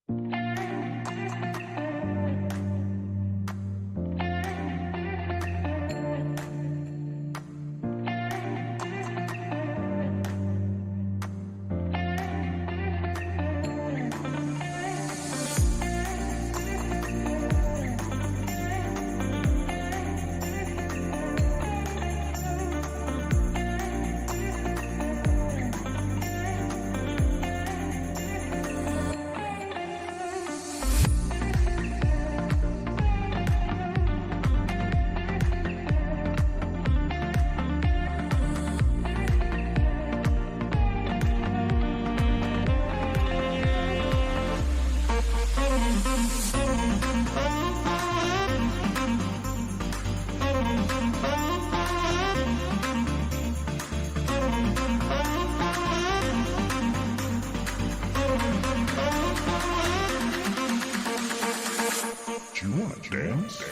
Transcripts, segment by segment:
Do you want to dance?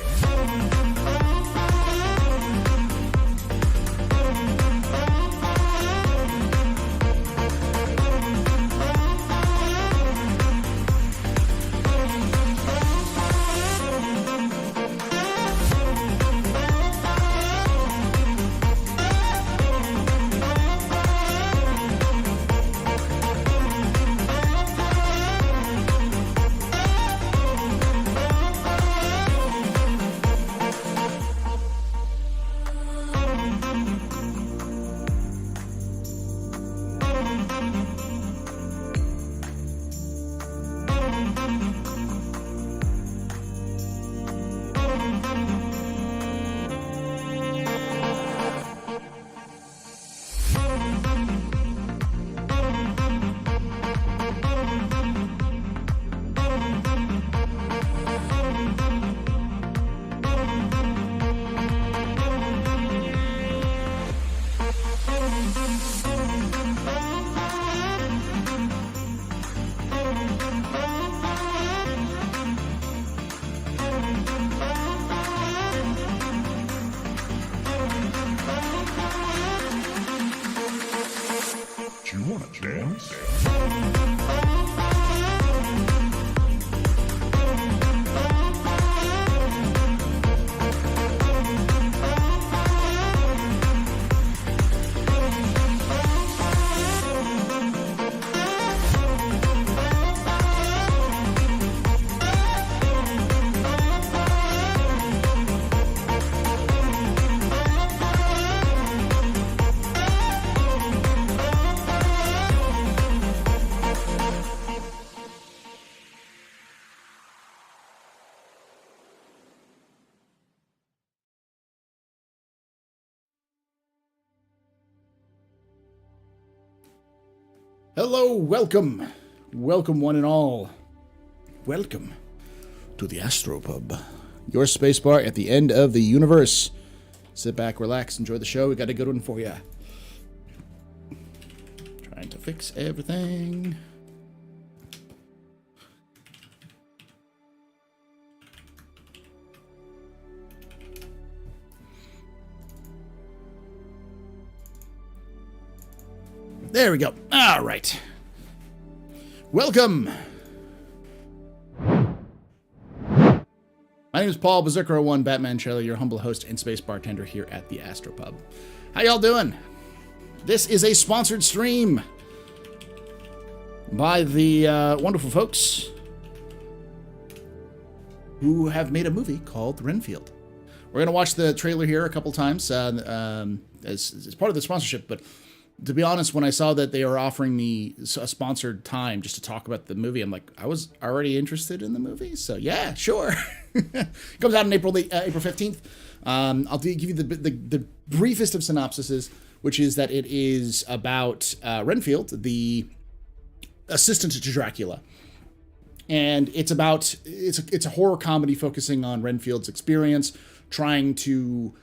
Do you want to dance? Hello, welcome one and all. Welcome to the Astro Pub, your space bar at the end of the universe. Sit back, relax, enjoy the show. We got a good one for you. Trying to fix everything. There we go. All right. Welcome. My name is Paul Berserker01 Batman Shelley, your humble host and space bartender here at the Astro Pub. How y'all doing? This is a sponsored stream by the wonderful folks who have made a movie called Renfield. We're going to watch the trailer here a couple times as part of the sponsorship, but to be honest, when I saw that they were offering me a sponsored time just to talk about the movie, I'm like, I was already interested in the movie, so yeah, sure. It comes out on April 15th. I'll give you the briefest of synopsises, which is that it is about Renfield, the assistant to Dracula, and it's a horror comedy focusing on Renfield's experience trying to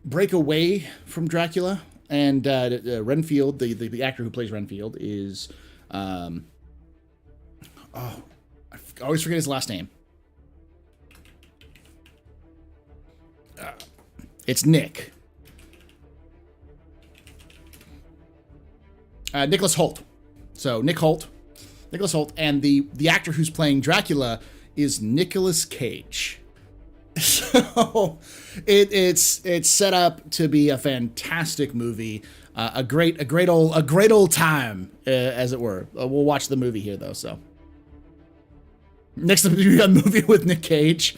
break away from Dracula. And Renfield, the actor who plays Renfield, is I always forget his last name. It's Nick. Nicholas Hoult. So Nick Hoult Nicholas Hoult, and the actor who's playing Dracula is Nicolas Cage. So it's set up to be a fantastic movie, a great old time, as it were. We'll watch the movie here though. So next up, we got a movie with Nick Cage.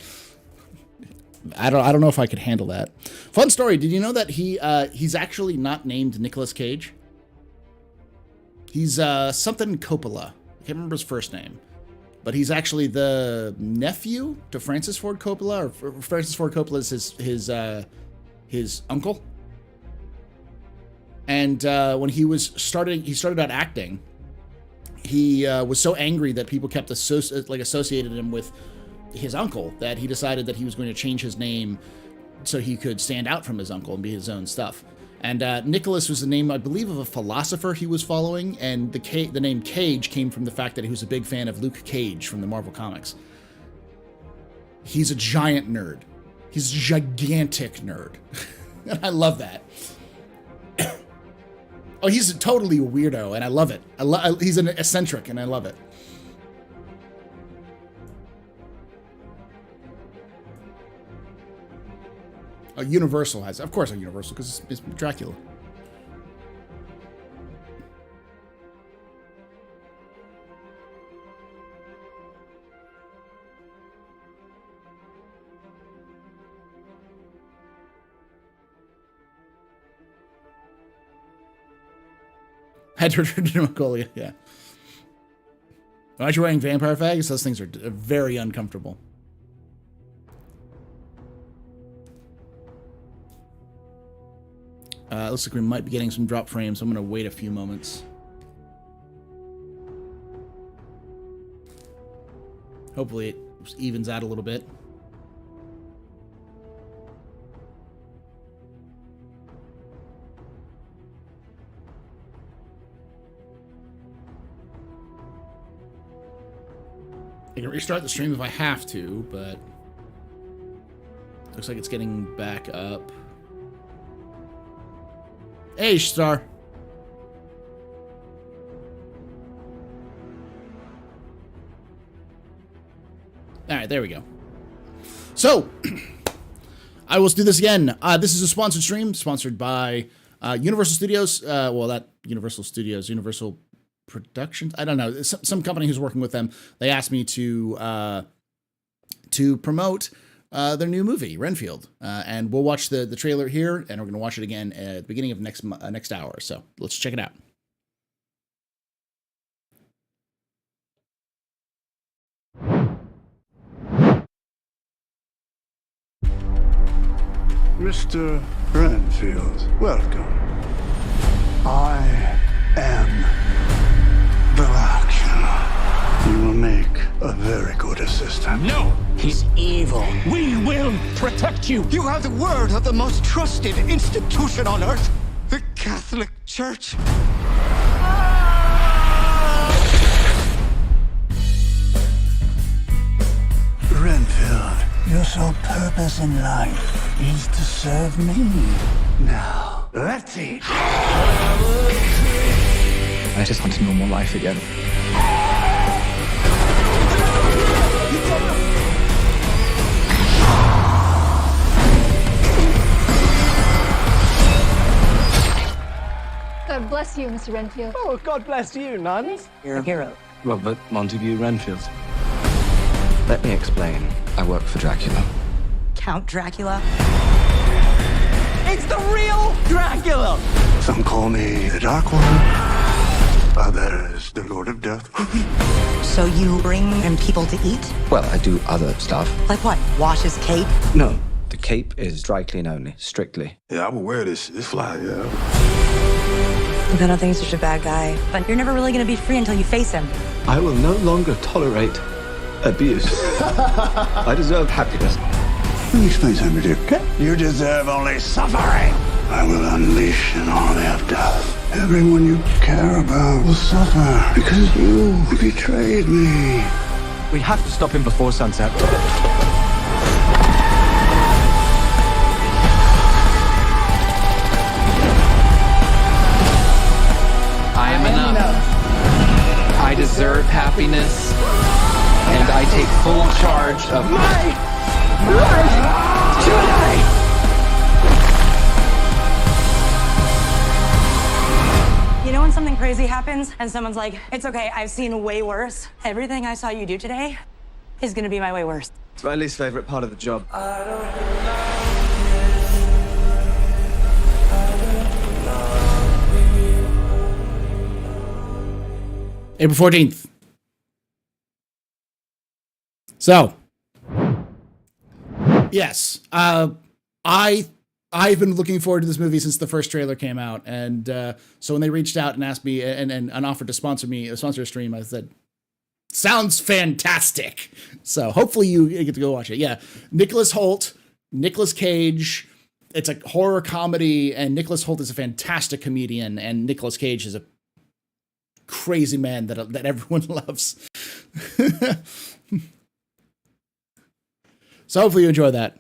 I don't know if I could handle that. Fun story. Did you know that he's actually not named Nicolas Cage? He's something Coppola. I can't remember his first name. But he's actually the nephew to Francis Ford Coppola, or Francis Ford Coppola is his uncle. And when he started out acting. He was so angry that people kept associated him with his uncle that he decided that he was going to change his name so he could stand out from his uncle and be his own stuff. And Nicholas was the name, I believe, of a philosopher he was following, and the name Cage came from the fact that he was a big fan of Luke Cage from the Marvel Comics. He's a giant nerd. He's a gigantic nerd. And I love that. Oh, he's totally a weirdo, and I love it. He's an eccentric, and I love it. Universal has, of course, Universal, because it's Dracula. Hydrodermacolia, yeah. Aren't you wearing vampire fags? Those things are very uncomfortable. Looks like we might be getting some drop frames. I'm going to wait a few moments. Hopefully it evens out a little bit. I can restart the stream if I have to, but looks like it's getting back up. Hey, Star. All right, there we go. So, I will do this again. This is a sponsored stream, sponsored by Universal Studios. Universal Productions. I don't know. Some company who's working with them. They asked me to promote their new movie, Renfield, and we'll watch the trailer here, and we're going to watch it again at the beginning of next hour. So let's check it out. Mr. Renfield, welcome. I am Dracula. You will make a very good assistant. No! He's evil. We will protect you. You have the word of the most trusted institution on earth, the Catholic Church. Renfield, your sole purpose in life is to serve me. Now, let's eat. I just want a normal life again. God bless you, Mr. Renfield. Oh, God bless you, nuns. You're a hero. Robert Montague Renfield. Let me explain. I work for Dracula. Count Dracula? It's the real Dracula! Some call me the Dark One. Others, the Lord of Death. So you bring in people to eat? Well, I do other stuff. Like what? Wash his cape? No, the cape is dry clean only, strictly. Yeah, I will wear this fly, yeah. I don't think he's such a bad guy. But you're never really gonna be free until you face him. I will no longer tolerate abuse. I deserve happiness. Let me explain something to you, okay? You deserve only suffering. I will unleash an army of death. Everyone you care about will suffer because you betrayed me. We have to stop him before sunset. I am enough. I deserve deserve happiness, and I take full charge of my life today. You know when something crazy happens and someone's like, it's okay, I've seen way worse. Everything I saw you do today is gonna be my way worse. It's my least favorite part of the job. April 14th. So, yes, I've been looking forward to this movie since the first trailer came out, and so when they reached out and asked me and offered to sponsor a stream, I said, sounds fantastic. So hopefully you get to go watch it. Yeah, Nicholas Hoult, Nicolas Cage. It's a horror comedy, and Nicholas Hoult is a fantastic comedian, and Nicolas Cage is a crazy man that everyone loves. So hopefully you enjoy that.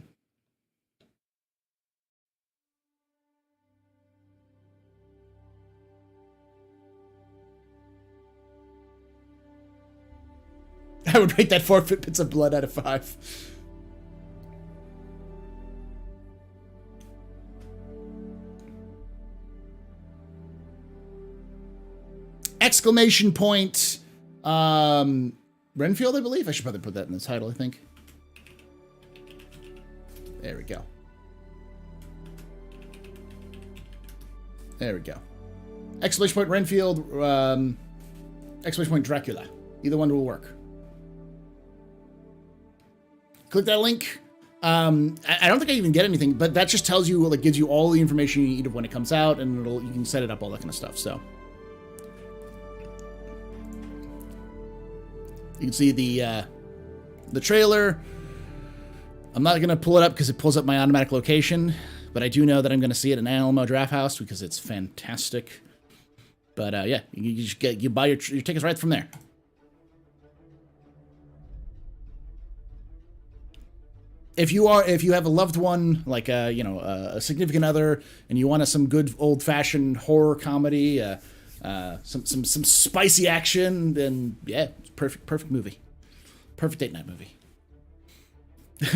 I would rate that 4 bits of blood out of 5. Exclamation point. Renfield, I believe. I should probably put that in the title, I think. There we go. There we go. Exclamation point Renfield. Exclamation point Dracula. Either one will work. Click that link. I don't think I even get anything, but that just tells you, like, gives you all the information you need of when it comes out, and you can set it up, all that kind of stuff. So you can see the trailer. I'm not gonna pull it up because it pulls up my automatic location, but I do know that I'm gonna see it in Alamo Draft House because it's fantastic. But yeah, you just you buy your tickets right from there. If you have a loved one, like a significant other, and you want some good old-fashioned horror comedy, some spicy action, then yeah, it's perfect movie, perfect date night movie.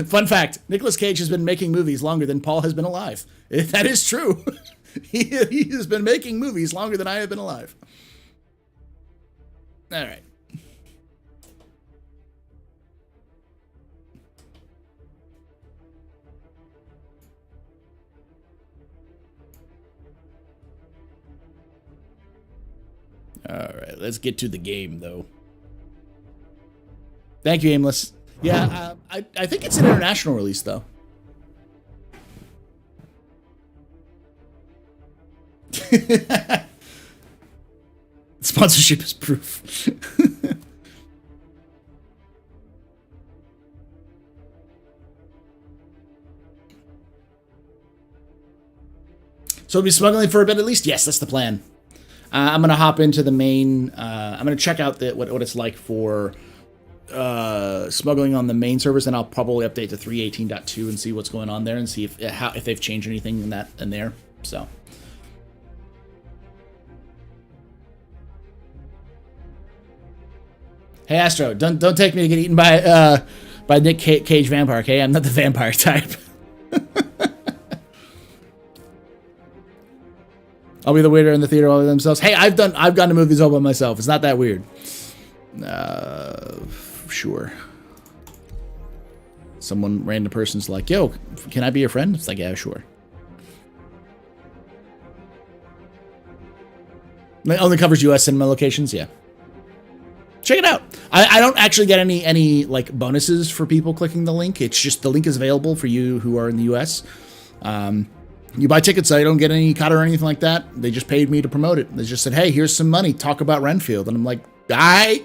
Fun fact: Nicolas Cage has been making movies longer than Paul has been alive. That is true. He has been making movies longer than I have been alive. All right. All right, let's get to the game, though. Thank you, Aimless. Yeah, I think it's an international release, though. Sponsorship is proof. So we'll be smuggling for a bit at least? Yes, that's the plan. I'm going to hop into the main... I'm going to check out what it's like for smuggling on the main servers, and I'll probably update to 3.18.2 and see what's going on there and see if they've changed anything in there. So... Hey Astro, don't take me to get eaten by Nick Cage vampire, okay? I'm not the vampire type. I'll be the weirdo in the theater all by themselves. Hey, I've gone to movies all by myself. It's not that weird. Sure. Some random person's like, yo, can I be your friend? It's like, yeah, sure. It only covers US cinema locations, yeah. Check it out. I don't actually get any like bonuses for people clicking the link. It's just the link is available for you who are in the US. You buy tickets, I don't get any cut or anything like that. They just paid me to promote it. They just said, hey, here's some money. Talk about Renfield. And I'm like, I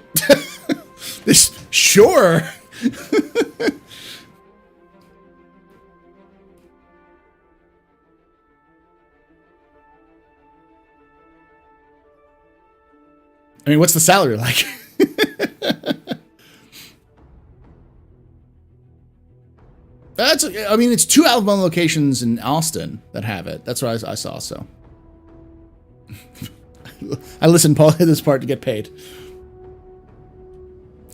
sure. I mean, what's the salary like? It's 2 album locations in Austin that have it. That's what I saw, so. I listened, Paul, to this part to get paid.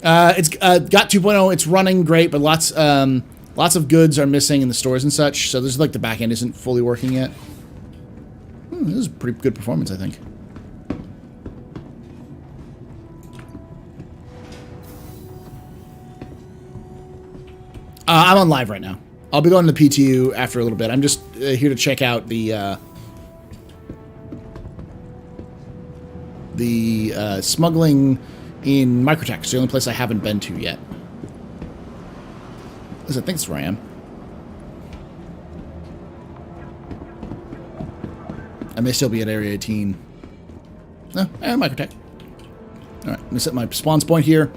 It's got 2.0. It's running great, but lots of goods are missing in the stores and such. So this is like the back end isn't fully working yet. This is a pretty good performance, I think. I'm on live right now. I'll be going to the PTU after a little bit. I'm just here to check out the smuggling in Microtech. It's the only place I haven't been to yet. I think that's where I am. I may still be at Area 18. No, Microtech. All right, I'm gonna set my spawns point here.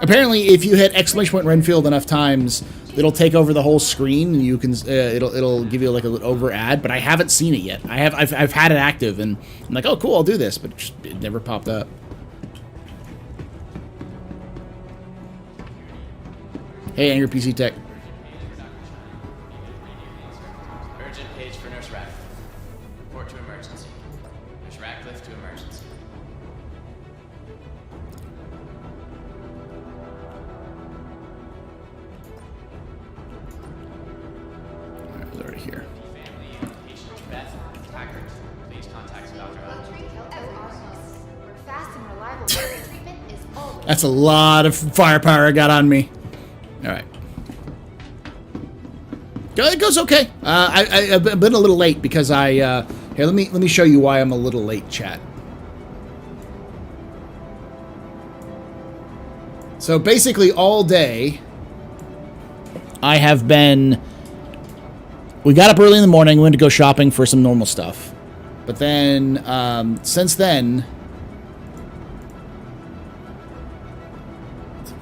Apparently, if you hit exclamation point Renfield enough times, it'll take over the whole screen, and you can it'll give you like a over ad. But I haven't seen it yet. I've had it active, and I'm like, oh cool, I'll do this, but it never popped up. Hey, Angry PC Tech. Urgent page for Nurse Ratcliffe. Report to emergency. Nurse Ratcliffe to emergency. Alright, here. Family and patient Beth Packard. Please contact Dr. Fast and reliable treatment is always. That's a lot of firepower I got on me. All right. It goes okay. I've been a little late because here. Let me show you why I'm a little late, chat. So basically, all day, I have been. We got up early in the morning. We went to go shopping for some normal stuff, but then since then,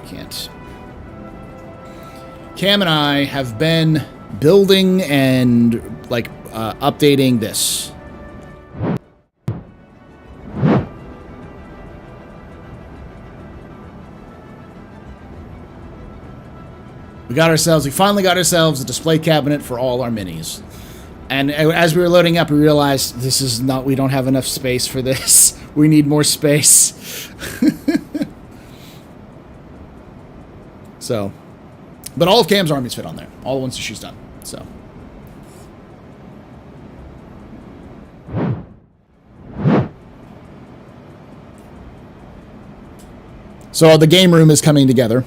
can't. Cam and I have been building and like updating this. We finally got ourselves a display cabinet for all our minis. And as we were loading up, we realized we don't have enough space for this. We need more space. So, but all of Cam's armies fit on there. All the ones that she's done. So the game room is coming together.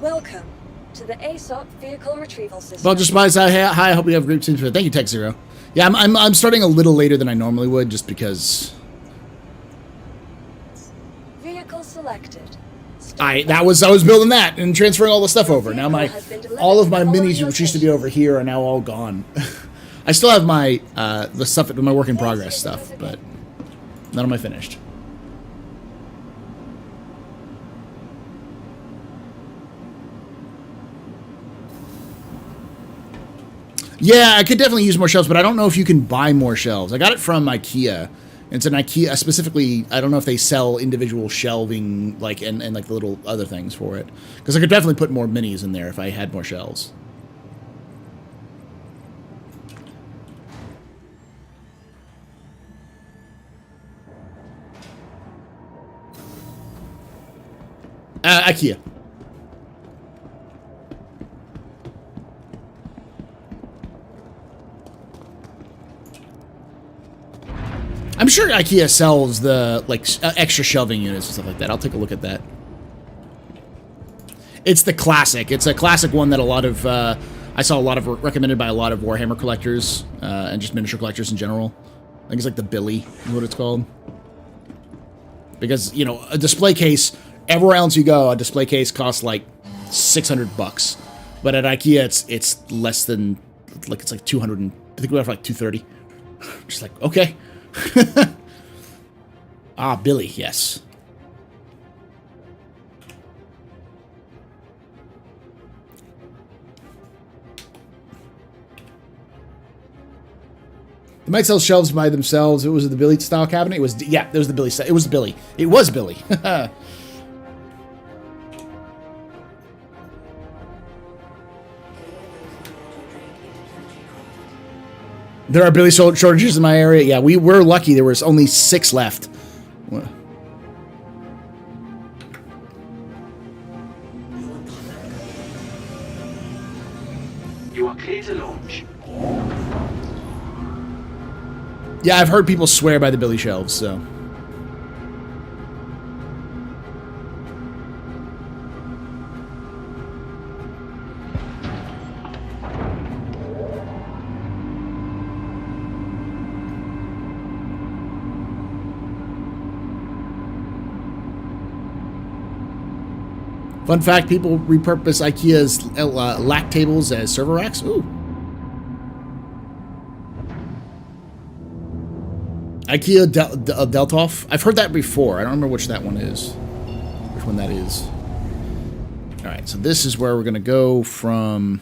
Welcome to the ASOP vehicle retrieval system. Well, just by hi, I hope you have a great team. Thank you, Tech Zero. Yeah, I'm starting a little later than I normally would, just because. Vehicle selected. I was building that and transferring all the stuff over. Now all of my minis, which used to be over here, are now all gone. I still have my the stuff, my work in progress stuff, but none of my finished. Yeah, I could definitely use more shelves, but I don't know if you can buy more shelves. I got it from IKEA. It's an IKEA, specifically, I don't know if they sell individual shelving, like, and like the little other things for it. Because I could definitely put more minis in there if I had more shelves. IKEA. I'm sure IKEA sells the extra shelving units and stuff like that. I'll take a look at that. It's the classic. It's a classic one that a lot of I saw a lot of recommended by a lot of Warhammer collectors and just miniature collectors in general. I think it's like the Billy is what it's called. Because, you know, a display case, everywhere else you go, a display case costs like $600. But at IKEA, it's less than, like, it's like 200, and I think we have like 230. Just like, okay. Ah, Billy, yes. They might sell shelves by themselves. It was the Billy style cabinet. It was, yeah, there was the Billy style. It was Billy. It was Billy. There are Billy shortages in my area. Yeah, we were lucky. There was only 6 left. You are clear to launch. Yeah, I've heard people swear by the Billy shelves, so. Fun fact, people repurpose IKEA's lac tables as server racks. Ooh. IKEA Deltoff. I've heard that before. I don't remember which that one is. Which one that is. Alright, so this is where we're going to go from...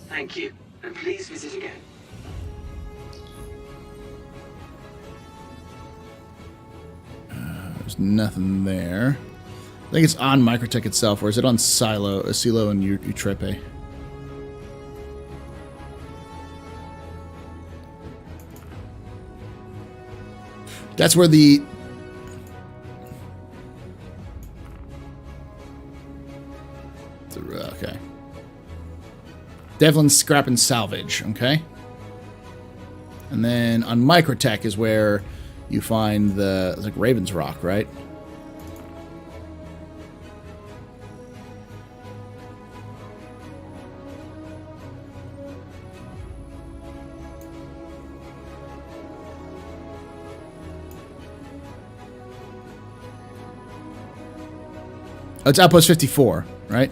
Thank you, and please visit again. There's nothing there. I think it's on Microtech itself, or is it on Silo and Utrepe? That's where the... Okay. Devlin's Scrap and Salvage, okay? And then on Microtech is where you find the... It's like Raven's Rock, right? Oh, it's Outpost 54, right?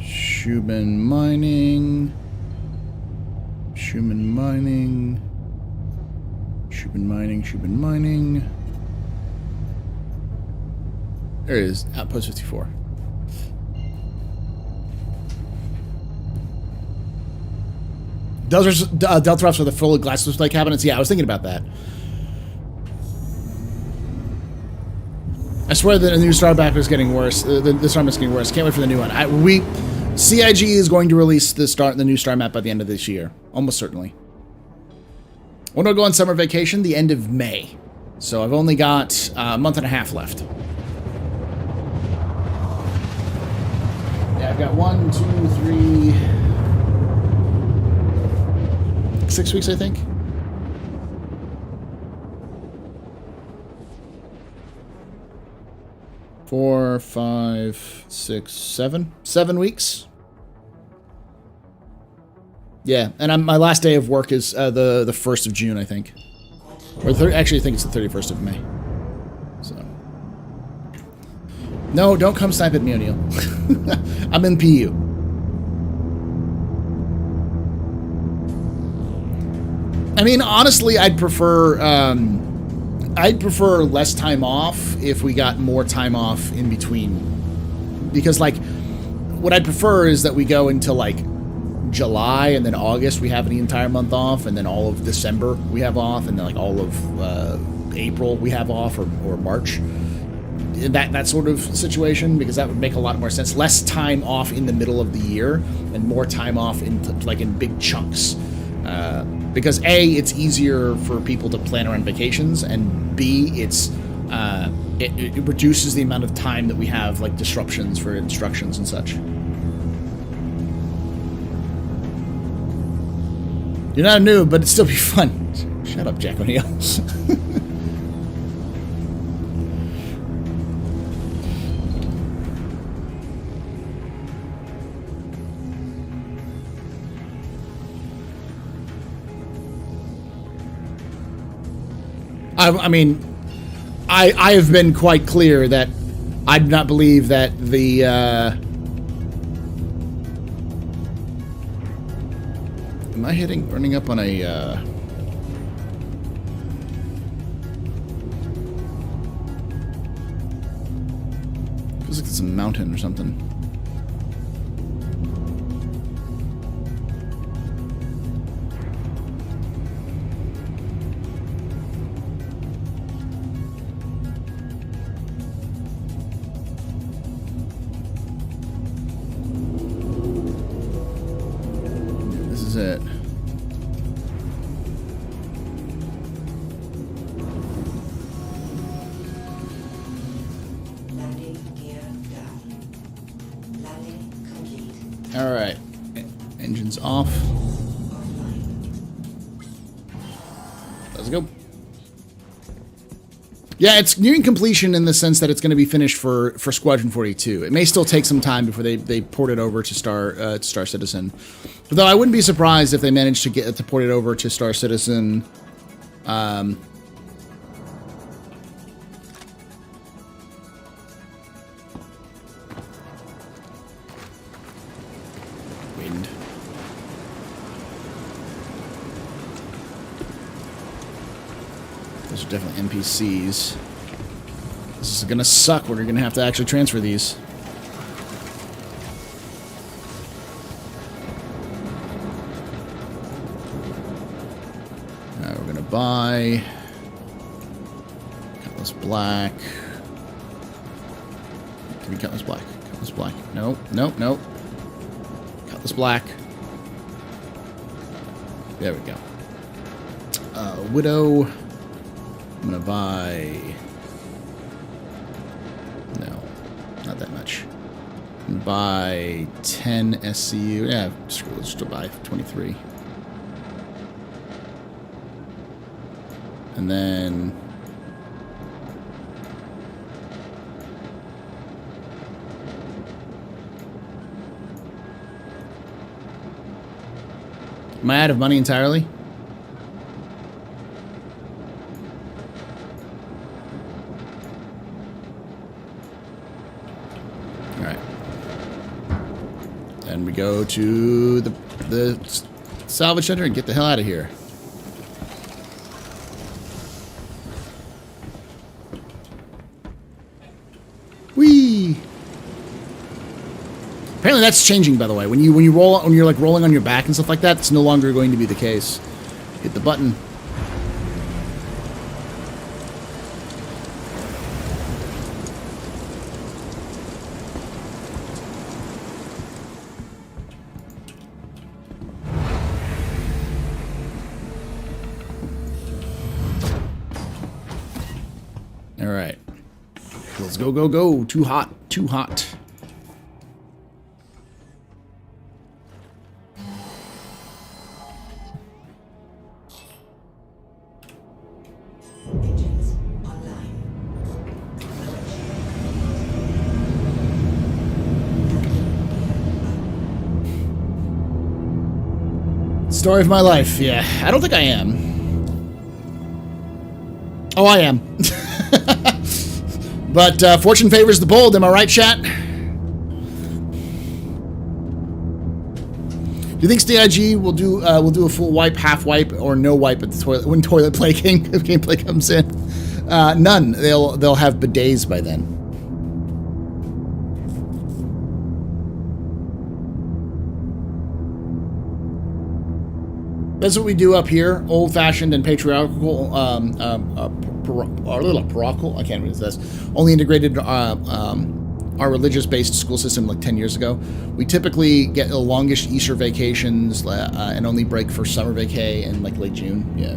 Schumann Mining. Schumann Mining. Schumann Mining. Schumann Mining. There it is. Outpost 54. Deltaroffs are the full glass display cabinets. Yeah, I was thinking about that. I swear the new Star Map is getting worse. The Star Map is getting worse. Can't wait for the new one. CIG is going to release the new Star Map by the end of this year, almost certainly. When do I go on summer vacation? The end of May. So I've only got a month and a half left. Yeah, I've got 1, 2, 3, 6 weeks, I think. Four, 5, 6, 7. 7 weeks. Yeah, and my last day of work is the 1st of June, I think. Or actually, I think it's the 31st of May. So. No, don't come snipe at me, O'Neill. I'm in PU. I mean, honestly, I'd prefer less time off if we got more time off in between. Because, like, what I'd prefer is that we go until, like, July, and then August we have the entire month off, and then all of December we have off, and then, like, all of April we have off, or March. That sort of situation, because that would make a lot more sense. Less time off in the middle of the year, and more time off in big chunks. Because A, it's easier for people to plan around vacations, and B, it reduces the amount of time that we have, like, disruptions for instructions and such. You're not a noob, but it'd still be fun. Shut up, Jack O'Neill. I mean, I have been quite clear that I do not believe that the am I running up on a feels like it's a mountain or something. It. All right, engines off. Let's go. Yeah, it's nearing completion in the sense that it's going to be finished for Squadron 42. It may still take some time before they port it over to Star Citizen. But though I wouldn't be surprised if they managed to port it over to Star Citizen. Wind. Those are definitely NPCs. This is gonna suck. We're gonna have to actually transfer these. We're gonna buy Cutlass Black. Give me Cutlass Black. Cutlass Black. No, no, no. Cutlass Black. There we go. Widow. I'm gonna buy. No, not that much. I'm gonna buy 10 SCU. Yeah, screw it. Let's still buy 23. And then am I out of money entirely? All right. And we go to the salvage center and get the hell out of here. Whee! Apparently that's changing, by the way. When you're like rolling on your back and stuff like that, it's no longer going to be the case. Hit the button. All right. Let's go, go, go. Too hot. Too hot. Engines online. Story of my life. Yeah. I don't think I am. Oh, I am. But fortune favors the bold, am I right, chat? Do you think STIG will do a full wipe, half wipe, or no wipe at the toilet when toilet play gameplay comes in? None. They'll have bidets by then. That's what we do up here, old-fashioned and patriarchal, parochial, I can't read this, only integrated our religious-based school system like 10 years ago. We typically get the longest Easter vacations and only break for summer vacay in like late June, yeah.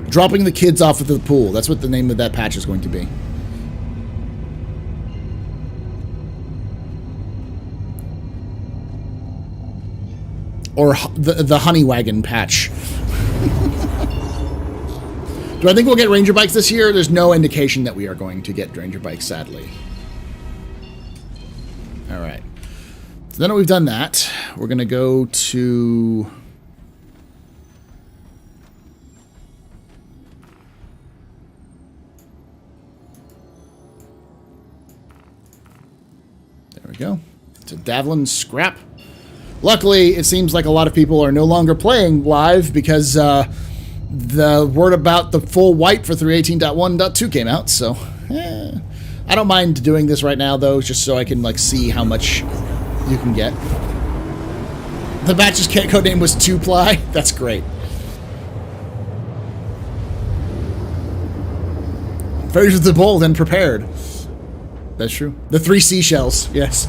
Dropping the kids off at the pool, that's what the name of that patch is going to be. Or the honey wagon patch. Do I think we'll get Ranger bikes this year? There's no indication that we are going to get Ranger bikes, sadly. All right. So now that we've done that, we're going to go to... There we go. To Davlin Scrap. Luckily, it seems like a lot of people are no longer playing live because the word about the full wipe for 3.18.1.2 came out. So, I don't mind doing this right now, though, just so I can like see how much you can get. The batch's code name was 2-ply. That's great. Very bold and prepared. That's true. The 3 seashells. Yes.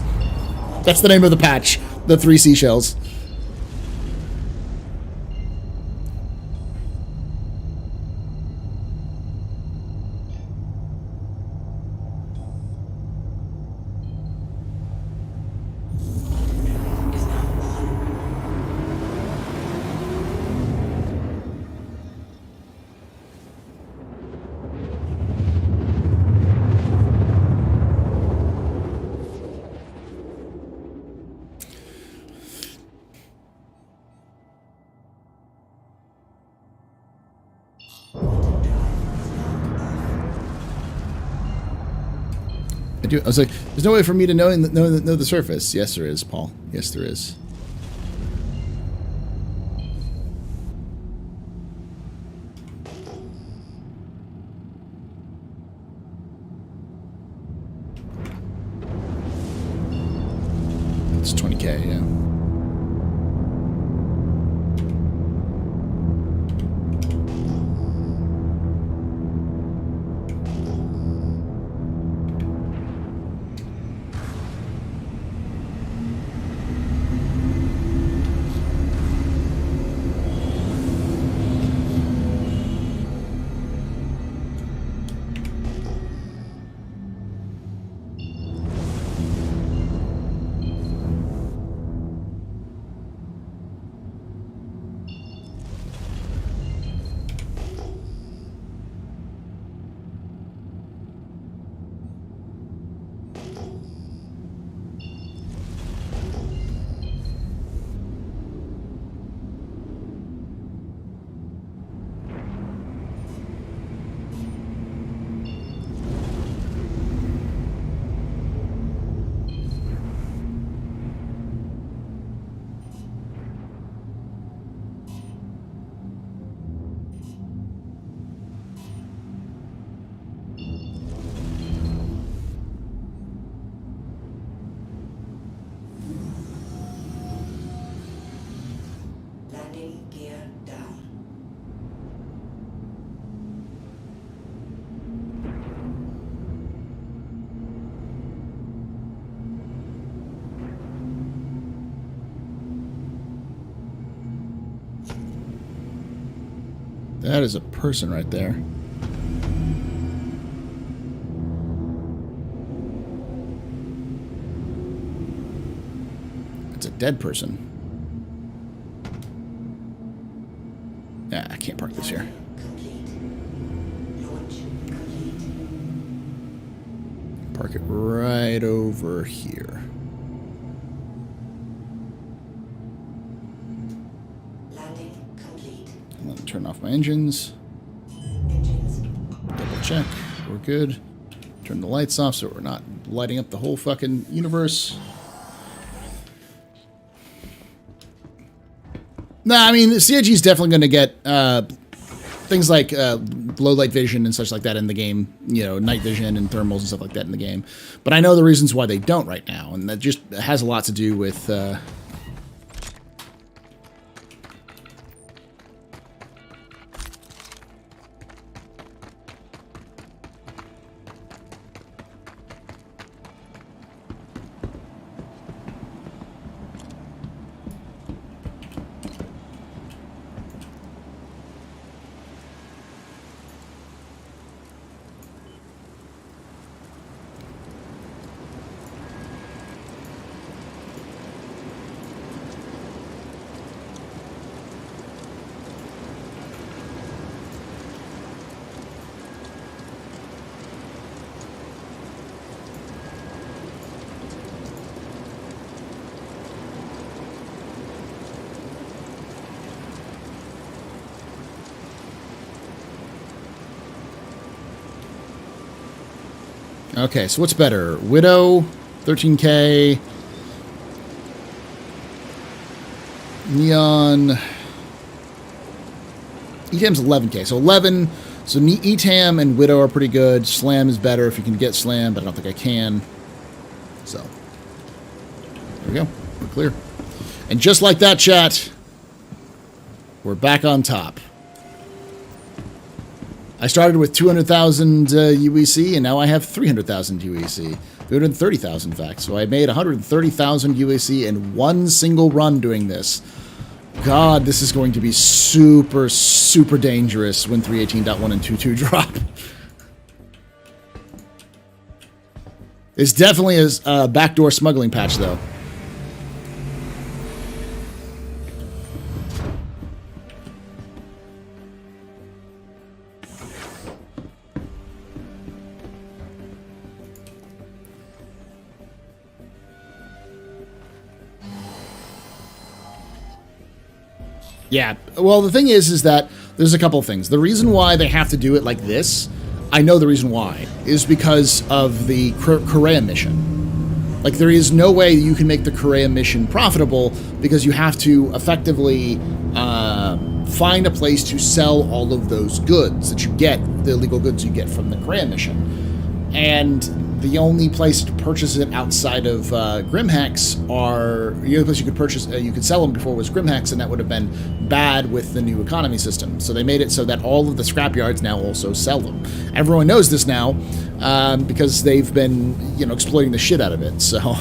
That's the name of the patch. The 3 seashells. I was like, there's no way for me to know the surface. Yes, there is, Paul. Yes, there is. It's 20K, yeah. That is a person right there. It's a dead person. Yeah, I can't park this here. Park it right over here. Turn off my engines. Double check. We're good. Turn the lights off so we're not lighting up the whole fucking universe. Nah, I mean, the CIG is definitely going to get things like low light vision and such like that in the game. You know, night vision and thermals and stuff like that in the game. But I know the reasons why they don't right now, and that just has a lot to do with... Okay, so what's better? Widow, 13K. Neon. ETAM's 11K, so 11. So ETAM and Widow are pretty good. Slam is better if you can get Slam, but I don't think I can. So, there we go. We're clear. And just like that, chat, we're back on top. I started with 200,000 UEC, and now I have 300,000 UEC. 330,000, in fact. So I made 130,000 UEC in one single run doing this. God, this is going to be super, super dangerous when 3.18.1 and 2.2 drop. It's definitely a backdoor smuggling patch, though. Yeah, well, the thing is that there's a couple of things. The reason why they have to do it like this, I know the reason why, is because of the Korea mission. Like, there is no way you can make the Korea mission profitable because you have to effectively find a place to sell all of those goods that you get, the illegal goods you get from the Korea mission. And the only place to purchase it outside of Grimhex are the only place you could purchase, you could sell them before was Grimhex, and that would have been bad with the new economy system. So they made it so that all of the scrapyards now also sell them. Everyone knows this now because they've been, exploiting the shit out of it. So.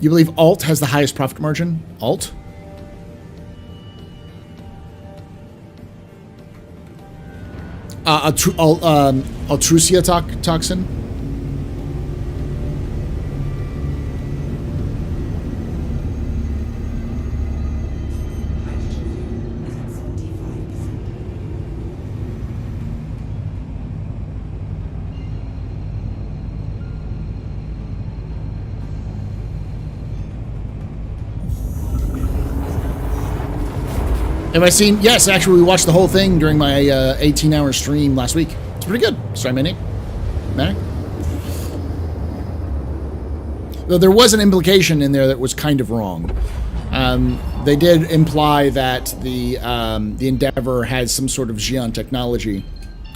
You believe Alt has the highest profit margin? Alt? Altrusia toxin? Have I seen? Yes, actually, we watched the whole thing during my 18-hour stream last week. It's pretty good. Sorry, Manic. Though there was an implication in there that was kind of wrong. They did imply that the Endeavor has some sort of Xi'an technology,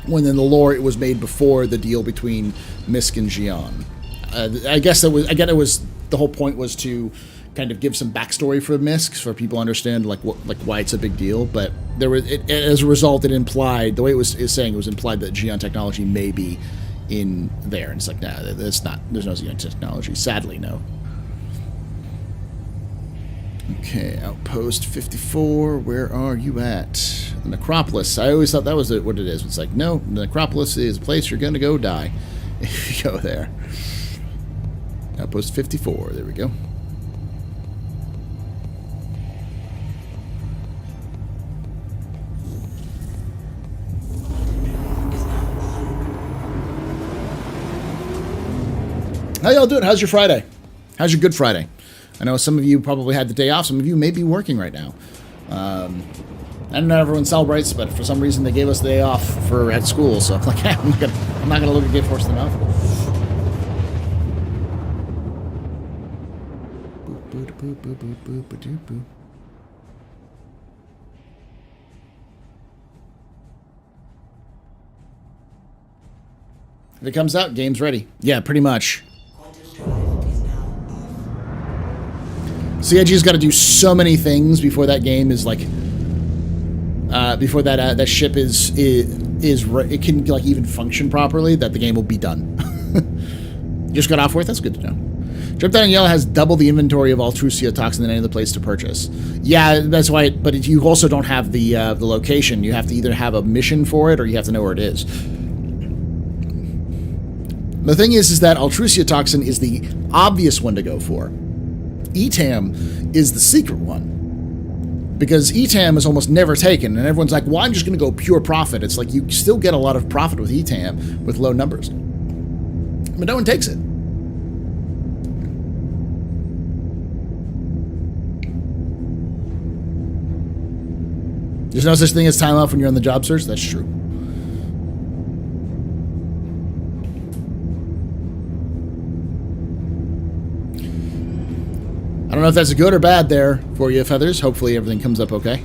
when in the lore it was made before the deal between Misk and Xi'an. I guess that was the whole point was to kind of give some backstory for Misk, so people understand why it's a big deal. But there was as a result, it implied, the way it was saying, it was implied that Xi'an technology may be in there, and it's like, nah, that's not. There's no Xi'an technology. Sadly, no. Okay, Outpost 54. Where are you at? The Necropolis. I always thought that was what it is. It's like, no, the Necropolis is a place you're gonna go die if you go there. Outpost 54. There we go. How y'all doing? How's your Friday? How's your Good Friday? I know some of you probably had the day off. Some of you may be working right now. I don't know, everyone celebrates, but for some reason they gave us the day off at school. So I'm like, hey, I'm not gonna look at Gay Force in the mouth. If it comes out, game's ready. Yeah, pretty much. CIG's got to do so many things before that game is like, before that ship is it can even function properly, that the game will be done. You just got off work? That's good to know. Jump Down in Yellow has double the inventory of Altrusia toxin than any other place to purchase. Yeah, that's why. But you also don't have the location. You have to either have a mission for it, or you have to know where it is. The thing is that Altrusia toxin is the obvious one to go for. ETAM is the secret one. Because ETAM is almost never taken, and everyone's like, well, I'm just going to go pure profit. It's like, you still get a lot of profit with ETAM with low numbers. But no one takes it. There's no such thing as time off when you're on the job search. That's true. I don't know if that's good or bad there for you, Feathers. Hopefully everything comes up okay.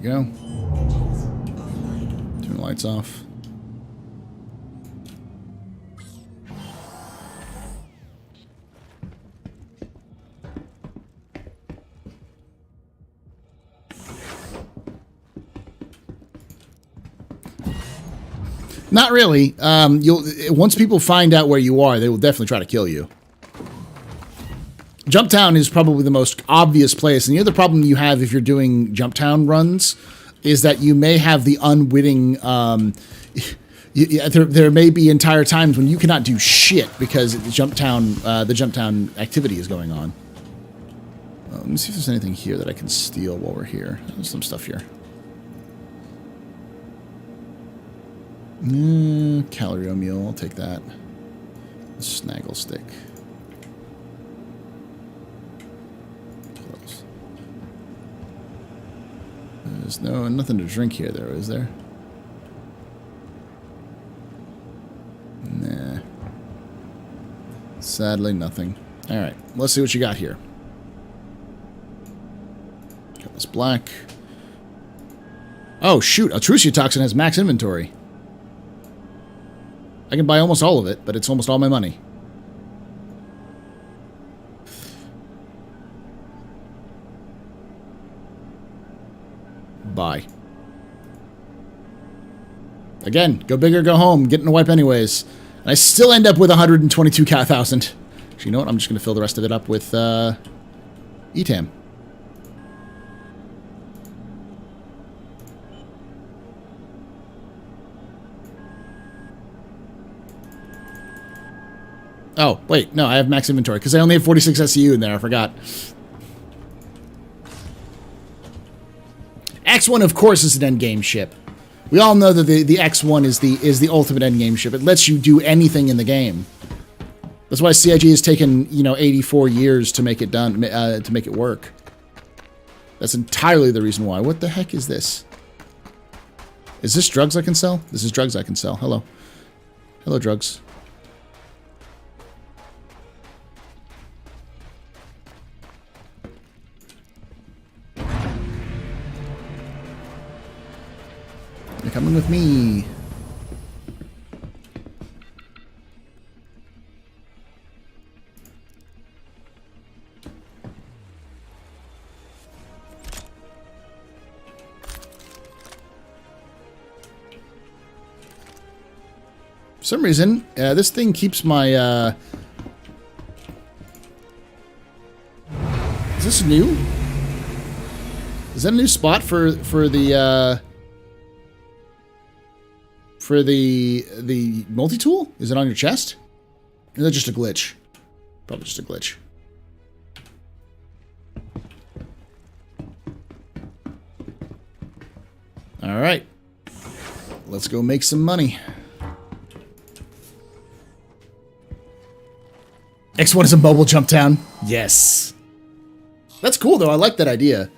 Go. Turn the lights off. Not really. Once people find out where you are, they will definitely try to kill you. Jumptown is probably the most obvious place, and the other problem you have if you're doing Jumptown runs is that you may have the unwitting. There may be entire times when you cannot do shit because the Jumptown activity is going on. Let me see if there's anything here that I can steal while we're here. There's some stuff here. Calorie mule, I'll take that. Snaggle stick. Close. There's nothing to drink here, though, is there? Nah. Sadly, nothing. Alright, let's see what you got here. Got this black. Oh, shoot. Altrusia toxin has max inventory. I can buy almost all of it, but it's almost all my money. Buy. Again, go big or go home. Getting a wipe anyways. And I still end up with 122,000. Actually, you know what? I'm just going to fill the rest of it up with ETAM. Oh, wait. No, I have max inventory because I only have 46 SCU in there. I forgot. X1, of course, is an endgame ship. We all know that the X1 is the ultimate endgame ship. It lets you do anything in the game. That's why CIG has taken 84 years to make it done to make it work. That's entirely the reason why. What the heck is this? Is this drugs I can sell? This is drugs I can sell. Hello, hello, drugs. You're coming with me. For some reason, this thing keeps my, Is this new? Is that a new spot for the multi-tool? Is it on your chest? Or is that just a glitch? Probably just a glitch. Alright. Let's go make some money. X1 is a mobile jump town. Yes. That's cool, though. I like that idea.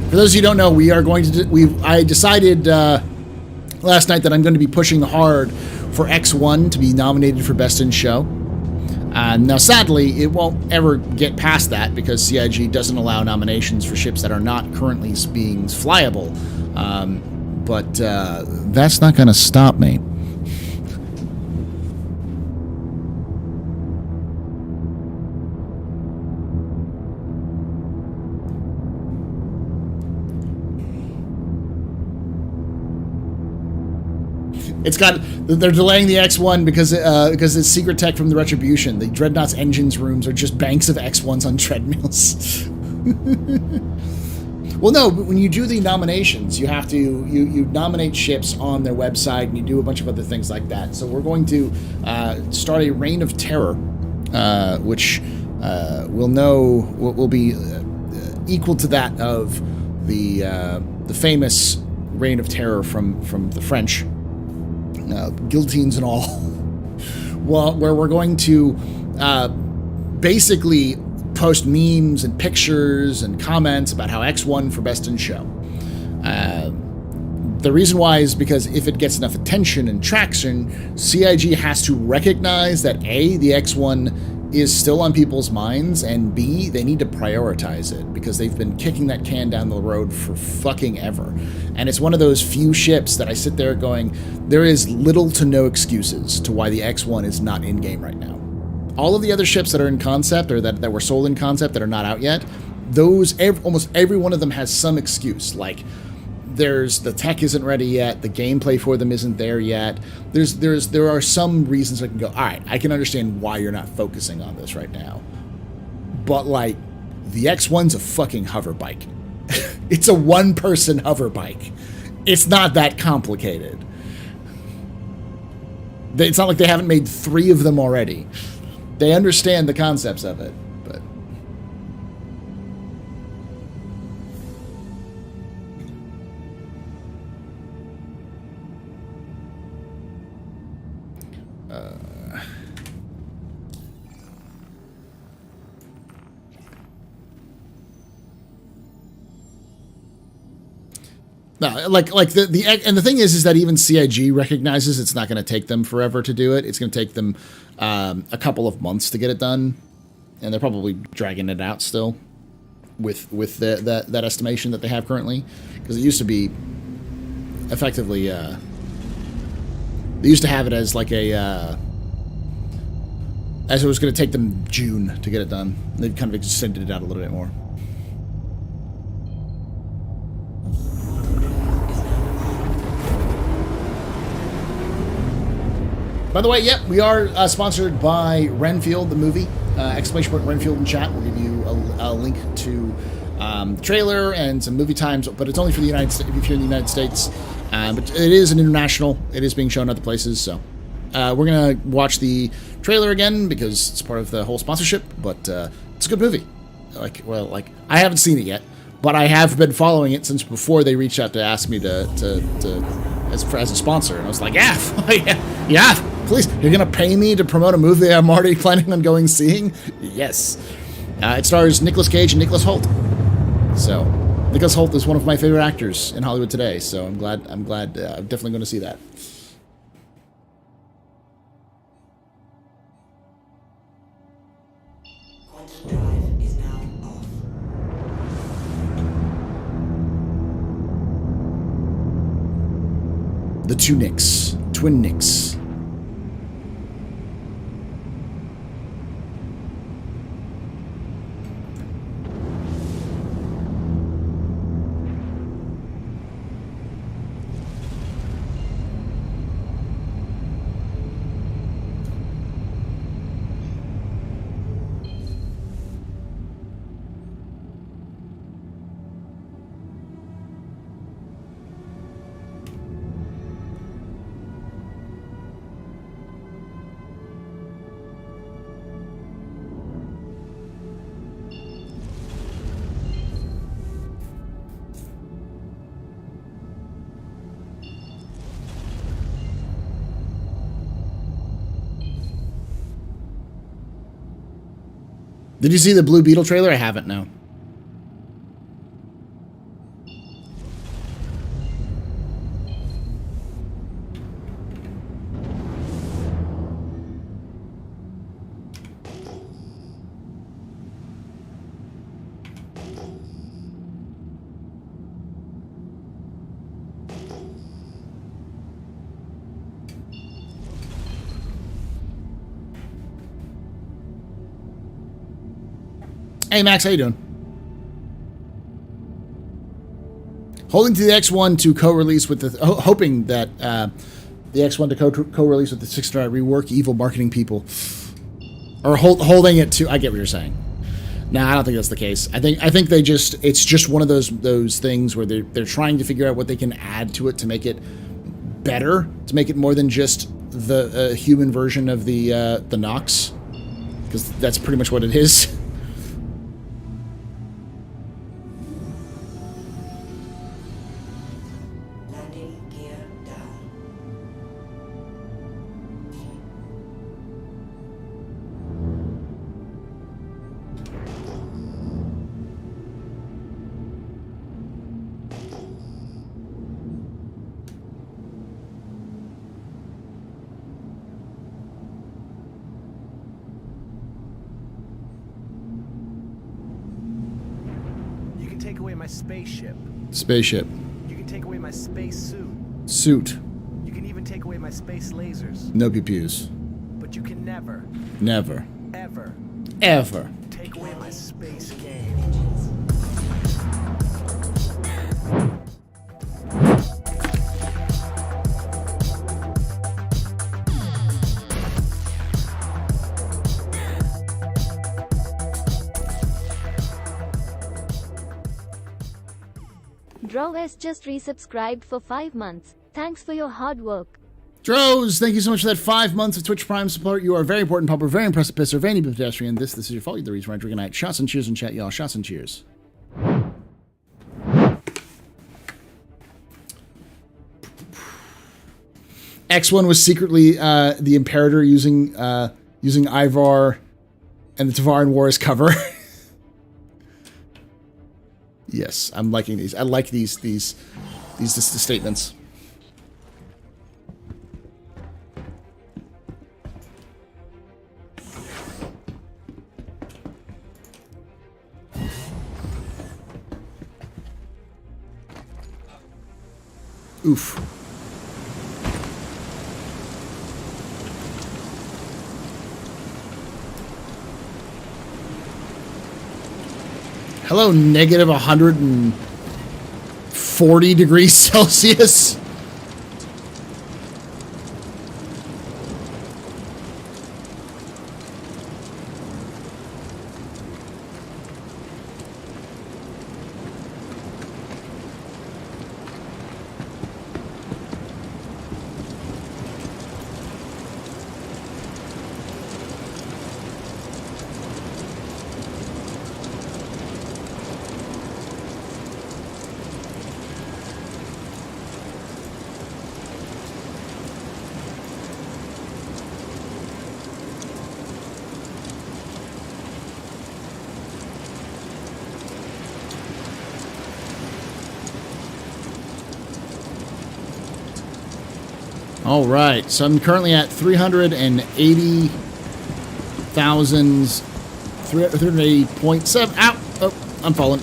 For those of you who don't know, we are going to... I decided last night that I'm going to be pushing hard for X1 to be nominated for Best in Show. Now, sadly, it won't ever get past that because CIG doesn't allow nominations for ships that are not currently being flyable. But that's not going to stop me. They're delaying the X1 because it's secret tech from the Retribution. The Dreadnought's engines rooms are just banks of X1s on treadmills. Well, no, but when you do the nominations, you have to you nominate ships on their website, and you do a bunch of other things like that. So we're going to start a reign of terror, which will be equal to that of the famous reign of terror from the French, guillotines and all. Well, where we're going to basically post memes and pictures and comments about how X1 for best in show. The reason why is because if it gets enough attention and traction, CIG has to recognize that A, the X1 is still on people's minds, and B, they need to prioritize it because they've been kicking that can down the road for fucking ever. And it's one of those few ships that I sit there going, there is little to no excuses to why the X1 is not in-game right now. All of the other ships that are in concept, or that were sold in concept that are not out yet, almost every one of them has some excuse. Like, the tech isn't ready yet, the gameplay for them isn't there yet. There are some reasons I can go, all right, I can understand why you're not focusing on this right now. But, like, the X1's a fucking hover bike. It's a one-person hover bike. It's not that complicated. It's not like they haven't made 3 of them already. They understand the concepts of it, but... No, like the thing is that even CIG recognizes it's not going to take them forever to do it. It's going to take them a couple of months to get it done, and they're probably dragging it out still with that estimation that they have currently, because it used to be effectively they used to have it as like as it was going to take them June to get it done. They've kind of extended it out a little bit more. By the way, yep, we are sponsored by Renfield, the movie. Exclamation point Renfield in chat. We'll give you a link to the trailer and some movie times, but it's only for the United States, if you're in the United States. But it is an international. It is being shown other places, so we're going to watch the trailer again because it's part of the whole sponsorship, but it's a good movie. I haven't seen it yet, but I have been following it since before they reached out to ask me as a sponsor, and I was like, yeah, please, you're gonna pay me to promote a movie I'm already planning on going seeing? Yes. It stars Nicolas Cage and Nicholas Hoult. So Nicholas Hoult is one of my favorite actors in Hollywood today, so I'm glad I'm definitely going to see that. The two Nicks. Twin Nicks. Did you see the Blue Beetle trailer? I haven't, no. Hey Max, how you doing? Holding to the X1 to co-release with the hoping that the X1 to co-release with the 6-star rework. Evil marketing people are holding it to. I get what you're saying. No, I don't think that's the case. I think they just, it's just one of those things where they're trying to figure out what they can add to it to make it better, to make it more than just the human version of the Nox, because that's pretty much what it is. Take away my spaceship. Spaceship. You can take away my space suit. Suit. You can even take away my space lasers. No pew-pews. But you can never. Never. Ever. Ever. Take away my space game. Droves just resubscribed for 5 months. Thanks for your hard work. Droz, thank you so much for that 5 months of Twitch Prime support. You are a very important pupper, very impressive pisser, very pedestrian. This is your fault. You're the reason why I drink a night. Shots and cheers in chat, y'all. Shots and cheers. X1 was secretly the Imperator using Ivar and the Tavaran War as cover. Yes, I'm liking these. I like these statements. Oof. Hello, negative 140 degrees Celsius. All right, so I'm currently at 380,000, Ow! Oh, I'm falling.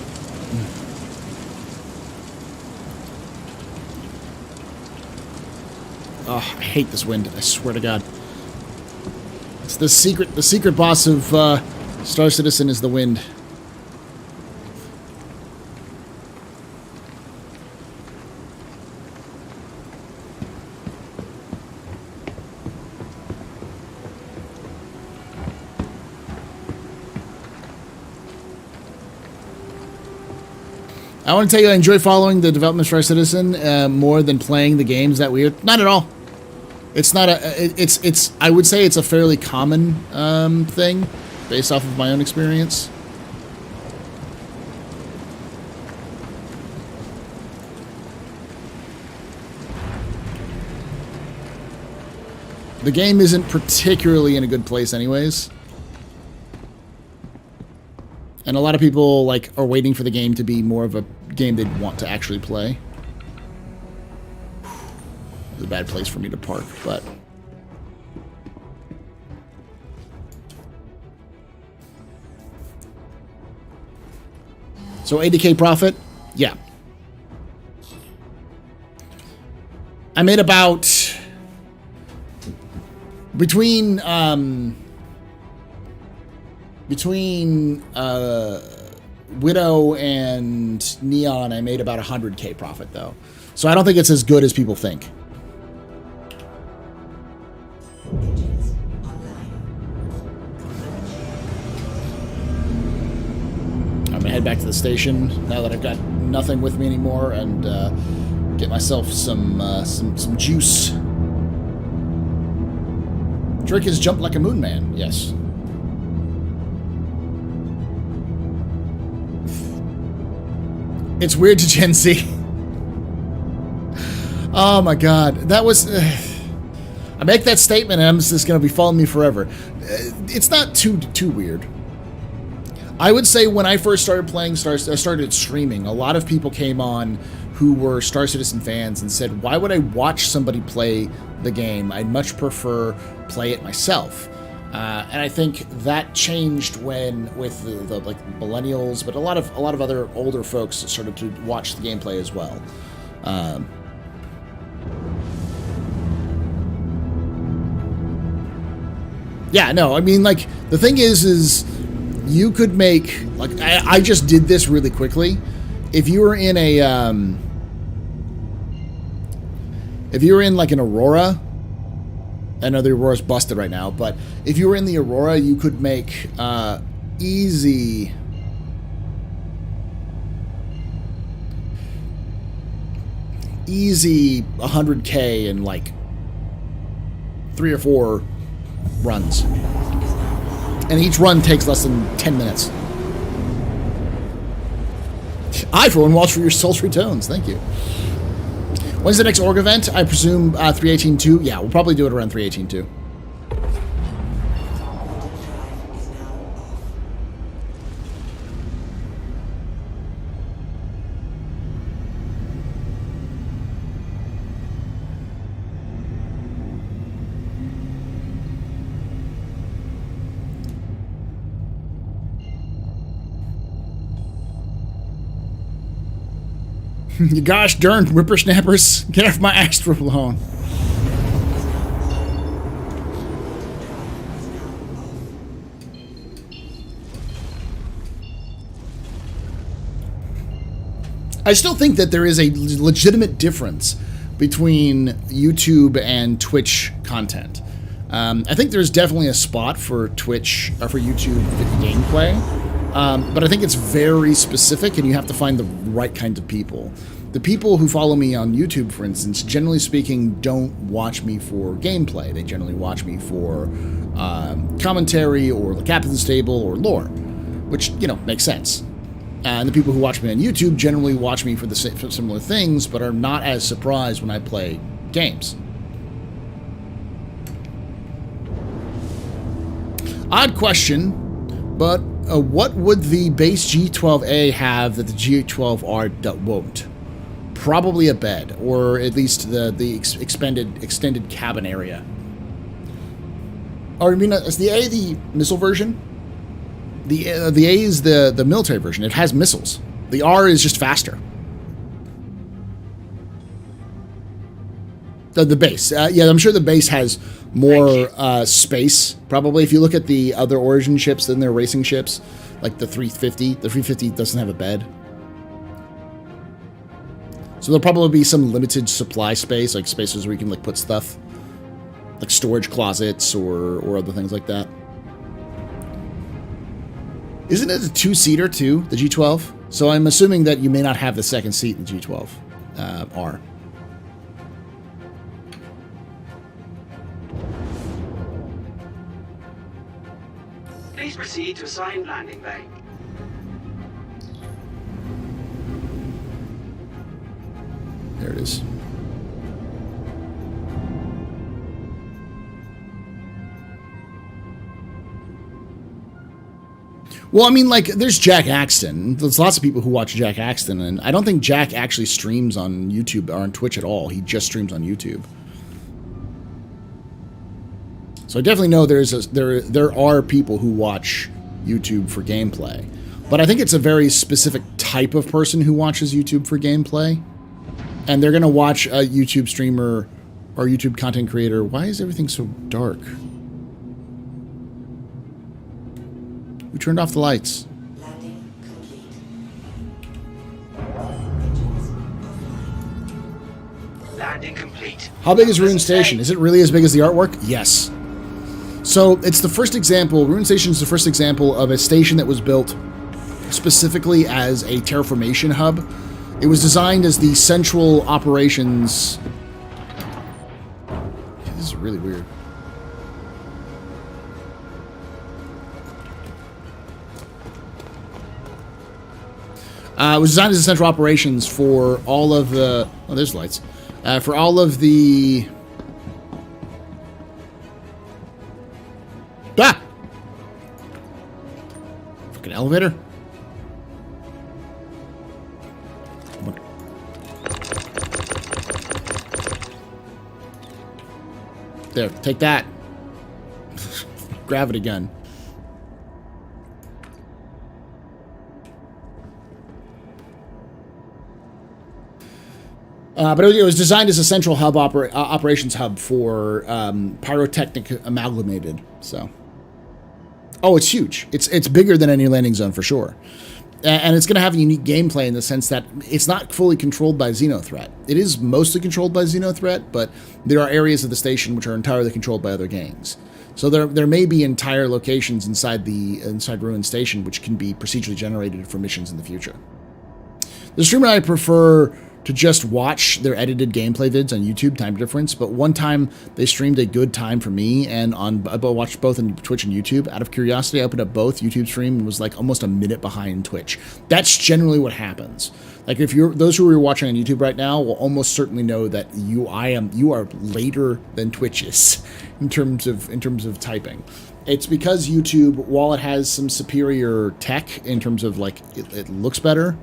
Oh, I hate this wind. I swear to God. It's the secret boss of Star Citizen is the wind. I want to tell you I enjoy following the development of Star Citizen more than playing the games that weird. Not at all. It's not a. It's. I would say it's a fairly common thing, based off of my own experience. The game isn't particularly in a good place, anyways. And a lot of people like are waiting for the game to be more of a game they'd want to actually play. It's a bad place for me to park, but so 80K profit, yeah. I made about between Widow and Neon, I made about 100K profit, though. So I don't think it's as good as people think. head back to the station now that I've got nothing with me anymore, and get myself some juice. Drake has jumped like a moon man. Yes. It's weird to Gen Z. Oh my God, that was. I make that statement, and it's just going to be following me forever. It's not too weird. I would say when I first started playing started streaming, a lot of people came on who were Star Citizen fans and said, "Why would I watch somebody play the game? I'd much prefer play it myself." And I think that changed with the like millennials, but a lot of other older folks started to watch the gameplay as well. Yeah, no, I mean, like, the thing is you could make, like, I just did this really quickly. If you were in like an Aurora, I know the Aurora's busted right now, but if you were in the Aurora, you could make easy 100K in like 3 or 4 runs. And each run takes less than 10 minutes. I, for one, watch for your sultry tones. Thank you. When's the next org event? I presume 318.2. Yeah, we'll probably do it around 318.2. You gosh darn whippersnappers, get off my Astro lawn. I still think that there is a legitimate difference between YouTube and Twitch content. I think there's definitely a spot for Twitch or for YouTube gameplay. But I think it's very specific, and you have to find the right kinds of people. The people who follow me on YouTube, for instance, generally speaking, don't watch me for gameplay. They generally watch me for commentary or the captain's table or lore, which, you know, makes sense. And the people who watch me on YouTube generally watch me for similar things, but are not as surprised when I play games. Odd question, but what would the base G12A have that the G12R won't? Probably a bed, or at least the extended cabin area. Or, I mean, is the A the missile version? The A is the military version. It has missiles. The R is just faster. The base. Yeah, I'm sure the base has more space, probably. If you look at the other Origin ships than their racing ships, like the 350. The 350 doesn't have a bed. So there'll probably be some limited supply space, like spaces where you can like put stuff, like storage closets or other things like that. Isn't it a 2-seater too, the G12? So I'm assuming that you may not have the second seat in the G12 R. Please proceed to assigned landing bay. There it is. Well, I mean, like, there's Jack Axton. There's lots of people who watch Jack Axton, and I don't think Jack actually streams on YouTube or on Twitch at all. He just streams on YouTube. So I definitely know there are people who watch YouTube for gameplay. But I think it's a very specific type of person who watches YouTube for gameplay. And they're going to watch a YouTube streamer or YouTube content creator. Why is everything so dark? Who turned off the lights? Landing complete. Landing complete. How big is Rune Station? Is it really as big as the artwork? Yes. So it's the first example. Rune Station is the first example of a station that was built specifically as a terraformation hub. It was designed as the central operations. This is really weird. It was designed as a central operations for all of the... Oh, there's lights. For all of the... Ah! Fucking elevator. There, take that. Gravity gun. But it was designed as a central hub operations hub for Pyrotechnic Amalgamated. So, oh, it's huge. It's bigger than any landing zone for sure, and it's going to have a unique gameplay in the sense that it's not fully controlled by Xenothreat. It is mostly controlled by Xenothreat, but there are areas of the station which are entirely controlled by other gangs. So there may be entire locations inside Ruin Station which can be procedurally generated for missions in the future. The streamer and I prefer to just watch their edited gameplay vids on YouTube, time difference, but one time they streamed a good time for me, and I watched both on Twitch and YouTube. Out of curiosity, I opened up both YouTube stream and was like almost a minute behind Twitch. That's generally what happens. Like those who are watching on YouTube right now will almost certainly know that you are later than Twitch is in terms of typing. It's because YouTube, while it has some superior tech in terms of like it looks better.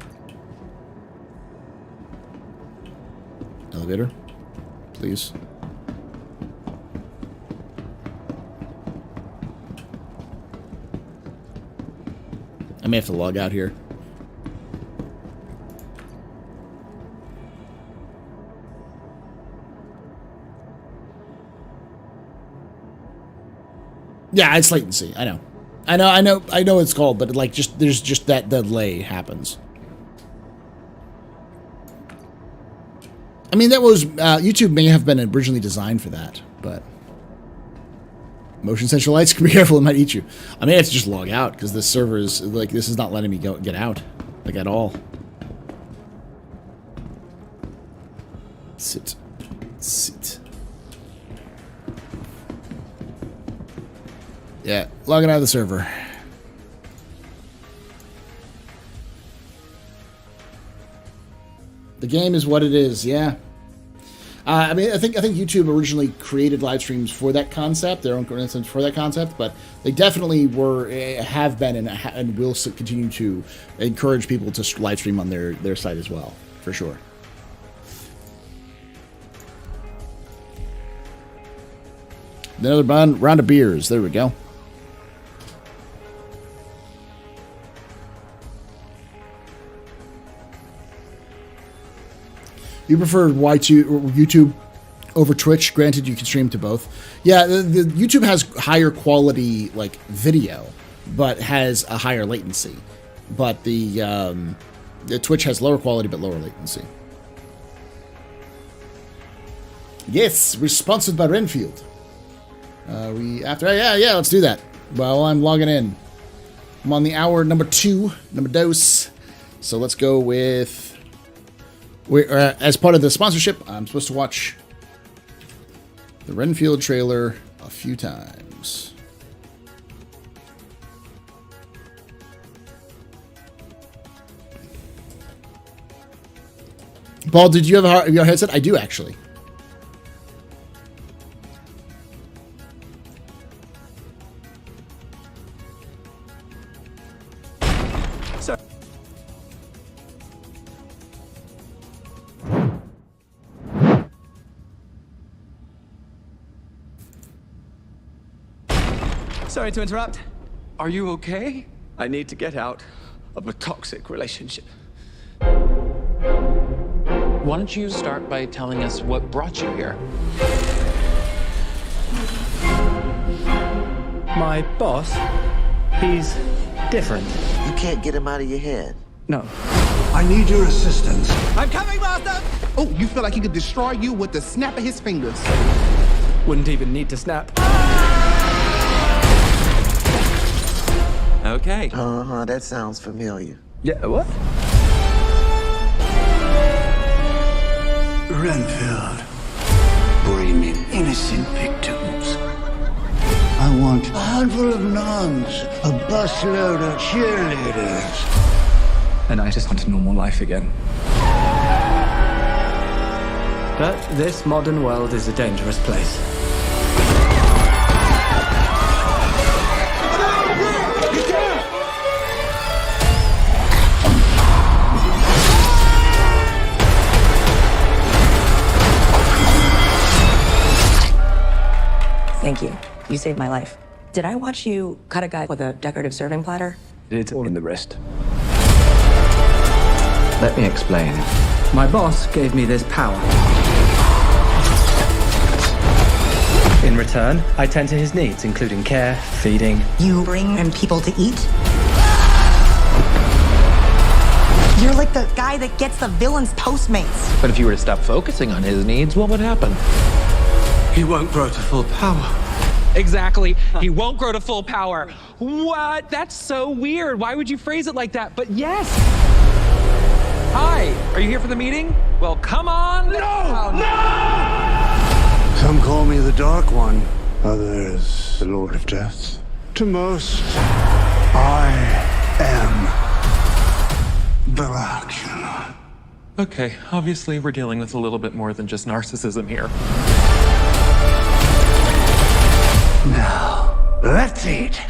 Elevator, please. I may have to log out here. Yeah, it's latency. I know it's called, but like there's just that delay happens. I mean, that was YouTube may have been originally designed for that, but motion sensor lights, be careful, it might eat you. I may have to just log out because this server is like, this is not letting me get out like at all. Sit. Yeah, logging out of the server. The game is what it is, yeah. I mean, I think YouTube originally created live streams for that concept, their own instance for that concept, but they definitely have been, and will continue to encourage people to live stream on their site as well, for sure. Another round of beers. There we go. You prefer YouTube over Twitch? Granted, you can stream to both. Yeah, the YouTube has higher quality like video, but has a higher latency. But the Twitch has lower quality but lower latency. Yes, we're sponsored by Renfield. Yeah, let's do that. Well, I'm logging in. I'm on the hour number dos. So let's go with. As part of the sponsorship, I'm supposed to watch the Renfield trailer a few times. Paul, did you have your headset? I do, actually. Sorry to interrupt. Are you okay? I need to get out of a toxic relationship. Why don't you start by telling us what brought you here? My boss, he's different. You can't get him out of your head. No. I need your assistance. I'm coming, Master! Oh, you feel like he could destroy you with the snap of his fingers. Wouldn't even need to snap. Okay. That sounds familiar. Yeah, what? Renfield, bringing innocent victims. I want a handful of nuns, a busload of cheerleaders. And I just want a normal life again. But this modern world is a dangerous place. Thank you. You saved my life. Did I watch you cut a guy with a decorative serving platter? It's all in the wrist. Let me explain. My boss gave me this power. In return, I tend to his needs, including care, feeding. You bring him people to eat? You're like the guy that gets the villain's Postmates. But if you were to stop focusing on his needs, what would happen? He won't grow to full power. Exactly. He won't grow to full power. What? That's so weird. Why would you phrase it like that? But yes. Hi. Are you here for the meeting? Well, come on. No! No! Some call me the Dark One. Others, the Lord of Death. To most, I am Barack. Okay, obviously we're dealing with a little bit more than just narcissism here. Now, let's eat.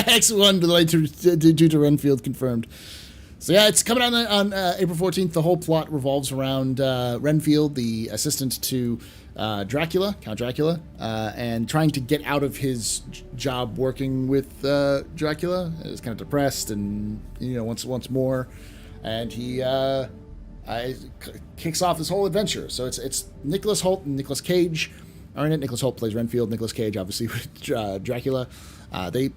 X1 delay due to Renfield confirmed. So yeah, it's coming out on April 14th. The whole plot revolves around Renfield, the assistant to Dracula, Count Dracula, and trying to get out of his job working with Dracula. He's kind of depressed and, wants more. And he kicks off this whole adventure. So it's Nicholas Hoult and Nicolas Cage are in it. Nicholas Hoult plays Renfield. Nicolas Cage, obviously, with Dracula. They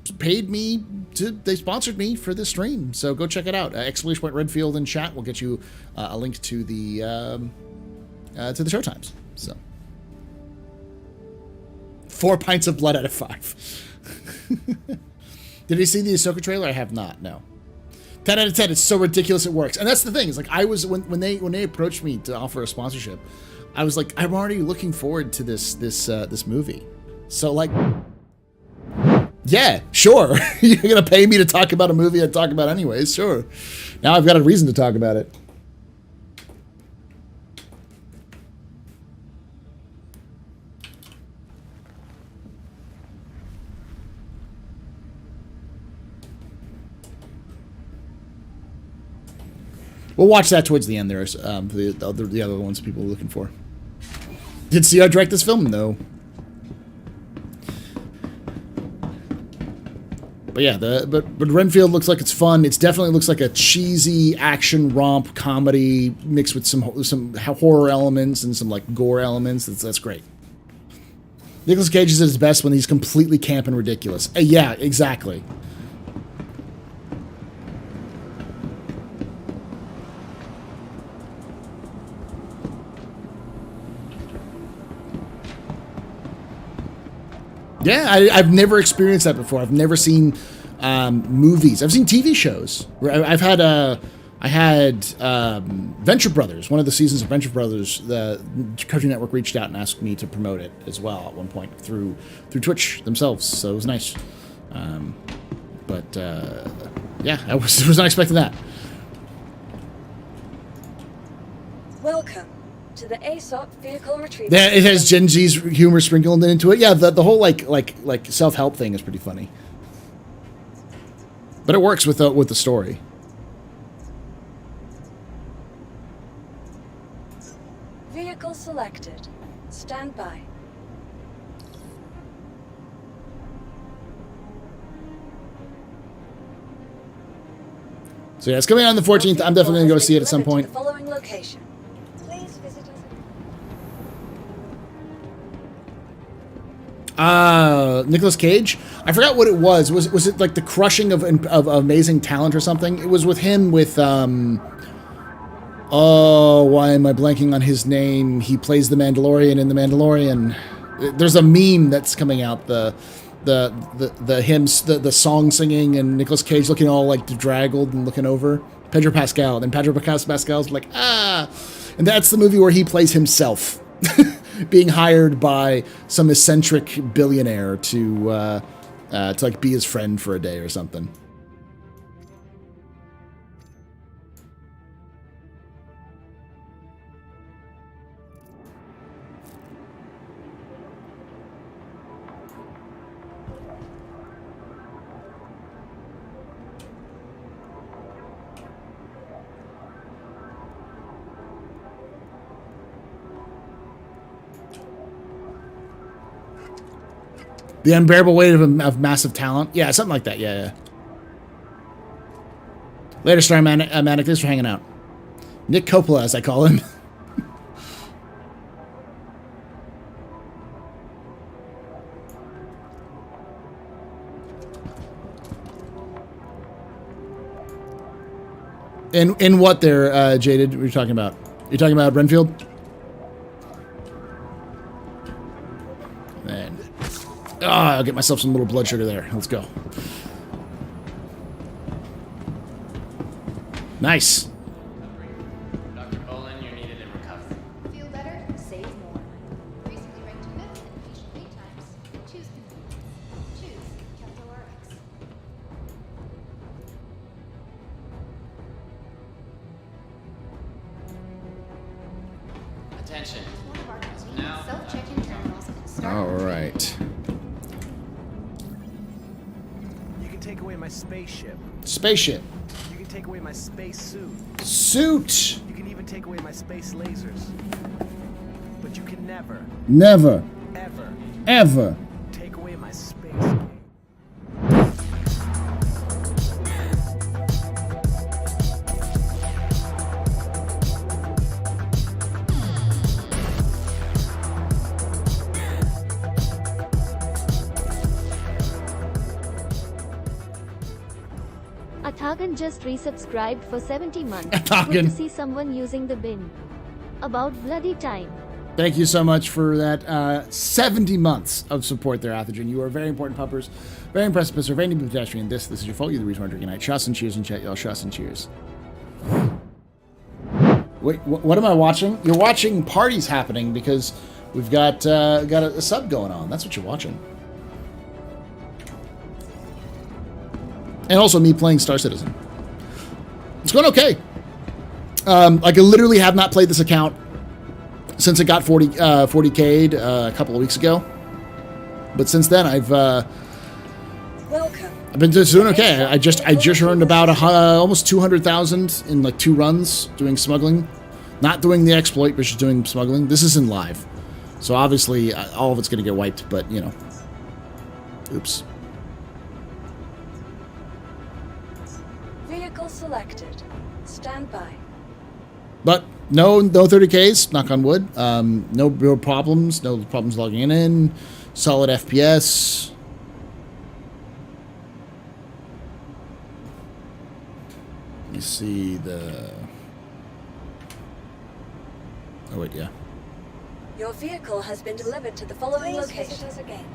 sponsored me for this stream, so go check it out. !Renfield in chat will get you a link to the showtimes. So 4 pints of blood out of 5. Did you see the Ahsoka trailer? I have not. No. 10 out of 10. It's so ridiculous it works. And that's the thing. Is like I was when they approached me to offer a sponsorship, I was like, I'm already looking forward to this movie. So like. Yeah, sure. You're going to pay me to talk about a movie I talk about anyways, sure. Now I've got a reason to talk about it. We'll watch that towards the end. There's the other ones people are looking for. Did CR direct this film? No. But yeah, but Renfield looks like it's fun. It definitely looks like a cheesy action romp comedy mixed with some horror elements and some like gore elements. That's great. Nicolas Cage is at his best when he's completely camp and ridiculous. Yeah, exactly. Yeah, I've never experienced that before. I've never seen movies. I've seen TV shows. I had Venture Brothers. One of the seasons of Venture Brothers, the Cartoon Network reached out and asked me to promote it as well at one point through Twitch themselves. So it was nice. Yeah, I was not expecting that. Welcome to the ASOP vehicle retrieval. Yeah, it has Gen Z's humor sprinkled into it. Yeah, the whole like self-help thing is pretty funny. But it works with the story. Vehicle selected. Stand by. So yeah, it's coming out on the 14th. I'm definitely going to go see it at some point. The following location. Please visit us. Nicolas Cage. I forgot what it was. Was it like the crushing of amazing talent or something? It was with him with Oh, why am I blanking on his name? He plays the Mandalorian in the Mandalorian. There's a meme that's coming out. The hymns, the song singing, and Nicolas Cage looking all like bedraggled and looking over. Pedro Pascal. And Pedro Pascal's like, ah. And that's the movie where he plays himself, being hired by some eccentric billionaire to like be his friend for a day or something. The unbearable weight of massive talent. Yeah, something like that. Yeah. Later, Star Manic. Thanks for hanging out. Nick Coppola, as I call him. In what there, Jaded? What are you talking about? You're talking about Renfield? And I'll get myself some little blood sugar there. Let's go. Nice. Dr. Bolin, you're needed in recovery. Feel better? Save more. Recently ranked 5th in patient wait times. Choose convenience. Choose Capital RX. Attention. One of our convenient Now, self-check-in terminals and start. All right. You can take away my spaceship. Spaceship. You can take away my space suit. Suit. You can even take away my space lasers. But you can never, Never. ever Ever. take away my space game. Athagan just resubscribed for 70 months. Athagan. Good to see someone using the bin. About bloody time. Thank you so much for that 70 months of support there, Athagen. You are very important puppers. Very impressive, Mr. Very pedestrian. This is your fault. You're the reason why I'm drinking tonight. Shots and cheers in chat, y'all. Shots and cheers. Wait, what am I watching? You're watching parties happening because we've got a sub going on. That's what you're watching. And also me playing Star Citizen. It's going okay. Like I literally have not played this account since it got 40K'd a couple of weeks ago. But since then, I've been just doing okay. I just earned about almost 200,000 in like 2 runs doing smuggling. Not doing the exploit, but just doing smuggling. This isn't live. So obviously, all of it's going to get wiped, but you know. Oops. Vehicle selected. Stand by. But no 30Ks, knock on wood. No real problems. No problems logging in. Solid FPS. Let me see the... Oh, wait, yeah. Your vehicle has been delivered to the following locations again.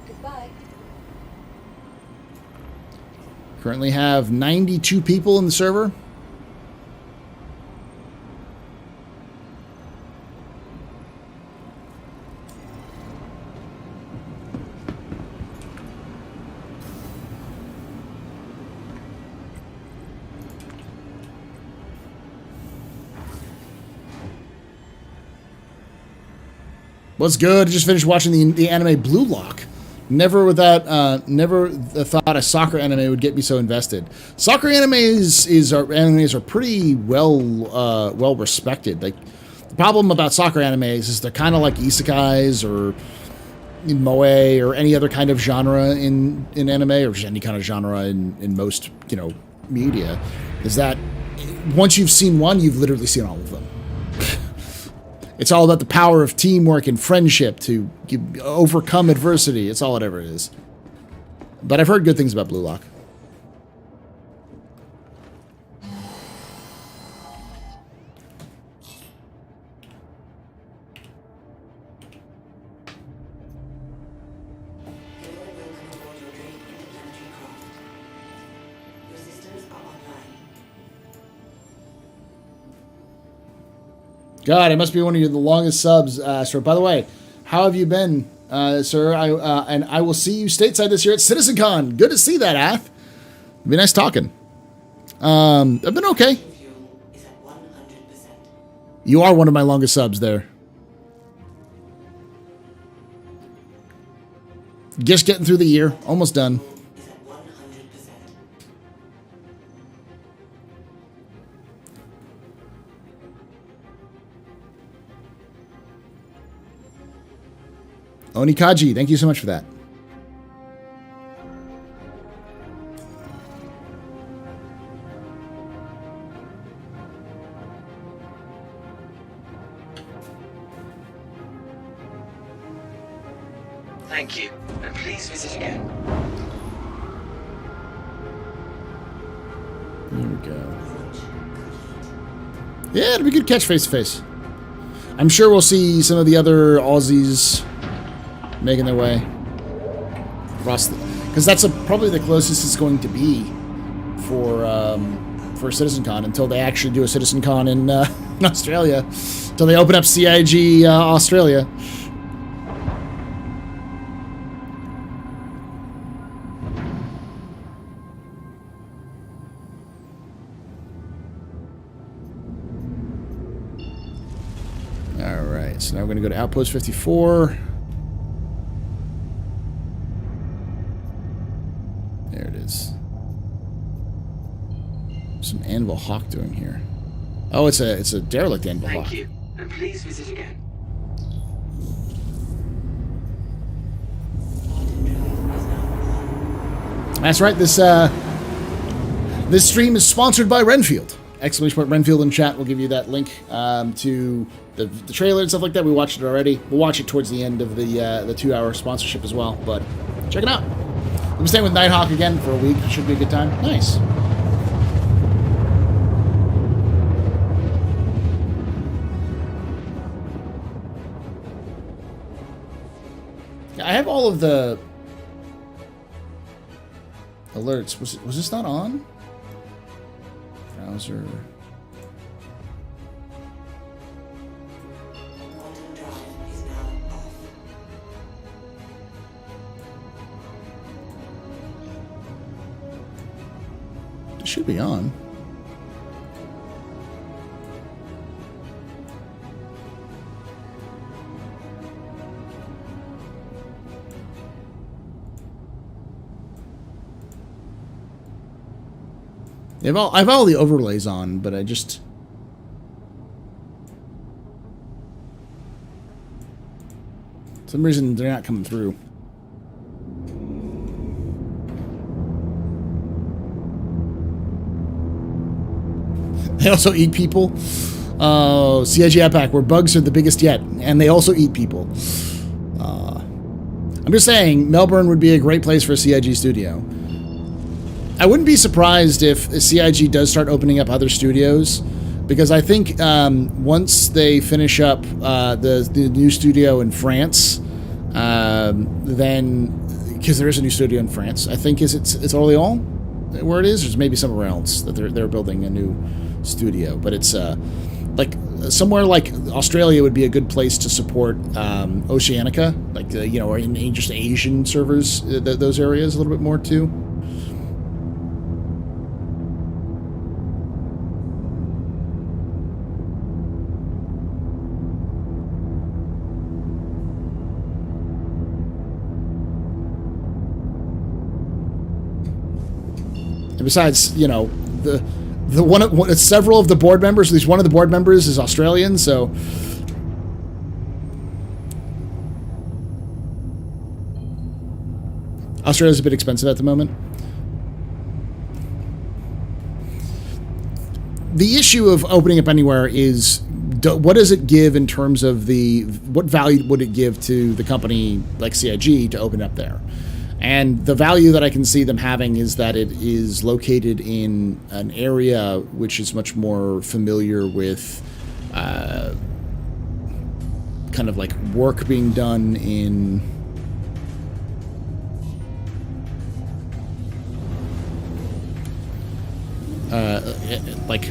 Goodbye. Currently have 92 people in the server. What's good? I just finished watching the anime Blue Lock. Never thought a soccer anime would get me so invested. Soccer animes are pretty well respected. Like the problem about soccer animes is they're kind of like isekais or moe or any other kind of genre in anime, or just any kind of genre in most media. Is that once you've seen one, you've literally seen all of them. It's all about the power of teamwork and friendship to overcome adversity. It's all whatever it is. But I've heard good things about Blue Lock. God, it must be one of the longest subs, Astro. By the way, how have you been, sir? And I will see you stateside this year at CitizenCon. Good to see that, Ath. It'd be nice talking. I've been okay. You are one of my longest subs there. Just getting through the year. Almost done. Onikaji, thank you so much for that. Thank you, and please visit again. There we go. Yeah, it'll be good catch face to face. I'm sure we'll see some of the other Aussies making their way across the, because that's probably the closest it's going to be for CitizenCon until they actually do a CitizenCon in Australia, until they open up CIG Australia. All right, so now we're going to go to Outpost 54. There it is. What's an Anvil Hawk doing here? Oh, it's a derelict Anvil Hawk. Thank you, and please visit again. That's right. This stream is sponsored by Renfield. ! Renfield in chat will give you that link to the trailer and stuff like that. We watched it already. We'll watch it towards the end of the 2-hour sponsorship as well. But check it out. I'm staying with Nighthawk again for a week. Should be a good time. Nice. I have all of the alerts. Was this not on? Browser. It should be on. I have all the overlays on, but I just... For some reason, they're not coming through. They also eat people. Oh, CIG Outback, where bugs are the biggest yet. And they also eat people. I'm just saying, Melbourne would be a great place for a CIG studio. I wouldn't be surprised if CIG does start opening up other studios, because I think once they finish up the new studio in France, then, because there is a new studio in France, I think it's Orléans where it is, or maybe somewhere else that they're building a new studio, but it's like somewhere like Australia would be a good place to support Oceanica, like or in just Asian servers, those areas a little bit more too. And besides, several of the board members, at least one of the board members is Australian, so Australia's a bit expensive at the moment. The issue of opening up anywhere is, what does it give in terms of what value would it give to the company like CIG to open up there? And the value that I can see them having is that it is located in an area which is much more familiar with kind of like work being done in like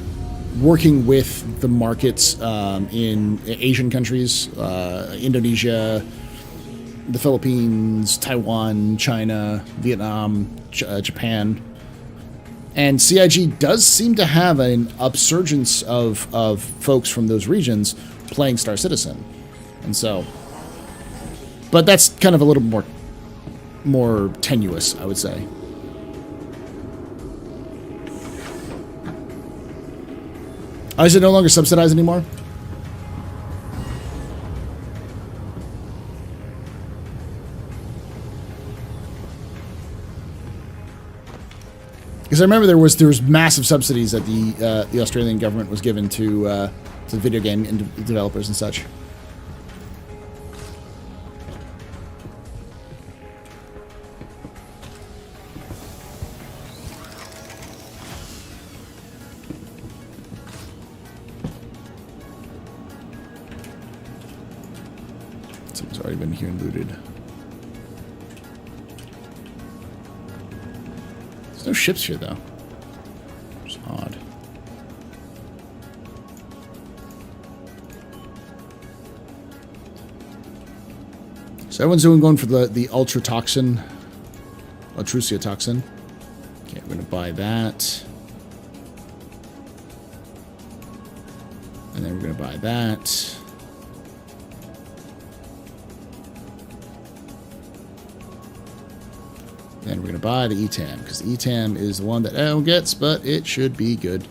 working with the markets in Asian countries, Indonesia, the Philippines, Taiwan, China, Vietnam, Japan. And CIG does seem to have an upsurgence of folks from those regions playing Star Citizen. And so, but that's kind of a little more tenuous, I would say. Is it no longer subsidized anymore? Because I remember there was massive subsidies that the Australian government was given to video game developers and such. Someone's already been here and looted. There's no ships here, though. It's odd. So everyone's going for the Ultra Toxin. Altrusia Toxin. Okay, we're going to buy that. And then we're going to buy that. Then we're going to buy the ETAM, because the ETAM is the one that everyone gets, but it should be good.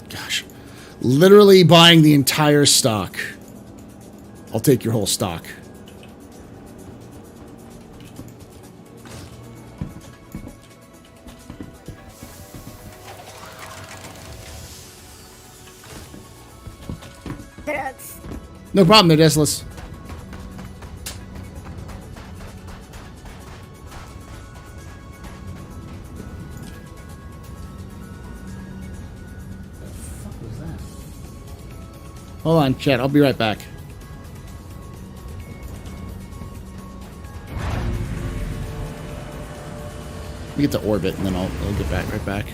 Gosh. Literally buying the entire stock. I'll take your whole stock. No problem there, Decimus. Hold on, chat. I'll be right back. Let me get to orbit, and then I'll get back right back.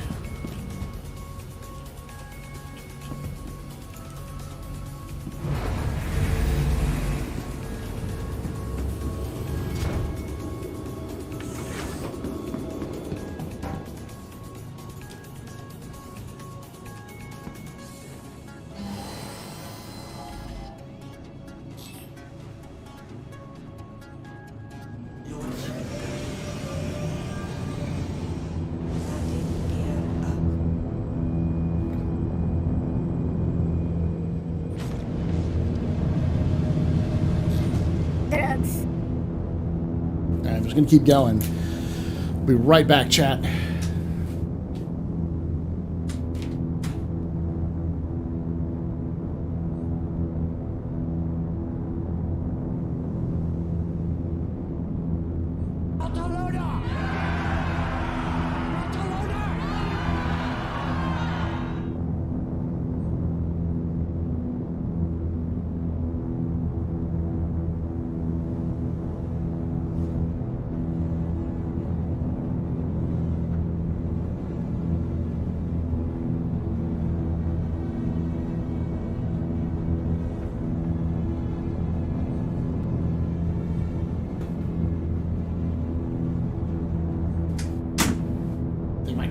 I'm just going to keep going. I'll be right back, chat.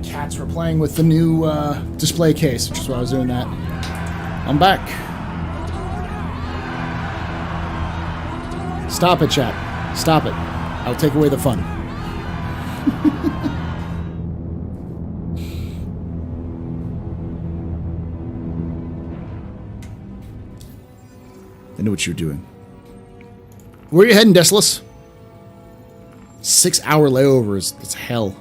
Cats were playing with the new display case, which is why I was doing that. I'm back. Stop it, chat. Stop it. I'll take away the fun. I know what you're doing. Where are you heading, Decimus? 6-hour layover is hell.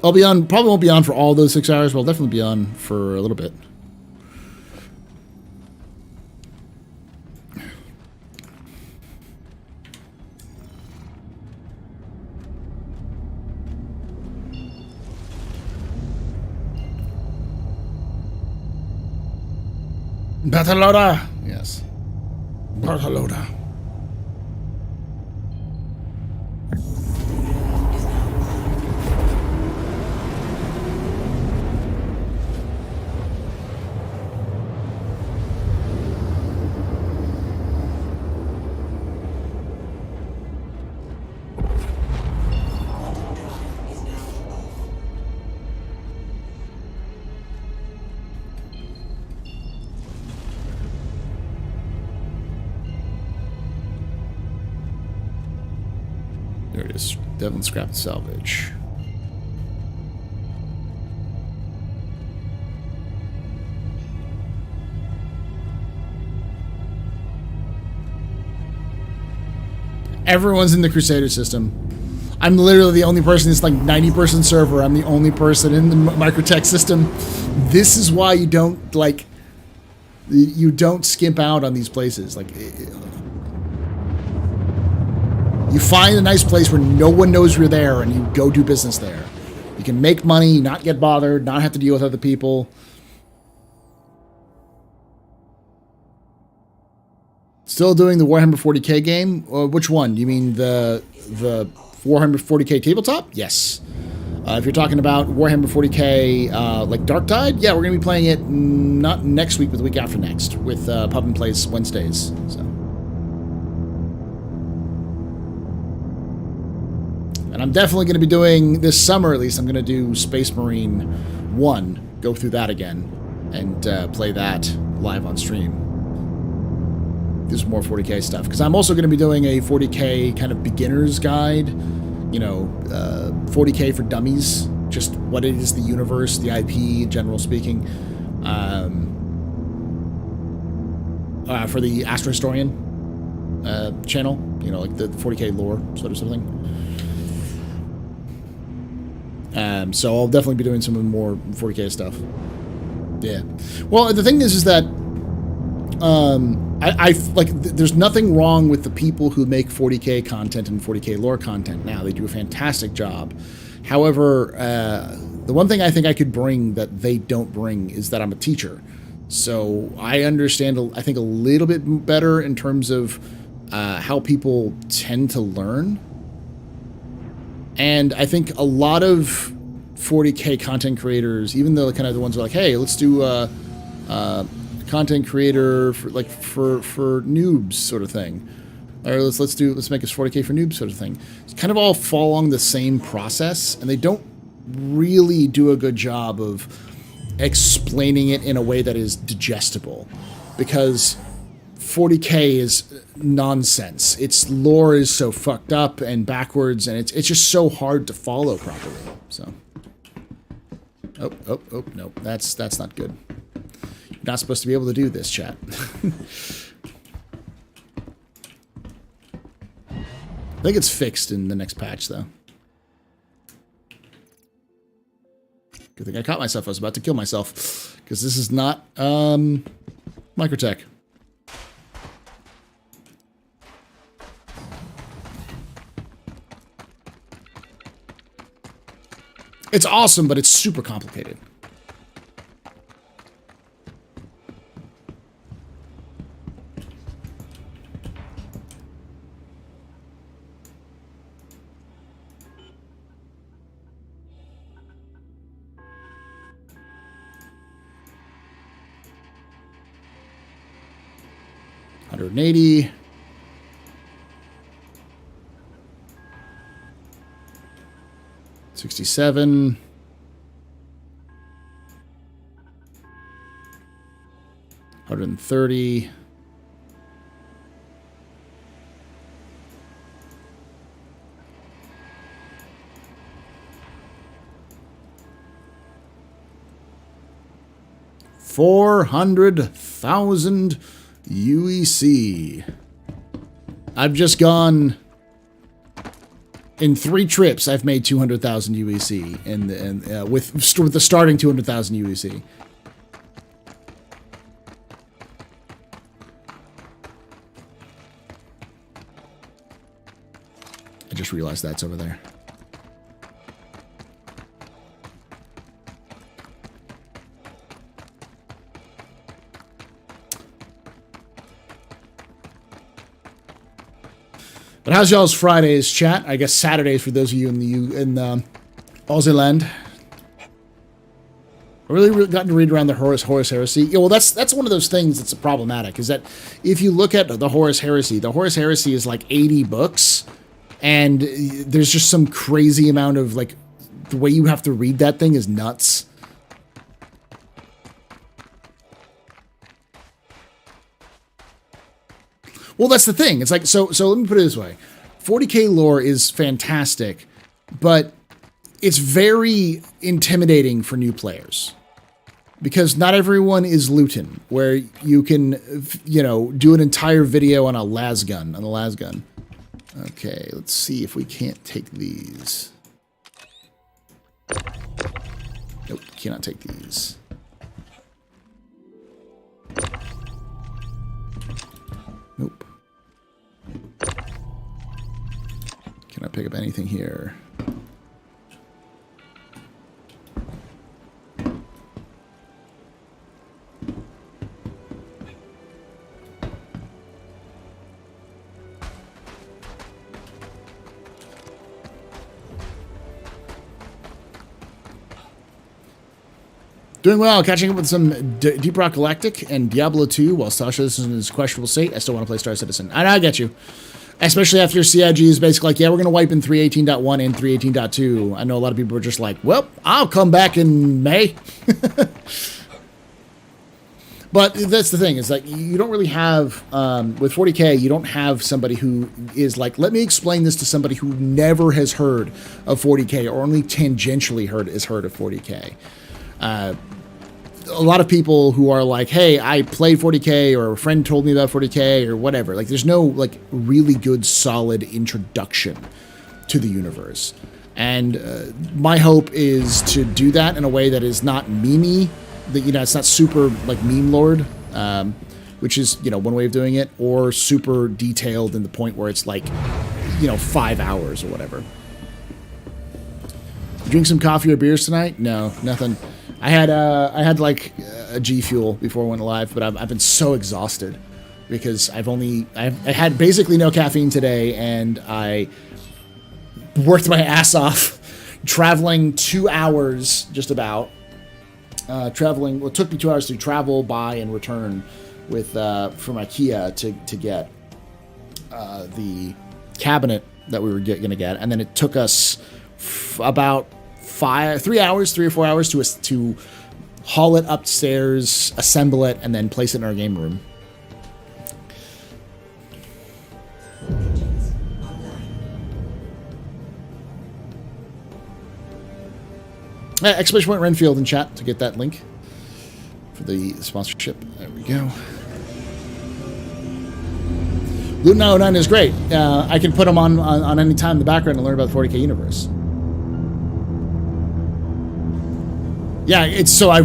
I'll be on, probably won't be on for all those 6 hours, but I'll definitely be on for a little bit. Batalora! Yes. Barcelona. There it is. Devlin Scrap and Salvage. Everyone's in the Crusader system. I'm literally the only person. It's like 90-person server. I'm the only person in the Microtech system. This is why you don't like. You don't skimp out on these places. Like, you find a nice place where no one knows you're there, and you go do business there. You can make money, not get bothered, not have to deal with other people. Still doing the Warhammer 40k game? Which one? You mean the Warhammer 40k tabletop? Yes. If you're talking about Warhammer 40k like Dark Tide, yeah, we're going to be playing it not next week, but the week after next with Pub and Place Wednesdays. So. And I'm definitely going to be doing, this summer at least, I'm going to do Space Marine 1, go through that again, and play that live on stream. Do some more 40k stuff. Because I'm also going to be doing a 40k kind of beginner's guide, you know, 40k for dummies, just what is the universe, the IP, general speaking, for the Astro Historian channel, you know, like the 40k lore sort of something. So I'll definitely be doing some more 40k stuff. Yeah. Well, the thing is that I like there's nothing wrong with the people who make 40k content and 40k lore content now. They do a fantastic job. However, the one thing I think I could bring that they don't bring is that I'm a teacher. So I understand, I think, a little bit better in terms of how people tend to learn. And I think a lot of 40k content creators, even though kind of the ones who are like, hey, let's do content creator for like for noobs sort of thing, or let's make us 40k for noobs sort of thing. It's kind of all fall along the same process, and they don't really do a good job of explaining it in a way that is digestible, because 40k is nonsense. Its lore is so fucked up and backwards, and it's just so hard to follow properly. So, oh, no, that's not good. You're not supposed to be able to do this, chat. I think it's fixed in the next patch, though. Good thing I caught myself. I was about to kill myself, because this is not Microtech. It's awesome, but it's super complicated. $180. $67. $130. $400,000 UEC. I've just gone in 3 trips. I've made 200,000 UEC, and with the starting 200,000 UEC. I just realized that's over there. how's y'all's Fridays, chat? I guess Saturdays for those of you in Aussie land. I really gotten to read around the Horus Heresy. Yeah, well, that's one of those things that's problematic, is that if you look at the Horus Heresy is like 80 books, and there's just some crazy amount of, like, the way you have to read that thing is nuts. Well, that's the thing. It's like, so let me put it this way. 40k lore is fantastic, but it's very intimidating for new players. Because not everyone is Luton, where you can, you know, do an entire video on a lasgun. Okay, let's see if we can't take these. Nope, cannot take these. Nope. Cannot pick up anything here. Doing well, catching up with some Deep Rock Galactic and Diablo 2 while Sasha is in his questionable state. I still want to play Star Citizen. I get you. Especially after your CIG is basically like, yeah, we're going to wipe in 3.18.1 and 3.18.2. I know a lot of people are just like, well, I'll come back in May. But that's the thing, is like, you don't really have, with 40k, you don't have somebody who is like, let me explain this to somebody who never has heard of 40k or only tangentially heard of 40k. A lot of people who are like, hey, I played 40k, or a friend told me about 40k, or whatever. Like, there's no, like, really good, solid introduction to the universe. And my hope is to do that in a way that is not memey, that, you know, it's not super, like, meme lord, which is, you know, one way of doing it, or super detailed in the point where it's like, you know, 5 hours or whatever. Drink some coffee or beers tonight? No, nothing. I had like a G Fuel before I went live, but I've been so exhausted because I had basically no caffeine today, and I worked my ass off traveling 2 hours just about. Well, it took me 2 hours to travel, buy, and return with from IKEA to get the cabinet that we were going to get, and then it took us about 3 or 4 hours to haul it upstairs, assemble it, and then place it in our game room. Exclamation point Renfield in chat to get that link for the sponsorship. There we go. Loot 909 is great. I can put them on any time in the background and learn about the 40k universe. Yeah, it's so I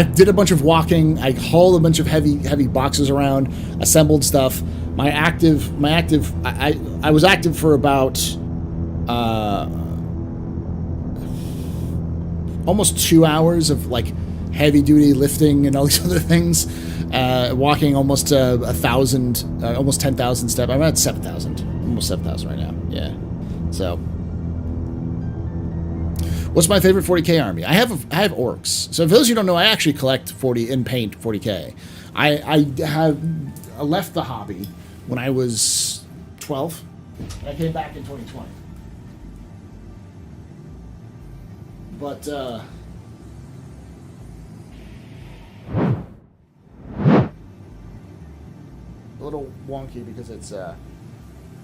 did a bunch of walking. I hauled a bunch of heavy boxes around, assembled stuff. I was active for about almost 2 hours of like heavy duty lifting and all these other things. Walking almost 1,000, almost 10,000 steps. I'm at 7,000, almost 7,000 right now. Yeah, so. What's my favorite 40k army? I have orcs. So for those of you who don't know, I actually collect 40 in paint 40k. I left the hobby when I was 12. And I came back in 2020. But a little wonky because it's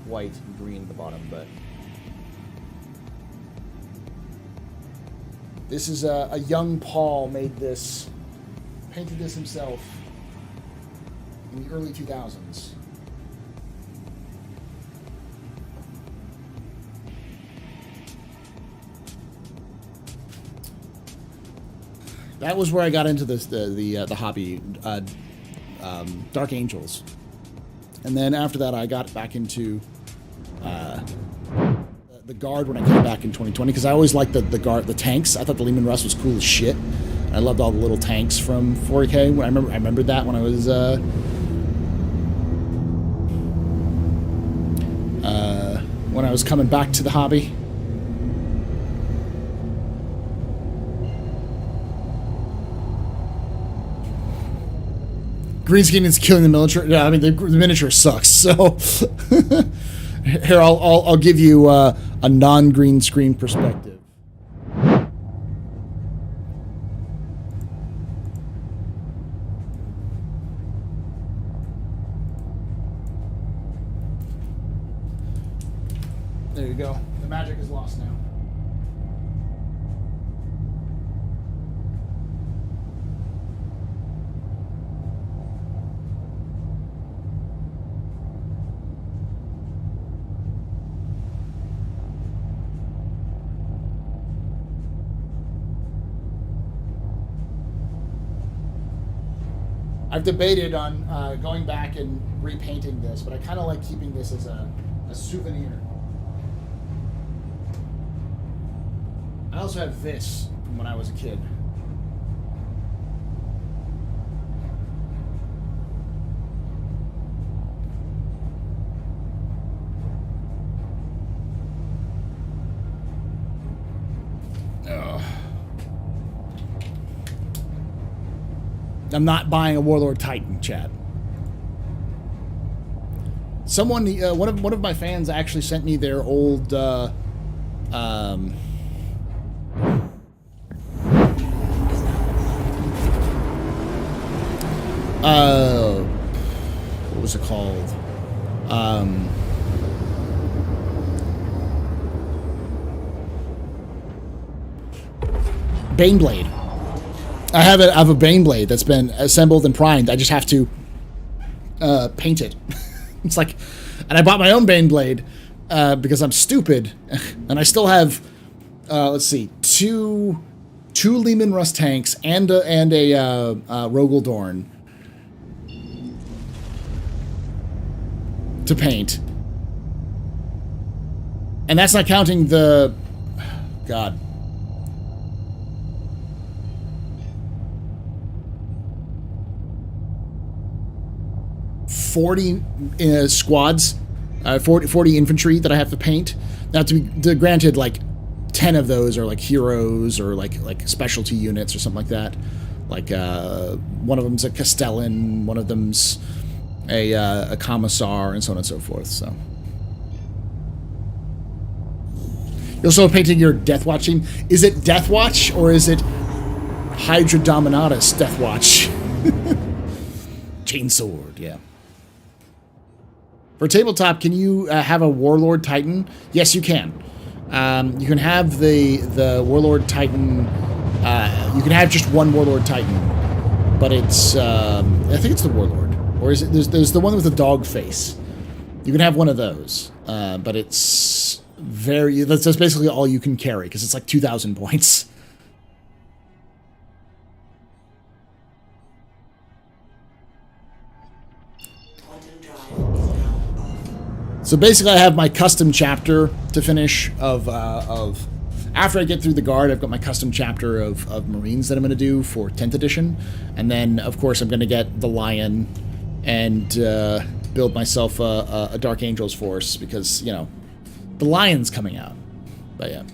white and green at the bottom, but this is a young Paul painted this himself in the early 2000s. That was where I got into the hobby, Dark Angels, and then after that I got back into the Guard when I came back in 2020, because I always liked the tanks. I thought the Lehman Russ was cool as shit. I loved all the little tanks from 40k. I remembered that when I was I was coming back to the hobby. Green screen is killing the miniature. Yeah, I mean the miniature sucks. So here, I'll give you a non-green screen perspective. There you go. The magic is lost now. I've debated on going back and repainting this, but I kind of like keeping this as a souvenir. I also have this from when I was a kid. I'm not buying a Warlord Titan, chat. Someone, one of my fans actually sent me their old, what was it called? Baneblade. I have a Baneblade that's been assembled and primed. I just have to paint it. It's like, and I bought my own Baneblade because I'm stupid, and I still have, let's see, two Lehman Russ tanks and a Rogel Dorn to paint, and that's not counting the, God. 40 squads, 40 infantry that I have to paint. Now, granted, like 10 of those are like heroes or like specialty units or something like that. Like one of them's a Castellan, one of them's a commissar, and so on and so forth. So you're also painting your Death Watching. Is it Death Watch or is it Hydra Dominatus Death Watch? Chainsword, yeah. For tabletop, can you have a Warlord Titan? Yes, you can. You can have the Warlord Titan. You can have just one Warlord Titan, but it's I think it's the Warlord, or is it? There's the one with the dog face. You can have one of those, but it's that's basically all you can carry because it's like 2,000 points. So basically, I have my custom chapter to finish of after I get through the Guard, I've got my custom chapter of Marines that I'm going to do for 10th edition. And then, of course, I'm going to get the Lion and build myself a Dark Angels force because, you know, the Lion's coming out. But yeah.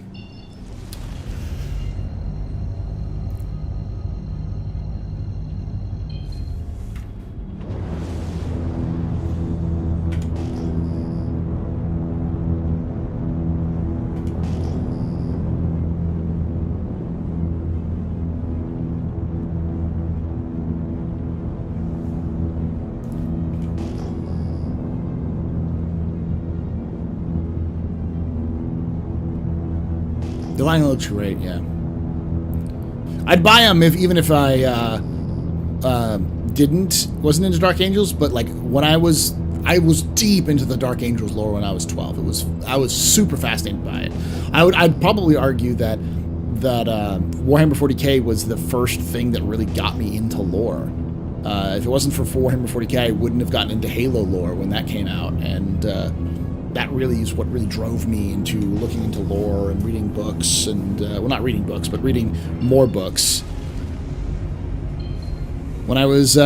The Lion looks great, yeah. I'd buy them even if I wasn't into Dark Angels, but like when I was deep into the Dark Angels lore when I was 12. I was super fascinated by it. I'd probably argue that Warhammer 40k was the first thing that really got me into lore. If it wasn't for Warhammer 40k, I wouldn't have gotten into Halo lore when that came out, and that really is what really drove me into looking into lore and reading books, and well, not reading books, but reading more books. When I was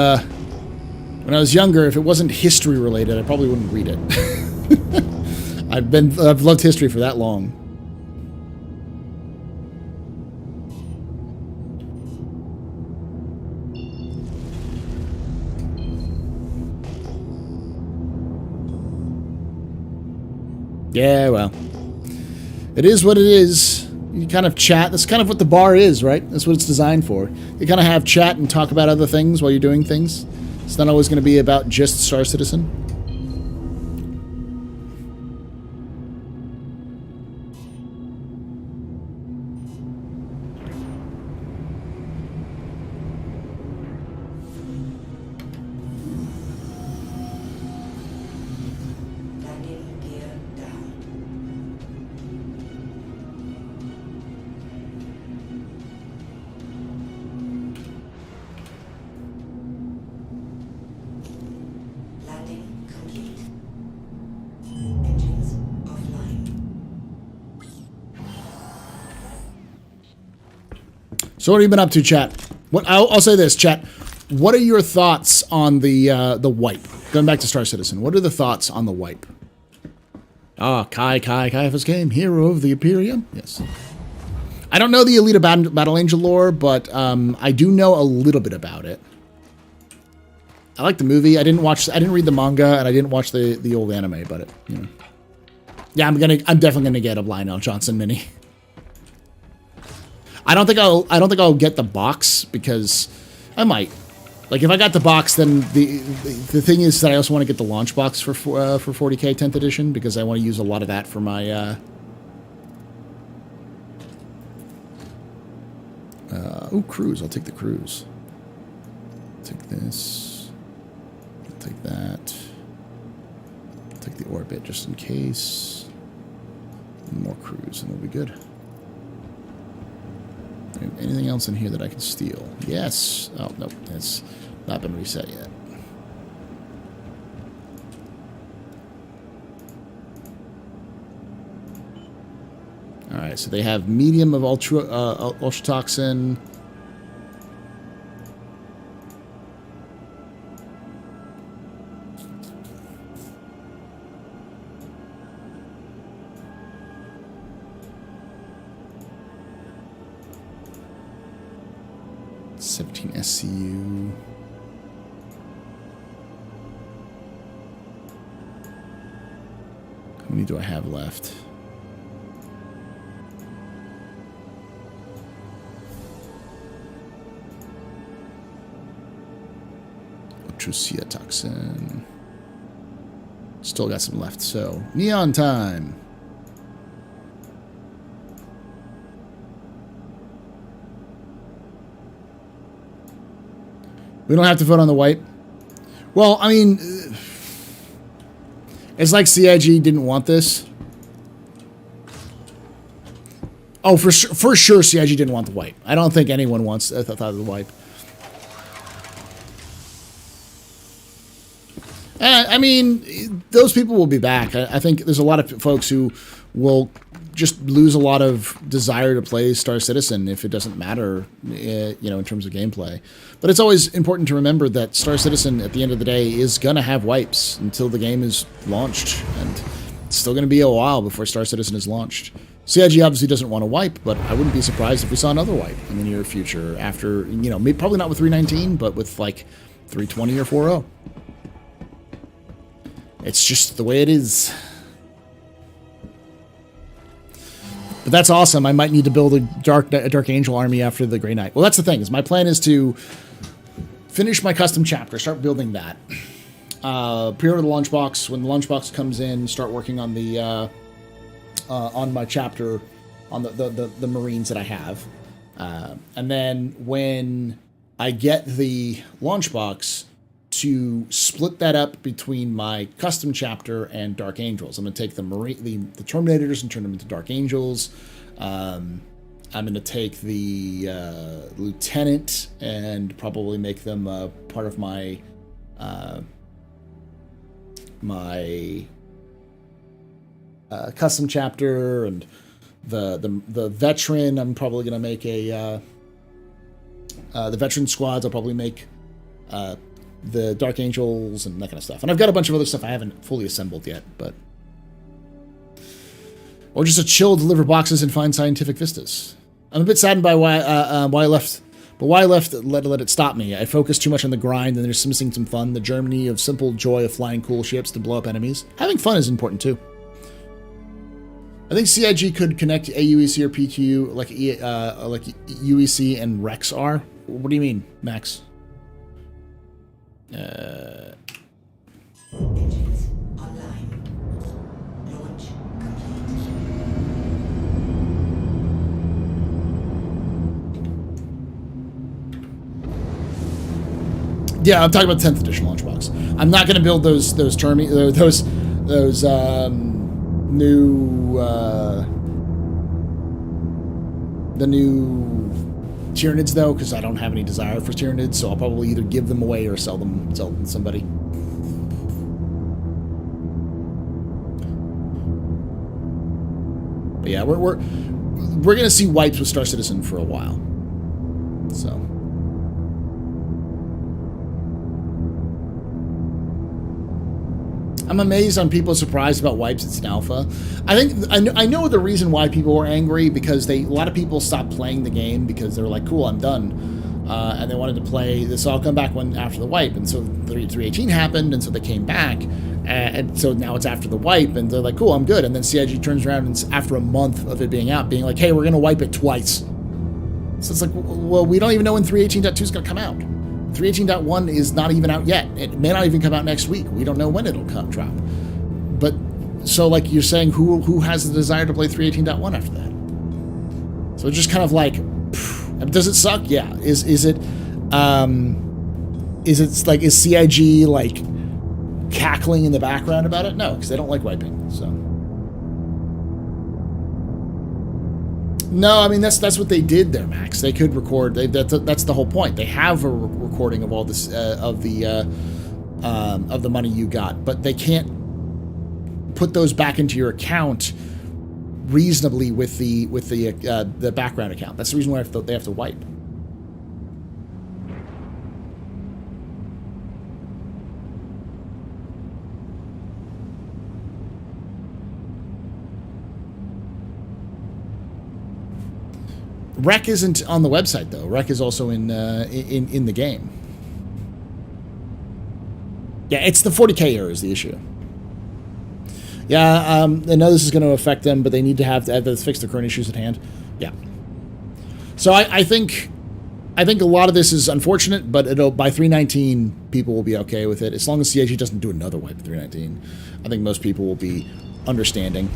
younger, if it wasn't history related, I probably wouldn't read it. I've loved history for that long. Yeah, well, it is what it is. You kind of chat. That's kind of what the bar is, right? That's what it's designed for. You kind of have chat and talk about other things while you're doing things. It's not always going to be about just Star Citizen. So what have you been up to, chat? I'll say this, chat. What are your thoughts on the wipe? Going back to Star Citizen, what are the thoughts on the wipe? Ah, Caiaphas came, hero of the Imperium. Yes. I don't know the Elite Battle Angel lore, but I do know a little bit about it. I like the movie. I didn't read the manga, and I didn't watch the old anime, but you know. Yeah, I'm definitely gonna get a Lionel Johnson mini. I don't think I'll get the box because I might. Like if I got the box, then the thing is that I also want to get the launch box for 40K 10th edition because I want to use a lot of that for my. Cruise. I'll take the cruise. Take this. I'll take that. I'll take the orbit just in case. More cruise, and we'll be good. Anything else in here that I can steal? Yes. Oh, no. It's not been reset yet. Alright, so they have medium of ultratoxin. SCU. How many do I have left? Otrucia toxin. Still got some left, so neon time. We don't have to vote on the wipe. Well, I mean, it's like CIG didn't want this. Oh, for sure, CIG didn't want the wipe. I don't think anyone wants thought of the wipe. I mean, those people will be back. I think there's a lot of folks who will just lose a lot of desire to play Star Citizen if it doesn't matter, you know, in terms of gameplay. But it's always important to remember that Star Citizen, at the end of the day, is going to have wipes until the game is launched. And it's still going to be a while before Star Citizen is launched. CIG obviously doesn't want to wipe, but I wouldn't be surprised if we saw another wipe in the near future after, you know, maybe, probably not with 319, but with like 320 or 40. It's just the way it is. But that's awesome. I might need to build a Dark Angel army after the Grey Knight. Well, that's the thing. Is my plan is to finish my custom chapter, start building that. Pre-order the launch box. When the launch box comes in, start working on the on my chapter on the Marines that I have. And then when I get the launch box, to split that up between my custom chapter and Dark Angels. I'm going to take the Terminators and turn them into Dark Angels. I'm going to take the Lieutenant and probably make them part of my custom chapter, and the Veteran. I'm probably going to make the Veteran squads. I'll probably make the Dark Angels and that kind of stuff. And I've got a bunch of other stuff I haven't fully assembled yet, but Or just a chill, deliver boxes and find scientific vistas. I'm a bit saddened by why I left. But why I left, let it stop me. I focused too much on the grind and there's missing some fun. The Germany of simple joy of flying cool ships to blow up enemies. Having fun is important too. I think CIG could connect AUEC or PQ like UEC and Rex are. What do you mean, Max? Yeah, I'm talking about 10th edition launchbox. I'm not going to build those new the new Tyranids though, because I don't have any desire for Tyranids, so I'll probably either give them away or sell them to somebody. But yeah, we're gonna see wipes with Star Citizen for a while. So I'm amazed on people surprised about wipes. It's an alpha. I know the reason why people were angry, because a lot of people stopped playing the game because they were like, cool, I'm done, and they wanted to play this. So I'll come back after the wipe, and so 3.18 happened, and so they came back, and so now it's after the wipe, and they're like, cool, I'm good. And then CIG turns around and after a month of it being out, being like, hey, we're gonna wipe it twice. So it's like, well, we don't even know when 3.18.2 is gonna come out. 3.18.1 is not even out yet. It may not even come out next week. We don't know when it'll drop. But so, like, you're saying, who has the desire to play 3.18.1 after that? So it's just kind of like, does it suck? Yeah. Is CIG like cackling in the background about it? No, because they don't like wiping. So no, I mean that's what they did there, Max. They could record. That's the whole point. They have a recording of all this of the money you got, but they can't put those back into your account reasonably with the background account. That's the reason why they have to wipe. Rec isn't on the website though. Rec is also in the game. Yeah, it's the 40K error is the issue. Yeah, I know this is going to affect them, but they need to have to fix the current issues at hand. Yeah. So I think a lot of this is unfortunate, but by 3.19 people will be okay with it as long as CIG doesn't do another wipe at 3.19. I think most people will be understanding.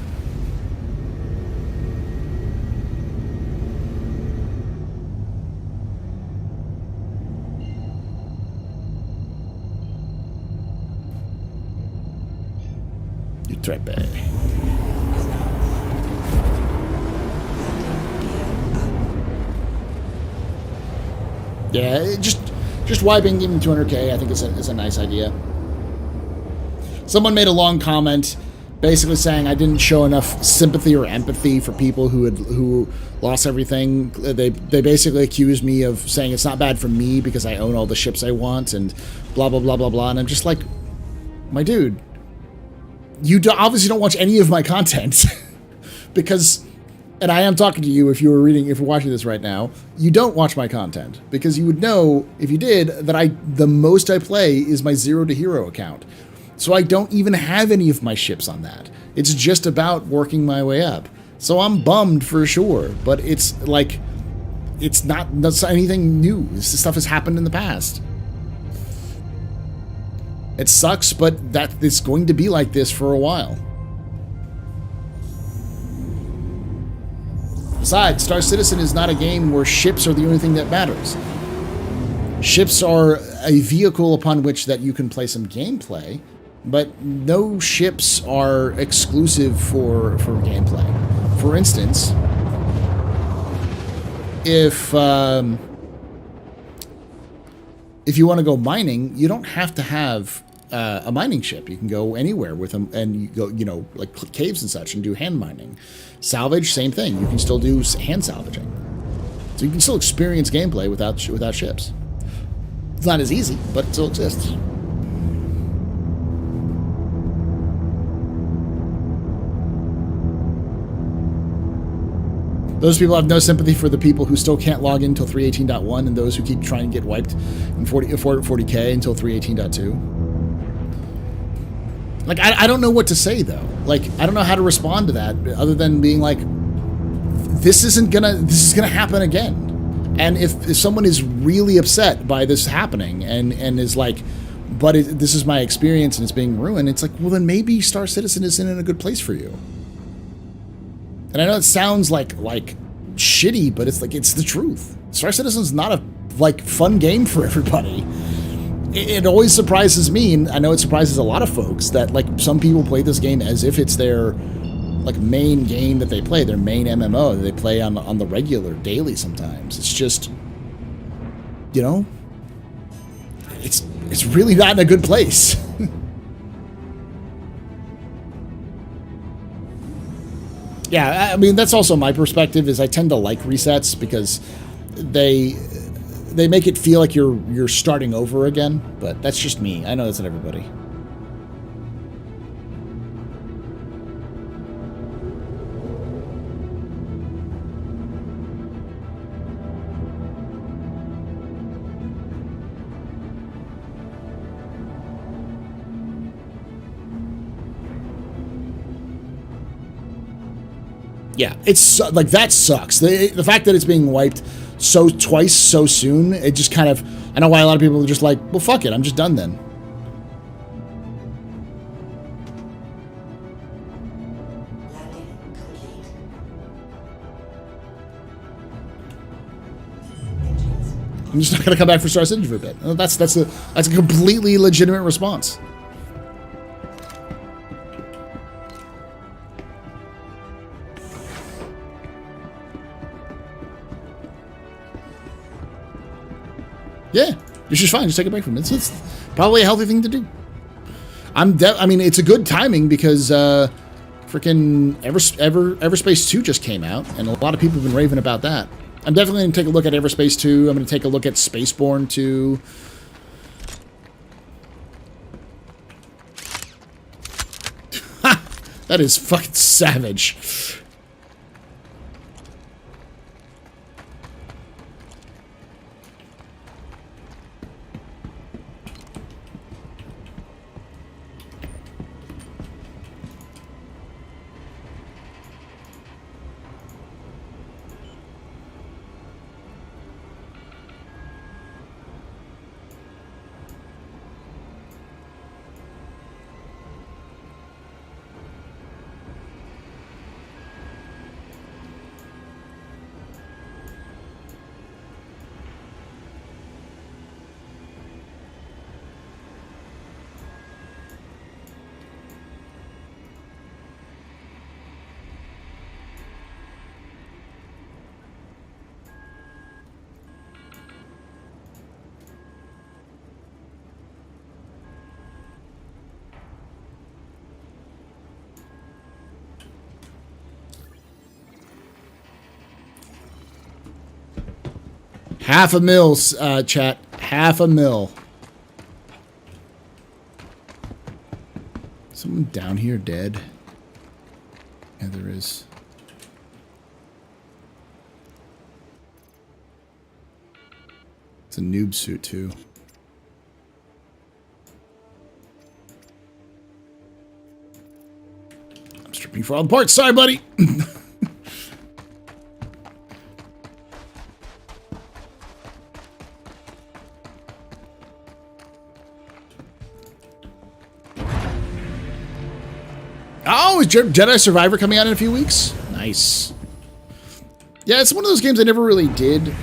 Trepe. Yeah, just wiping, giving 200K, I think is a nice idea. Someone made a long comment basically saying I didn't show enough sympathy or empathy for people who lost everything. They basically accused me of saying it's not bad for me because I own all the ships I want and blah blah blah blah blah, and I'm just like, my dude, you obviously don't watch any of my content because, and I am talking to you if you're watching this right now, you don't watch my content because you would know if you did that the most I play is my 0 to hero account. So I don't even have any of my ships on that. It's just about working my way up. So I'm bummed for sure, but it's like, it's not anything new. This stuff has happened in the past. It sucks, but it's going to be like this for a while. Besides, Star Citizen is not a game where ships are the only thing that matters. Ships are a vehicle upon which that you can play some gameplay, but no ships are exclusive for gameplay. For instance, if you want to go mining, you don't have to have a mining ship. You can go anywhere with them, and you go, like caves and such, and do hand mining. Salvage, same thing. You can still do hand salvaging, so you can still experience gameplay without ships. It's not as easy, but it still exists. Those people have no sympathy for the people who still can't log in until 318.1 and those who keep trying to get wiped in 40K until 318.2. Like, I don't know what to say, though. Like, I don't know how to respond to that other than being like, this is gonna happen again. And if someone is really upset by this happening and is like, but this is my experience and it's being ruined, it's like, well, then maybe Star Citizen isn't in a good place for you. And I know it sounds like shitty, but it's like, it's the truth. Star Citizen's not a fun game for everybody. It always surprises me, and I know it surprises a lot of folks, that some people play this game as if it's their main game that they play, their main MMO that they play on the regular, daily sometimes. It's just, you know, it's really not in a good place. Yeah, I mean, that's also my perspective, is I tend to like resets because they make it feel like you're starting over again, but that's just me. I know that's not everybody. Yeah, it's like, that sucks. The fact that it's being wiped twice so soon, it just kind of, I know why a lot of people are just like, well, fuck it, I'm just done then. I'm just not gonna come back for Star Citizen for a bit. That's a completely legitimate response. Yeah, you're just fine. Just take a break from it. It's probably a healthy thing to do. I mean, it's a good timing because freaking Everspace 2 just came out, and a lot of people have been raving about that. I'm definitely going to take a look at Everspace 2. I'm going to take a look at Spaceborne 2. That is fucking savage. $500,000, chat. $500,000. Someone down here dead? Yeah, there is. It's a noob suit, too. I'm stripping for all the parts. Sorry, buddy. Oh, is Jedi Survivor coming out in a few weeks? Nice. Yeah, it's one of those games I never really did.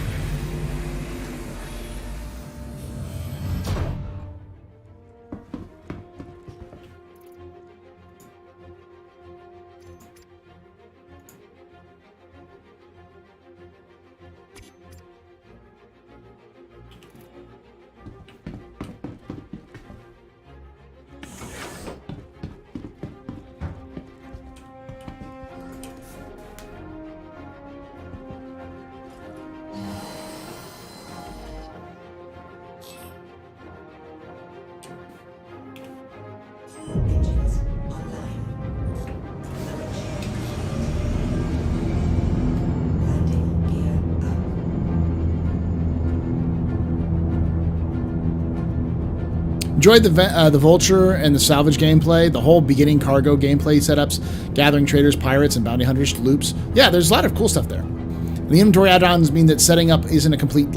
Enjoyed the Vulture and the salvage gameplay, the whole beginning cargo gameplay setups, gathering traders, pirates, and bounty hunters loops. Yeah, there's a lot of cool stuff there. And the inventory add-ons mean that setting up isn't a complete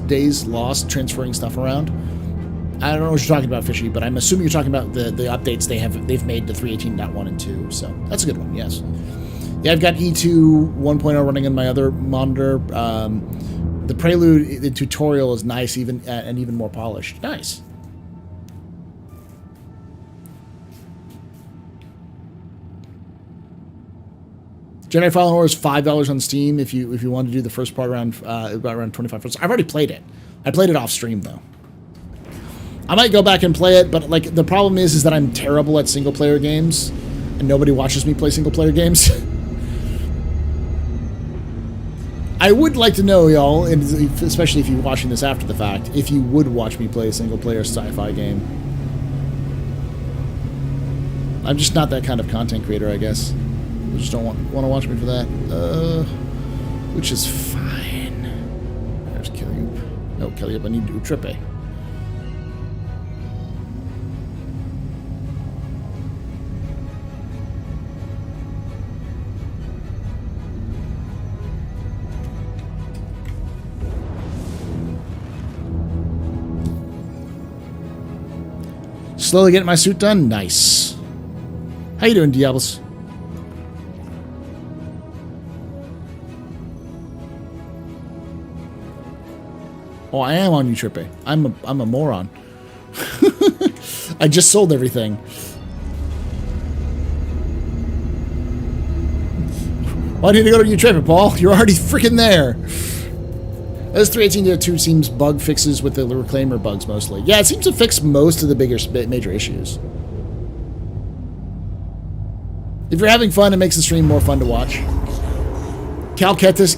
days lost transferring stuff around. I don't know what you're talking about, Fishy, but I'm assuming you're talking about the updates they've made to 3.18.1 and 2. So that's a good one. Yes. Yeah, I've got E2 1.0 running on my other monitor. The Prelude, the tutorial is nice, and even more polished. Nice. Jedi Fallen Order is $5 on Steam if you want to do the first part around about around 25 minutes. I've already played it. I played it off stream though. I might go back and play it, but like the problem is that I'm terrible at single player games, and nobody watches me play single player games. I would like to know, y'all, and especially if you're watching this after the fact, if you would watch me play a single player sci-fi game. I'm just not that kind of content creator, I guess. I just don't want to watch me for that. Which is fine. There's Kellyup. No, Kellyup, I need to do Trippe. Slowly getting my suit done? Nice. How you doing, Diablos? Oh, I am on you, Trippe. I'm a moron. I just sold everything. Why did you go to Utrippe, Paul? You're already freaking there. This 3.18.2 seems bug fixes with the Reclaimer bugs mostly. Yeah, it seems to fix most of the major issues. If you're having fun, it makes the stream more fun to watch. Cal Kestis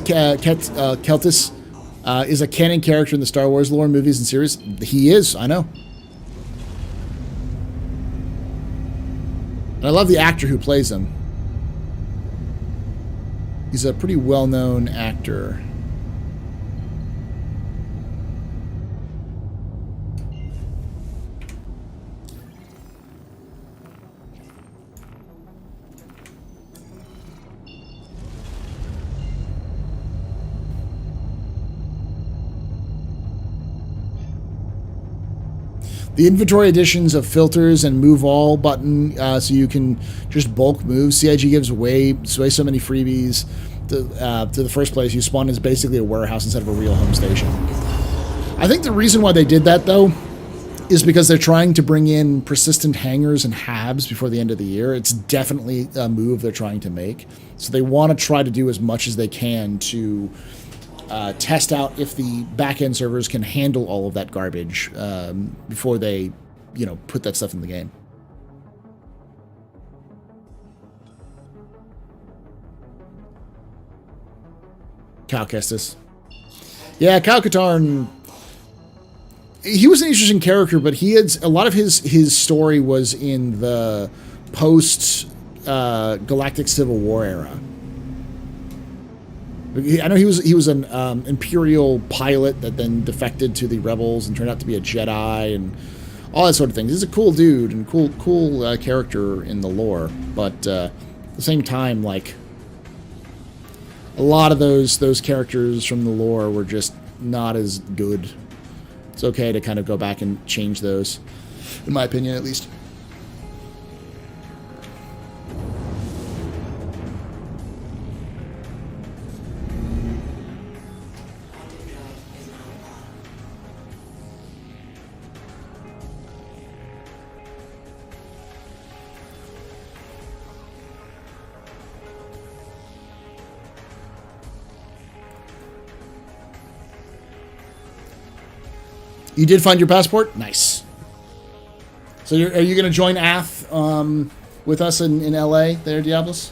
is a canon character in the Star Wars lore, movies, and series. He is, I know. And I love the actor who plays him. He's a pretty well-known actor. The inventory additions of filters and move all button, so you can just bulk move. CIG gives way so many freebies to the first place. You spawn as basically a warehouse instead of a real home station. I think the reason why they did that, though, is because they're trying to bring in persistent hangers and habs before the end of the year. It's definitely a move they're trying to make. So they want to try to do as much as they can to test out if the back-end servers can handle all of that garbage before they, put that stuff in the game. Cal Kestis. Yeah, Cal Katarn. He was an interesting character, but he had a lot of his story was in the post Galactic Civil War era. I know he was an Imperial pilot that then defected to the Rebels and turned out to be a Jedi and all that sort of thing. He's a cool dude and cool character in the lore, but at the same time, like a lot of those characters from the lore were just not as good. It's okay to kind of go back and change those, in my opinion, at least. You did find your passport? Nice. So are you going to join ATH with us in LA there, Diablos?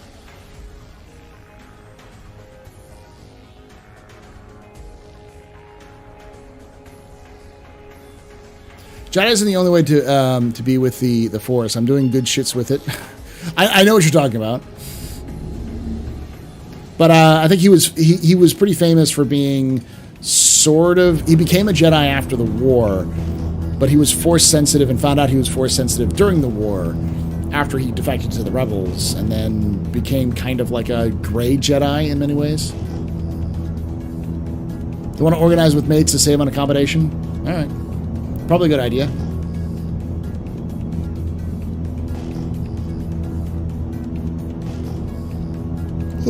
Jedi isn't the only way to be with the Force. I'm doing good shits with it. I know what you're talking about. But I think he was pretty famous for being he became a Jedi after the war, but he was force sensitive and found out he was force sensitive during the war after he defected to the rebels and then became kind of like a gray Jedi in many ways. You want to organize with mates to save on accommodation? All right. Probably a good idea.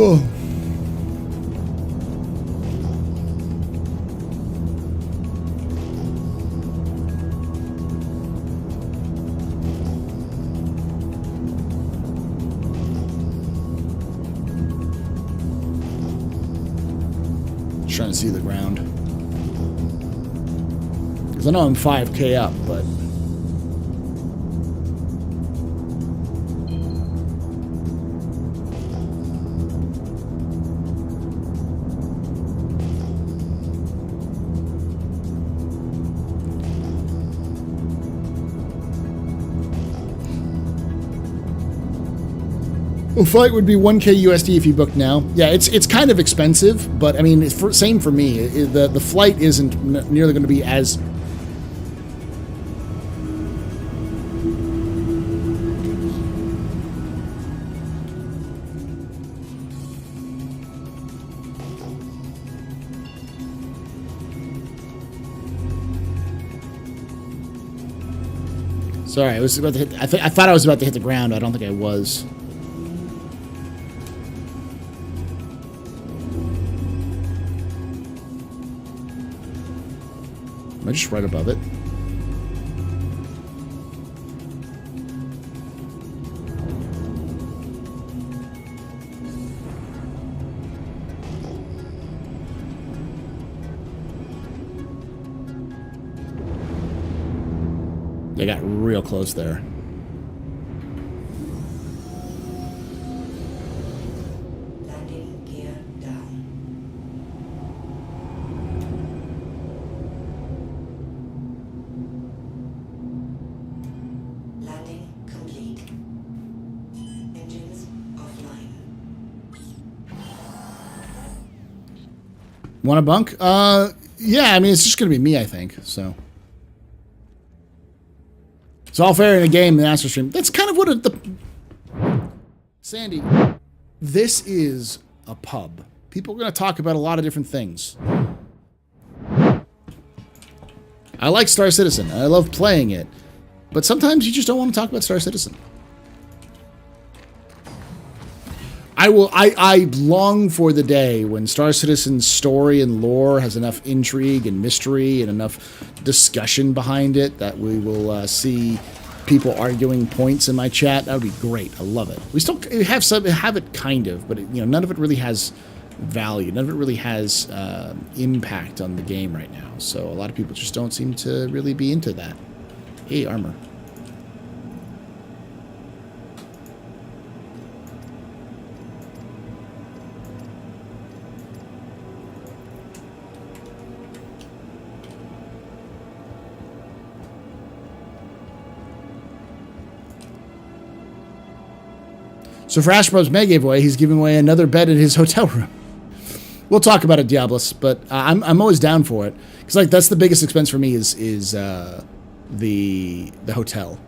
Oh. Trying to see the ground. Because I know I'm 5K up, but... Well, flight would be 1K USD if you book now. Yeah, it's kind of expensive, but I mean, same for me. The flight isn't nearly going to be as... Sorry, I was about to hit... I thought I was about to hit the ground. I don't think I was. Am I just right above it? They got real close there. Landing gear down. Landing complete. Engines offline. Want a bunk? Yeah, I mean, it's just going to be me, I think, so... It's all fair in a game, the Astro stream. That's kind of what Sandy, this is a pub. People are going to talk about a lot of different things. I like Star Citizen. I love playing it. But sometimes you just don't want to talk about Star Citizen. I long for the day when Star Citizen's story and lore has enough intrigue and mystery and enough discussion behind it that we will see people arguing points in my chat. That would be great. I love it. We still have it kind of, but none of it really has value. None of it really has impact on the game right now. So a lot of people just don't seem to really be into that. Hey, armor. So for Astro Pub's May giveaway, he's giving away another bed in his hotel room. We'll talk about it, Diablos, but I'm always down for it because like that's the biggest expense for me is the hotel.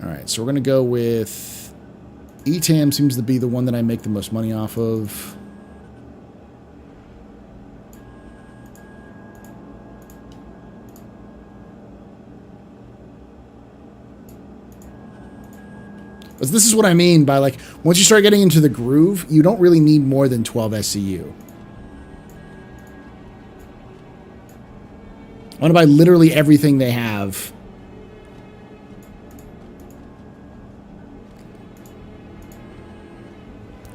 All right, so we're gonna go with ETAM. Seems to be the one that I make the most money off of. This is what I mean by, like, once you start getting into the groove, you don't really need more than 12 SCU. I want to buy literally everything they have.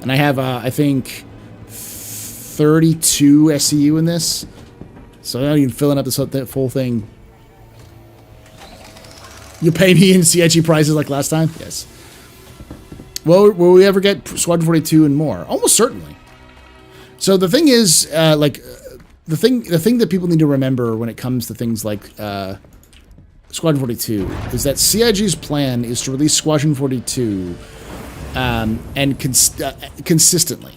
And I have, I think, 32 SCU in this. So I'm not even filling up this full thing. You pay me in CIG prices like last time? Yes. Well, will we ever get Squadron 42 and more? Almost certainly. So the thing is, the thing that people need to remember when it comes to things like Squadron 42 is that CIG's plan is to release Squadron 42 and consistently.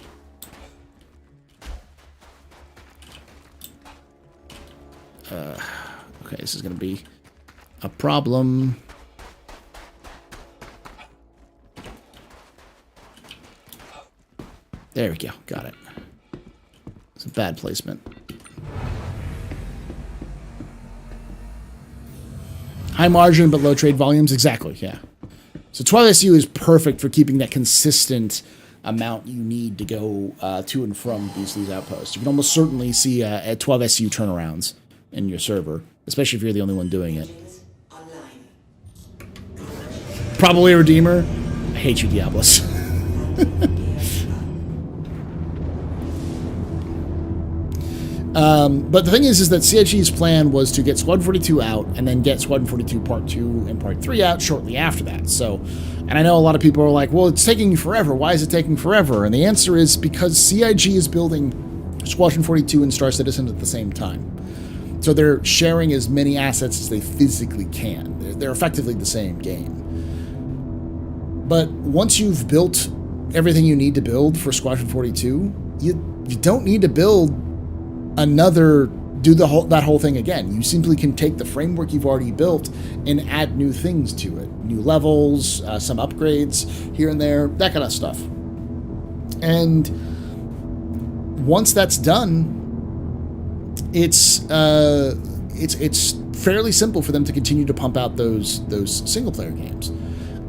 Okay, this is going to be a problem. There we go. Got it. It's a bad placement. High margin, but low trade volumes. Exactly, yeah. So 12SU is perfect for keeping that consistent amount you need to go to and from these outposts. You can almost certainly see at 12SU turnarounds in your server, especially if you're the only one doing it. Probably a Redeemer. I hate you, Diablos. But the thing is that CIG's plan was to get Squadron 42 out and then get Squadron 42 Part 2 and Part 3 out shortly after that. So, and I know a lot of people are like, well, it's taking forever. Why is it taking forever? And the answer is because CIG is building Squadron 42 and Star Citizen at the same time. So they're sharing as many assets as they physically can. They're effectively the same game. But once you've built everything you need to build for Squadron 42, you don't need to build that whole thing again. You simply can take the framework you've already built and add new things to it. New levels, some upgrades here and there, that kind of stuff. And once that's done, it's fairly simple for them to continue to pump out those single player games.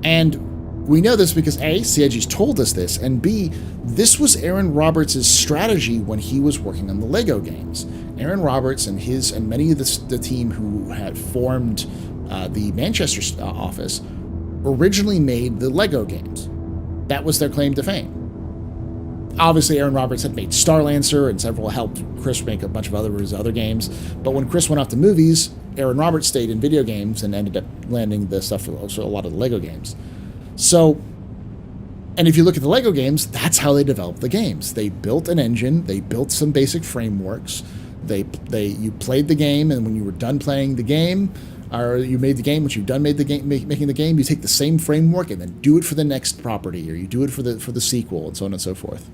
And we know this because A, CIG's told us this, and B, this was Aaron Roberts' strategy when he was working on the Lego games. Aaron Roberts and many of the team who had formed the Manchester office originally made the Lego games. That was their claim to fame. Obviously, Aaron Roberts had made Starlancer and helped Chris make a bunch of his other games. But when Chris went off to movies, Aaron Roberts stayed in video games and ended up landing the stuff for also a lot of the Lego games. So, and if you look at the Lego games, that's how they developed the games. They built an engine, they built some basic frameworks, you played the game, and when you were done playing the game, or you made the game, once you're done making the game, you take the same framework and then do it for the next property, or you do it for the sequel, and so on and so forth.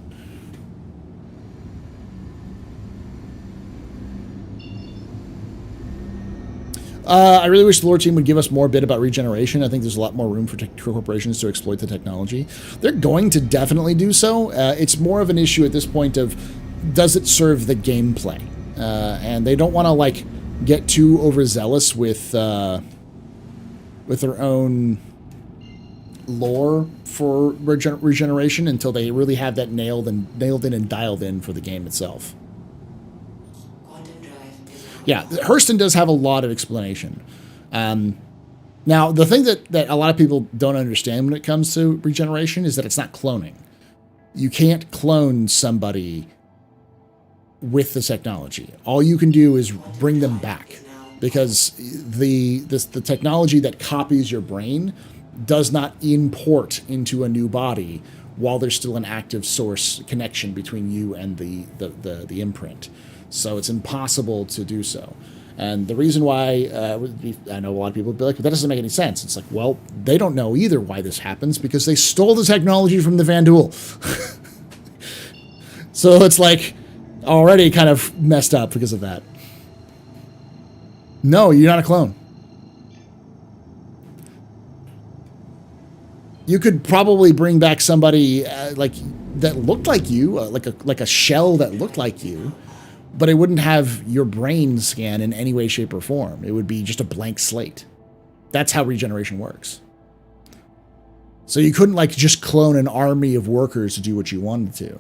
I really wish the lore team would give us more bit about regeneration. I think there's a lot more room for corporations to exploit the technology. They're going to definitely do so. It's more of an issue at this point of, does it serve the gameplay? And they don't want to get too overzealous with their own lore for regeneration until they really have that nailed in and dialed in for the game itself. Yeah, Hurston does have a lot of explanation. Now, the thing that a lot of people don't understand when it comes to regeneration is that it's not cloning. You can't clone somebody with the technology. All you can do is bring them back, because the technology that copies your brain does not import into a new body while there's still an active source connection between you and the imprint. So it's impossible to do so. And the reason why, I know a lot of people would be like, but that doesn't make any sense. It's like, well, they don't know either why this happens, because they stole the technology from the Vanduul. So it's already kind of messed up because of that. No, you're not a clone. You could probably bring back somebody that looked like you, like a shell that looked like you, but it wouldn't have your brain scan in any way, shape, or form. It would be just a blank slate. That's how regeneration works. So you couldn't just clone an army of workers to do what you wanted to.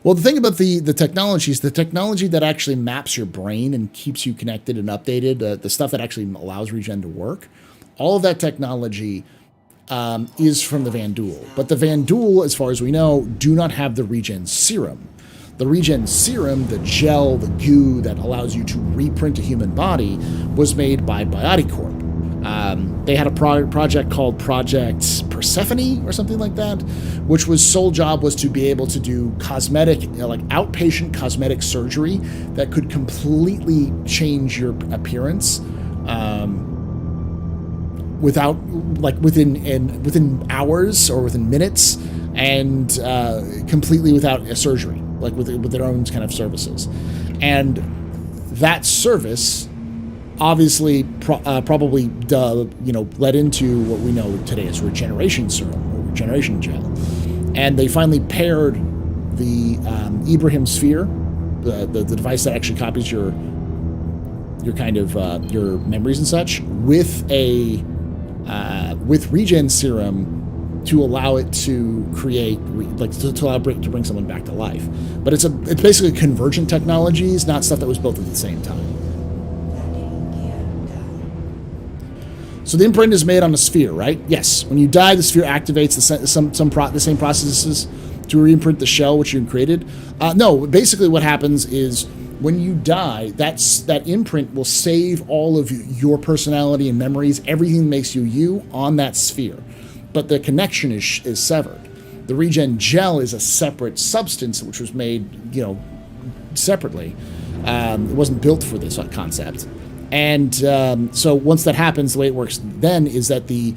Well, the thing about the technology is the technology that actually maps your brain and keeps you connected and updated, the stuff that actually allows regen to work, all of that technology is from the Vanduul. But the Vanduul, as far as we know, do not have the regen serum. The regen serum, the gel, the goo that allows you to reprint a human body, was made by Bioticorp. They had a project called Project Persephone or something like that, which was sole job was to be able to do cosmetic, outpatient cosmetic surgery that could completely change your appearance without within hours or within minutes, and completely without a surgery. like with their own kind of services. And that service obviously probably led into what we know today as regeneration serum or regeneration gel. And they finally paired the Ibrahim sphere, the device that actually copies your kind of your memories and such, with regen serum to allow it to create, to bring someone back to life. But it's basically convergent technologies, not stuff that was built at the same time. So the imprint is made on a sphere, right? Yes. When you die, the sphere activates the same processes to re-imprint the shell which you created. No, basically what happens is when you die, that imprint will save all of your personality and memories, everything that makes you on that sphere. But the connection is severed. The regen gel is a separate substance which was made, separately. It wasn't built for this concept. And so once that happens, the way it works then is that the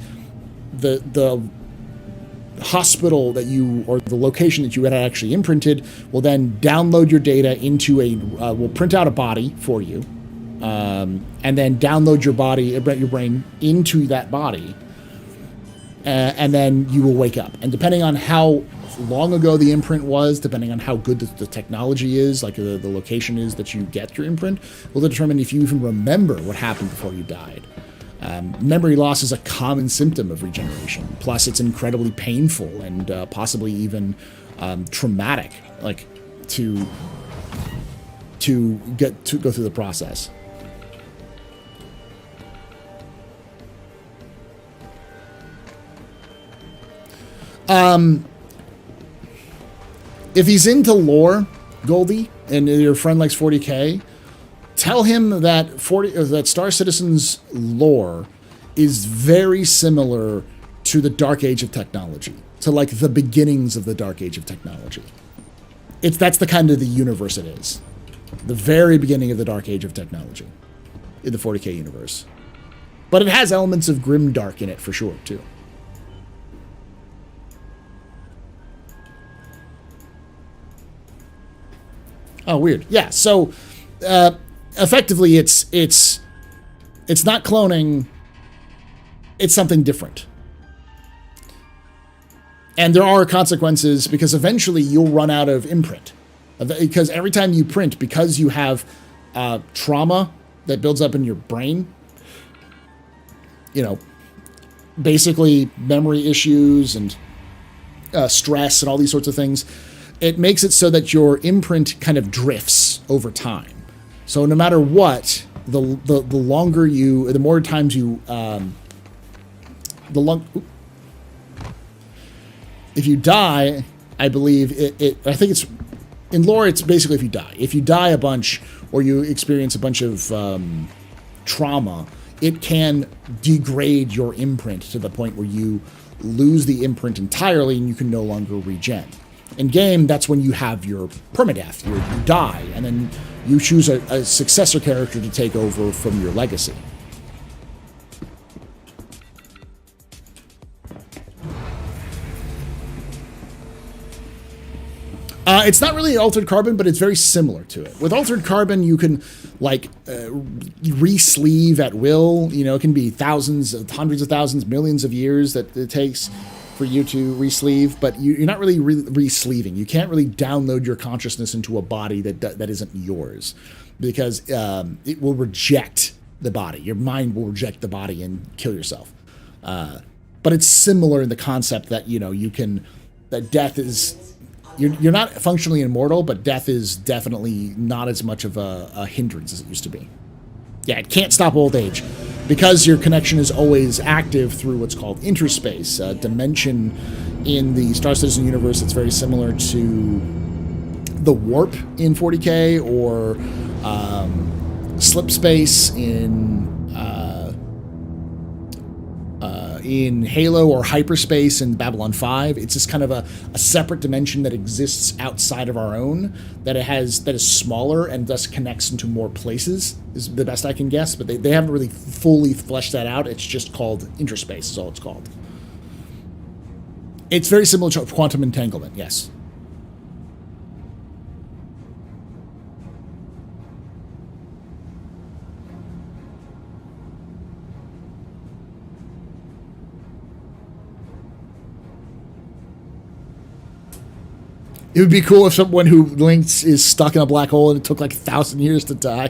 hospital that or the location that you had actually imprinted will then download your data into will print out a body for you, and then download your brain into that body, and then you will wake up. And depending on how long ago the imprint was, depending on how good the technology is, like the location is that you get your imprint, will determine if you even remember what happened before you died. Memory loss is a common symptom of regeneration. Plus, it's incredibly painful and possibly even traumatic, like to go through the process. If he's into lore, Goldie, and your friend likes 40K, tell him that Star Citizen's lore is very similar to the Dark Age of technology, to like the beginnings of the Dark Age of technology. That's the kind of the universe it is. The very beginning of the Dark Age of technology in the 40K universe. But it has elements of grimdark in it for sure, too. Oh, weird. Yeah, so effectively it's not cloning, it's something different. And there are consequences because eventually you'll run out of imprint. Because every time you print, because you have trauma that builds up in your brain, basically memory issues and stress and all these sorts of things, it makes it so that your imprint kind of drifts over time. So no matter what, the more times you, if you die, I believe I think it's, in lore, it's basically if you die. If you die a bunch or you experience a bunch of trauma, it can degrade your imprint to the point where you lose the imprint entirely and you can no longer regen. In game, that's when you have your permadeath. You die, and then you choose a successor character to take over from your legacy. It's not really Altered Carbon, but it's very similar to it. With Altered Carbon, you can re-sleeve at will. It can be thousands, hundreds of thousands, millions of years that it takes for you to re-sleeve, but you're not really re-sleeving. You can't really download your consciousness into a body that isn't yours, because it will reject the body. Your mind will reject the body and kill yourself. But it's similar in the concept that that death is, you're not functionally immortal, but death is definitely not as much of a hindrance as it used to be. Yeah, it can't stop old age. Because your connection is always active through what's called interspace, a dimension in the Star Citizen universe that's very similar to the warp in 40K or slip space in Halo or hyperspace in Babylon 5. It's just kind of a separate dimension that exists outside of our own, that is smaller and thus connects into more places, is the best I can guess, but they haven't really fully fleshed that out. It's just called interspace is all it's called. It's very similar to quantum entanglement, yes. It would be cool if someone who links is stuck in a black hole and it took like 1,000 years to die.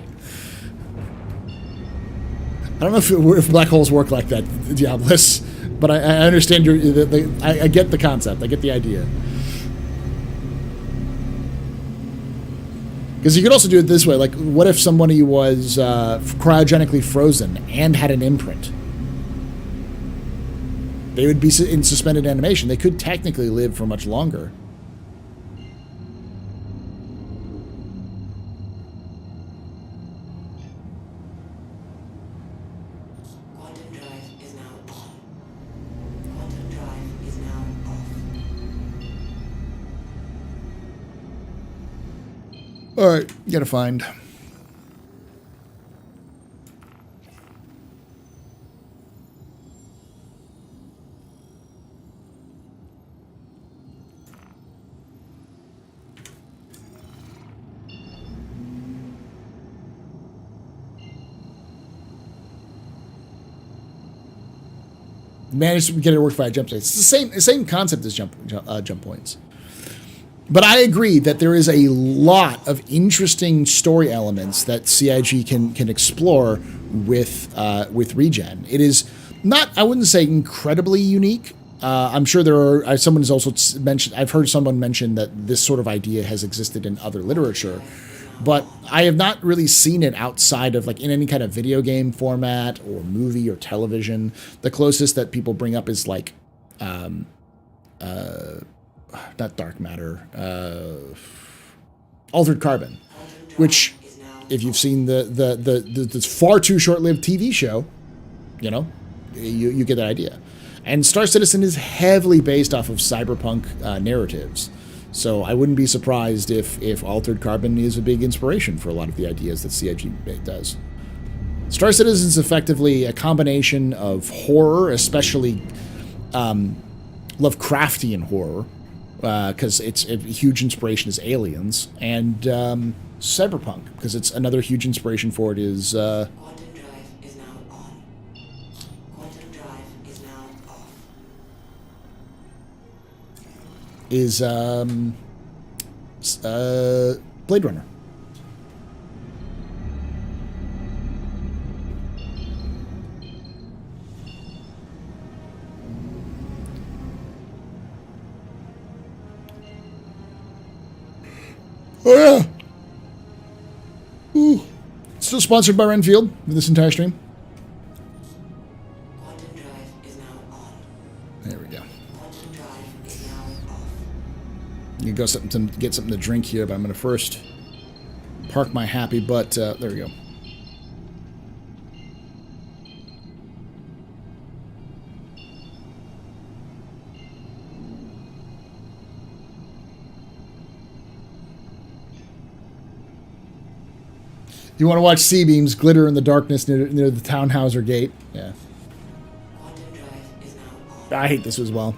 I don't know if black holes work like that, Diablos, but I understand I get the concept. I get the idea. Because you could also do it this way. Like, what if somebody was cryogenically frozen and had an imprint? They would be in suspended animation. They could technically live for much longer. All right, you gotta find. Managed to get it to work via jump points. It's the same concept as jump points. But I agree that there is a lot of interesting story elements that CIG can explore with Regen. It is not, I wouldn't say incredibly unique. I'm sure there are, someone has also mentioned, I've heard someone mention that this sort of idea has existed in other literature, but I have not really seen it outside of like in any kind of video game format or movie or television. The closest that people bring up is like, not dark matter, altered carbon, which if you've seen the far too short-lived TV show, you know, you get that idea. And Star Citizen is heavily based off of cyberpunk narratives, so I wouldn't be surprised if altered carbon is a big inspiration for a lot of the ideas that CIG does. Star Citizen is effectively a combination of horror, especially Lovecraftian horror, because it's a huge inspiration is aliens, and cyberpunk, because it's another huge inspiration for it is Quantum drive is now on. Quantum drive is now off. Blade Runner. Oh, yeah. Ooh. Still sponsored by Renfield for this entire stream. Quantum drive is now on. There we go. Quantum drive is now off. You go get something to drink here, but I'm going to first park my happy butt. There we go. You want to watch C-beams glitter in the darkness near the Townhauser gate? Yeah. I hate this as well.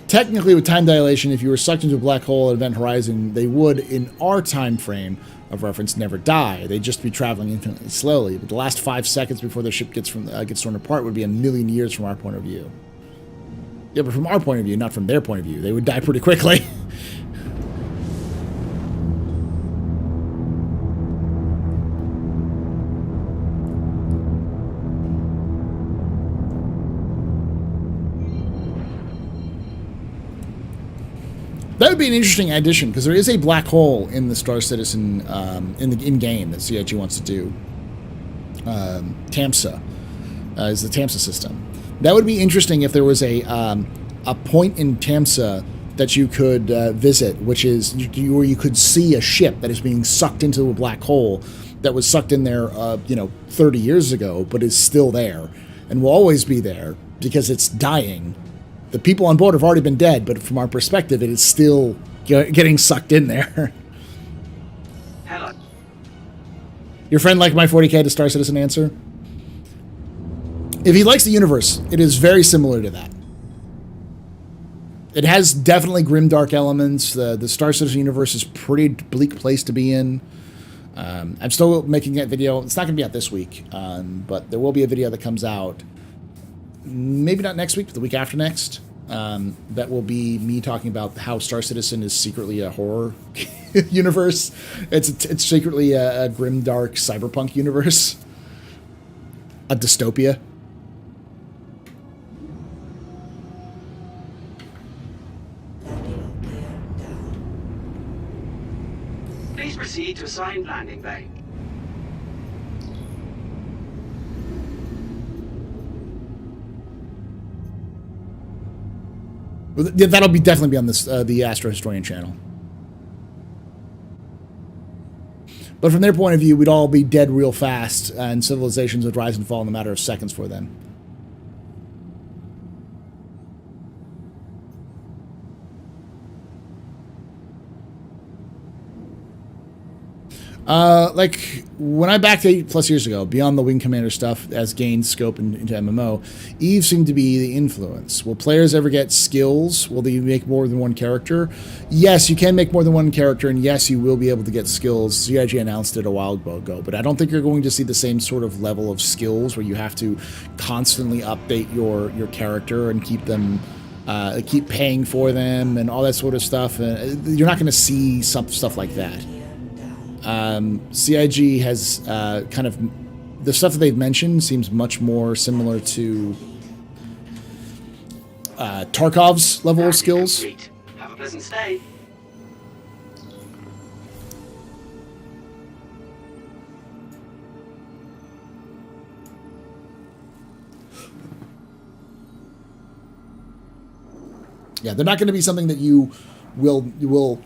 Technically, with time dilation, if you were sucked into a black hole at Event Horizon, they would, in our time frame of reference, never die. They'd just be traveling infinitely slowly. But the last 5 seconds before their ship gets torn apart would be a million years from our point of view. Yeah, but from our point of view, not from their point of view. They would die pretty quickly. That would be an interesting addition, because there is a black hole in the Star Citizen in-game that CIG wants to do. TAMSA is the TAMSA system. That would be interesting if there was a point in TAMSA that you could visit, which is where you could see a ship that is being sucked into a black hole that was sucked in there, 30 years ago, but is still there and will always be there because it's dying. The people on board have already been dead, but from our perspective, it is still getting sucked in there. Hello. Your friend liked my 40K to Star Citizen answer? If he likes the universe, it is very similar to that. It has definitely grimdark elements. The Star Citizen universe is a pretty bleak place to be in. I'm still making that video. It's not going to be out this week, but there will be a video that comes out. Maybe not next week, but the week after next, that will be me talking about how Star Citizen is secretly a horror universe. It's secretly a grim, dark cyberpunk universe, a dystopia. Please proceed to assigned landing bay. That'll be definitely be on this the Astro Historian channel. But from their point of view, we'd all be dead real fast, and civilizations would rise and fall in a matter of seconds for them. Like, when I backed 8+ years ago, beyond the Wing Commander stuff as gained scope into MMO, Eve seemed to be the influence. Will players ever get skills? Will they make more than one character? Yes, you can make more than one character, and yes, you will be able to get skills. CIG announced it a while ago, but I don't think you're going to see the same sort of level of skills where you have to constantly update your character and keep them... keep paying for them and all that sort of stuff. You're not going to see stuff like that. CIG has kind of... The stuff that they've mentioned seems much more similar to Tarkov's level of skills. Have a pleasant stay. Yeah, they're not going to be something that you will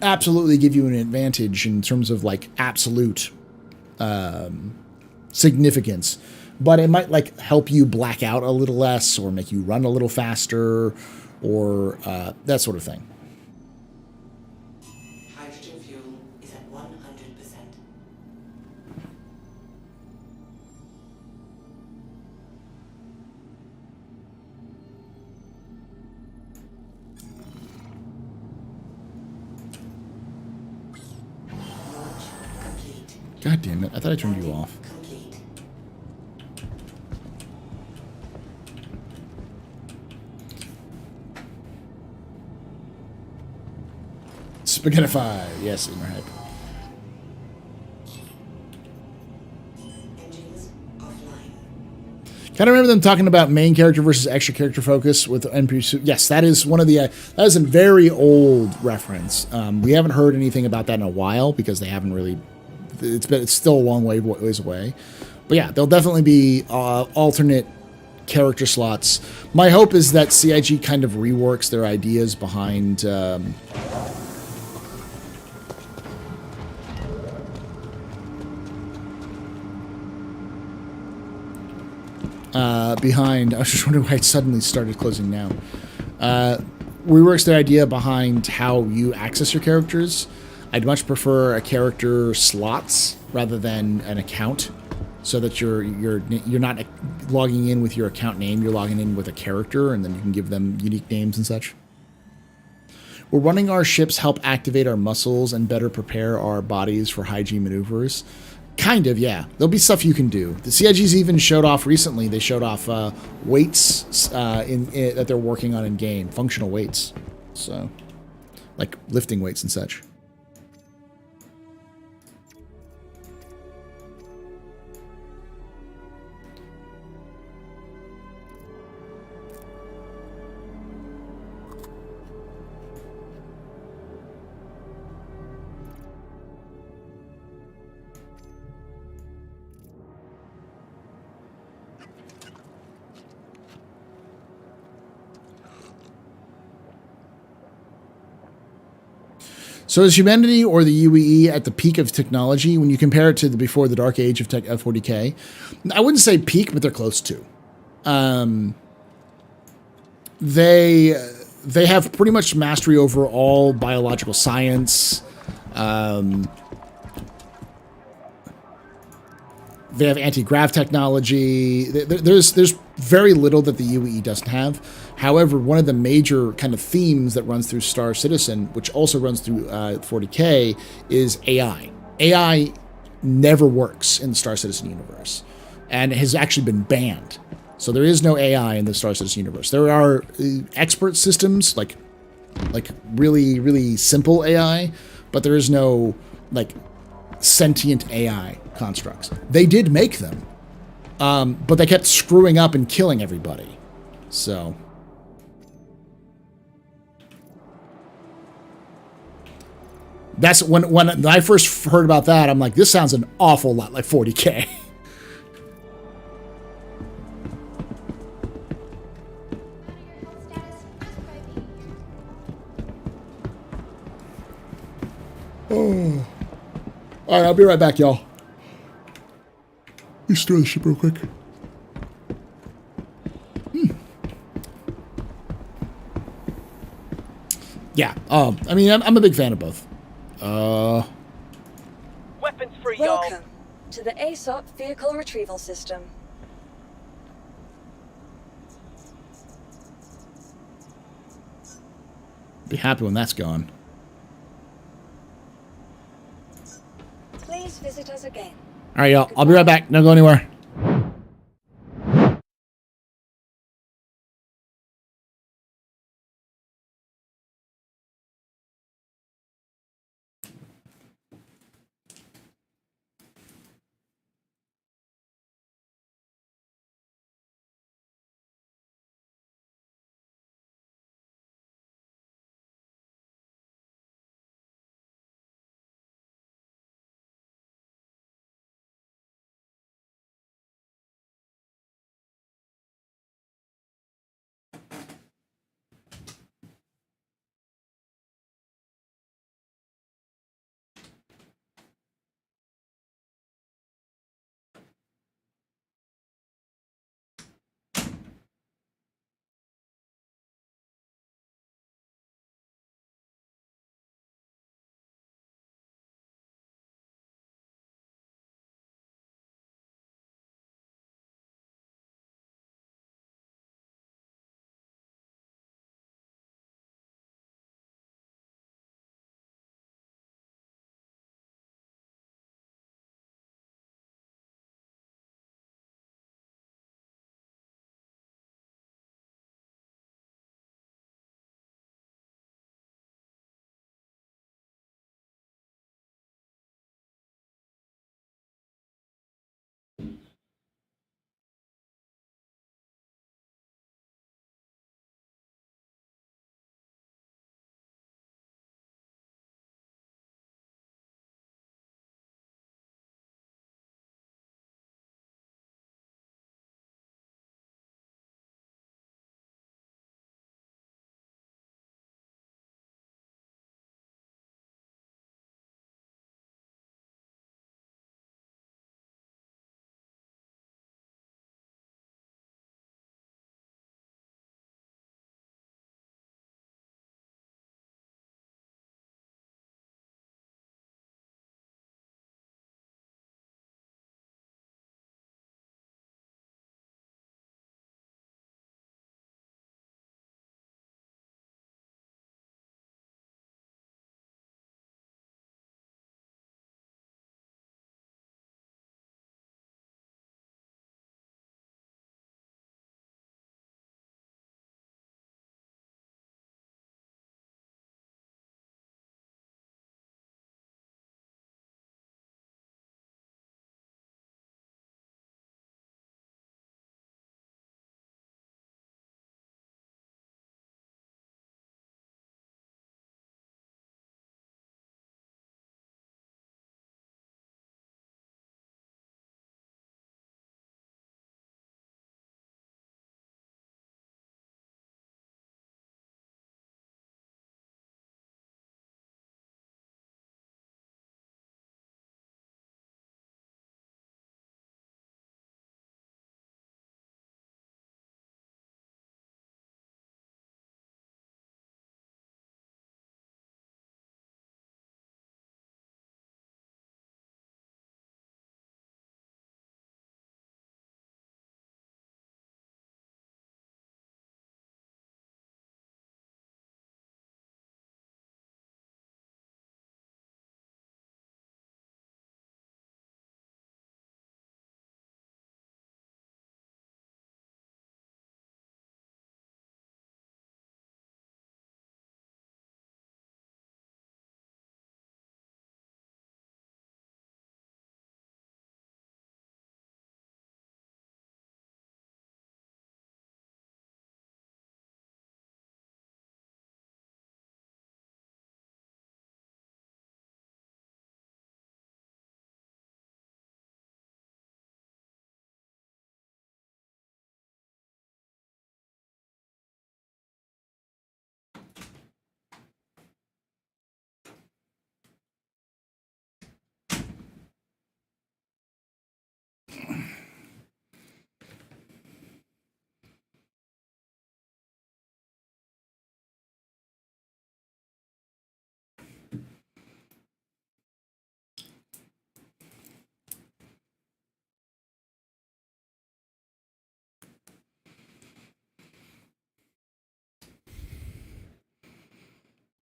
absolutely give you an advantage in terms of like absolute significance, but it might like help you black out a little less or make you run a little faster or that sort of thing. Hydrogen fuel is at 100%. God damn it, I thought I turned you off. Spaghettify, yes, in my head. Kind of remember them talking about main character versus extra character focus with NPC. Yes, that is one of the. That is a very old reference. We haven't heard anything about that in a while because they haven't really. It's still a long ways away, but yeah, there'll definitely be alternate character slots. My hope is that CIG kind of reworks their ideas behind. I was just wondering why it suddenly started closing down. Reworks the idea behind how you access your characters. I'd much prefer a character slots rather than an account, so that you're not logging in with your account name. You're logging in with a character, and then you can give them unique names and such. Will running our ships help activate our muscles and better prepare our bodies for high-G maneuvers? Kind of, yeah. There'll be stuff you can do. The CIGs even showed off recently. They showed off weights that they're working on in game, functional weights, so like lifting weights and such. So is humanity or the UEE at the peak of technology when you compare it to before the dark age of 40K? I wouldn't say peak, but they're close to. They have pretty much mastery over all biological science. They have anti-grav technology. There's very little that the UEE doesn't have. However, one of the major kind of themes that runs through Star Citizen, which also runs through 40K, is AI. AI never works in the Star Citizen universe, and has actually been banned So there is no AI in the Star Citizen universe. There are expert systems, like really, really simple AI, but there is no, like, sentient AI constructs. They did make them, but they kept screwing up and killing everybody. So... That's when I first heard about that, I'm like, this sounds an awful lot like 40K. Oh. All right, I'll be right back, y'all. Let me stir the ship real quick. Yeah, I mean, I'm a big fan of both. Weapons free, y'all. Welcome to the ASOP Vehicle Retrieval System. Be happy when that's gone. Please visit us again. All right, y'all. I'll be right back. Don't go anywhere.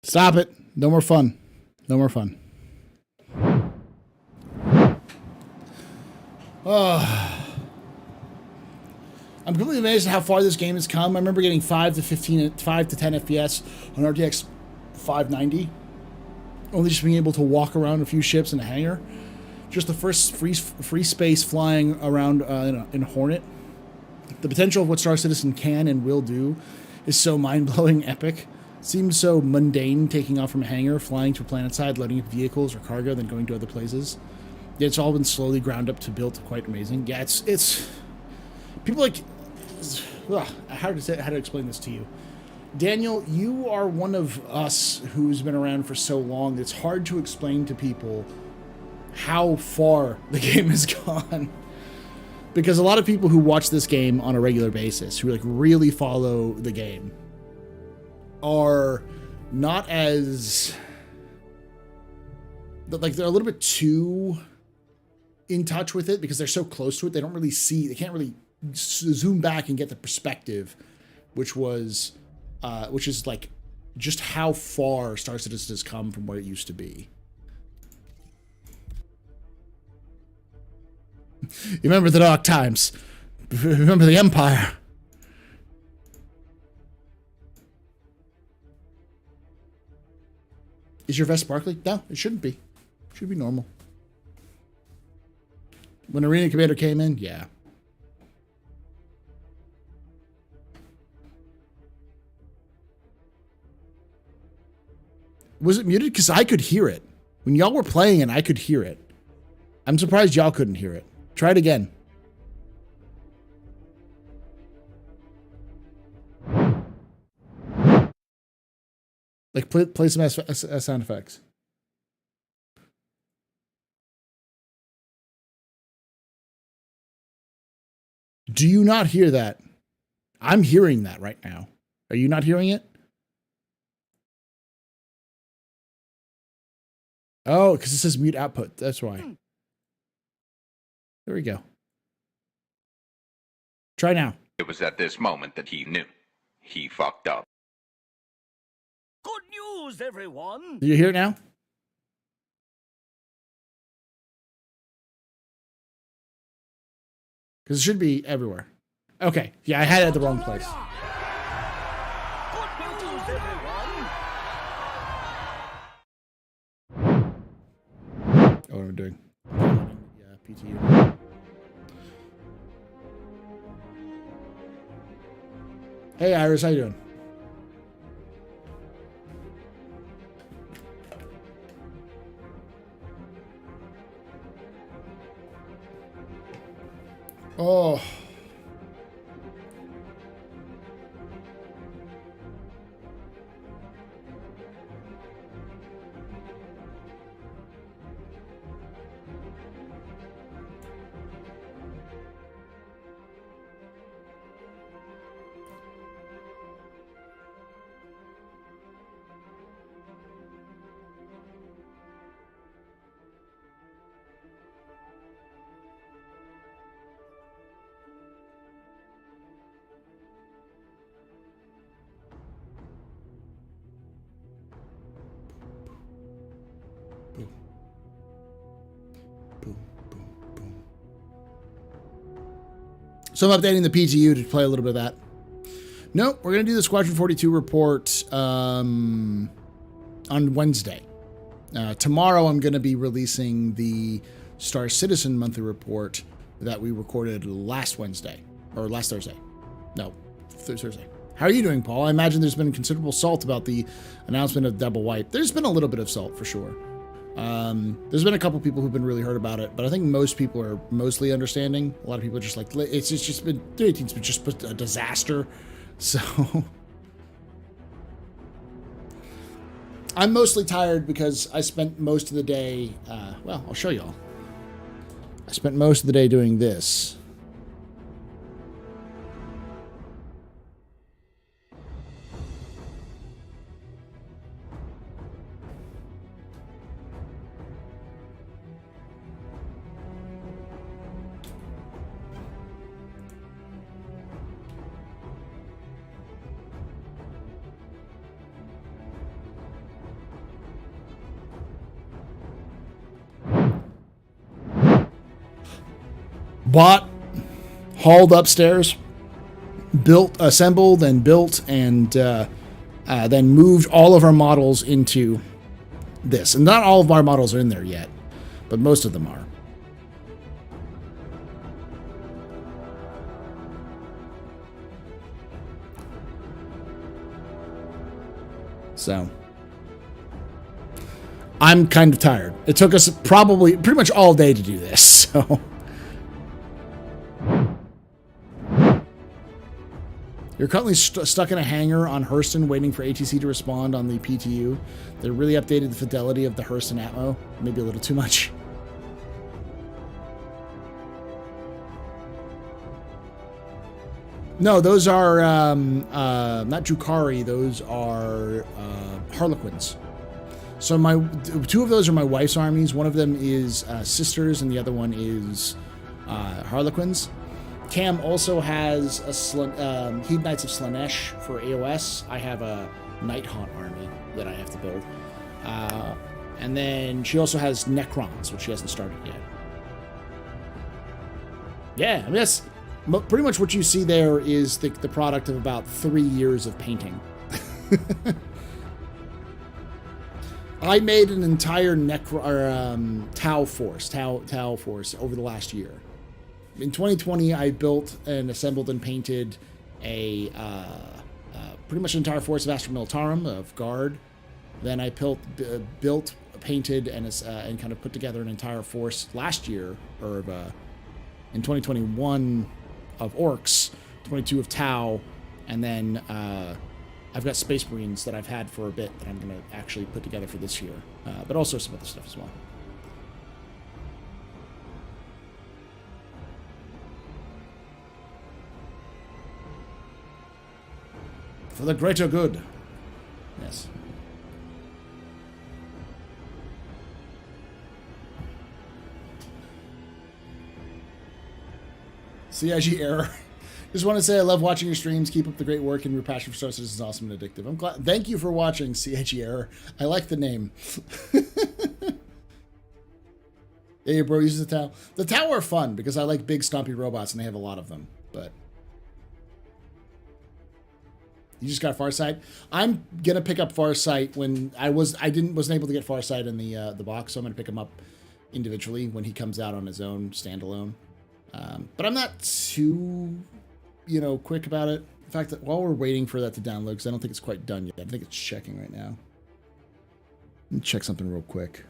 Stop it. No more fun. No more fun. Oh. I'm completely amazed at how far this game has come. I remember getting 5 to 10 FPS on RTX 590. Only just being able to walk around a few ships in a hangar. Just the first free space flying around in a Hornet. The potential of what Star Citizen can and will do is so mind-blowing epic. Seems so mundane, taking off from a hangar, flying to a planet side, loading up vehicles or cargo, then going to other places. Yeah, it's all been slowly ground up to built quite amazing. Yeah, it's people like... Ugh, how to explain this to you? Daniel, you are one of us who's been around for so long. It's hard to explain to people how far the game has gone. Because a lot of people who watch this game on a regular basis, who like really follow the game, are not as... like they're a little bit too in touch with it because they're so close to it. They don't really see, they can't really zoom back and get the perspective, which is like just how far Star Citizen has come from what it used to be. You remember the dark times. Remember the Empire. Is your vest sparkly? No, it shouldn't be. It should be normal. When Arena Commander came in, yeah. Was it muted? Because I could hear it. When y'all were playing it, I could hear it. I'm surprised y'all couldn't hear it. Try it again. Like, play some sound effects. Do you not hear that? I'm hearing that right now. Are you not hearing it? Oh, because it says mute output. That's why. There we go. Try now. It was at this moment that he knew. He fucked up. Good news, everyone. Do you hear it now? Because it should be everywhere. Okay. Yeah, I had it at the wrong place. Good news, everyone. Oh, what am I doing? Yeah, PTU. Hey, Iris, how you doing? Oh. So I'm updating the PTU to play a little bit of that. Nope, we're going to do the Squadron 42 report on Wednesday. Tomorrow I'm going to be releasing the Star Citizen monthly report that we recorded last Wednesday. Or last Thursday. No, Thursday. How are you doing, Paul? I imagine there's been considerable salt about the announcement of Double Wipe. There's been a little bit of salt for sure. There's been a couple people who've been really hurt about it, but I think most people are mostly understanding. A lot of people are just like, it's just been, 318's been just a disaster. So I'm mostly tired because I spent most of the day, well, I'll show y'all. I spent most of the day doing this. bought, hauled upstairs, assembled and built, and then moved all of our models into this. And not all of our models are in there yet, but most of them are. So I'm kind of tired. It took us probably pretty much all day to do this. So you're currently stuck in a hangar on Hurston waiting for ATC to respond on the PTU. They really updated the fidelity of the Hurston Atmo. Maybe a little too much. No, those are not Drukhari. Those are Harlequins. So two of those are my wife's armies. One of them is Sisters, and the other one is Harlequins. Cam also has a Heed Knights of Slanesh for AOS. I have a Night Haunt army that I have to build. And then she also has Necrons, which she hasn't started yet. Yeah, I mean, that's pretty much what you see there is the product of about 3 years of painting. I made an entire Tau force over the last year. In 2020, I built and assembled and painted a pretty much an entire force of Astra Militarum of Guard. Then I built, painted, and kind of put together an entire force last year, or in 2021 of Orcs, 22 of Tau, and then I've got Space Marines that I've had for a bit that I'm going to actually put together for this year, but also some other stuff as well. For the greater good. Yes. CIG error. Just want to say I love watching your streams. Keep up the great work, and your passion for Star Citizen is awesome and addictive. I'm glad. Thank you for watching, CIG error. I like the name. Yeah, your bro uses the Tau. The Tau are fun because I like big stompy robots, and they have a lot of them. But you just got Farsight. I'm gonna pick up Farsight when I wasn't able to get Farsight in the box, so I'm gonna pick him up individually when he comes out on his own standalone. But I'm not too, quick about it. In fact, while we're waiting for that to download, because I don't think it's quite done yet. I think it's checking right now. Let me check something real quick.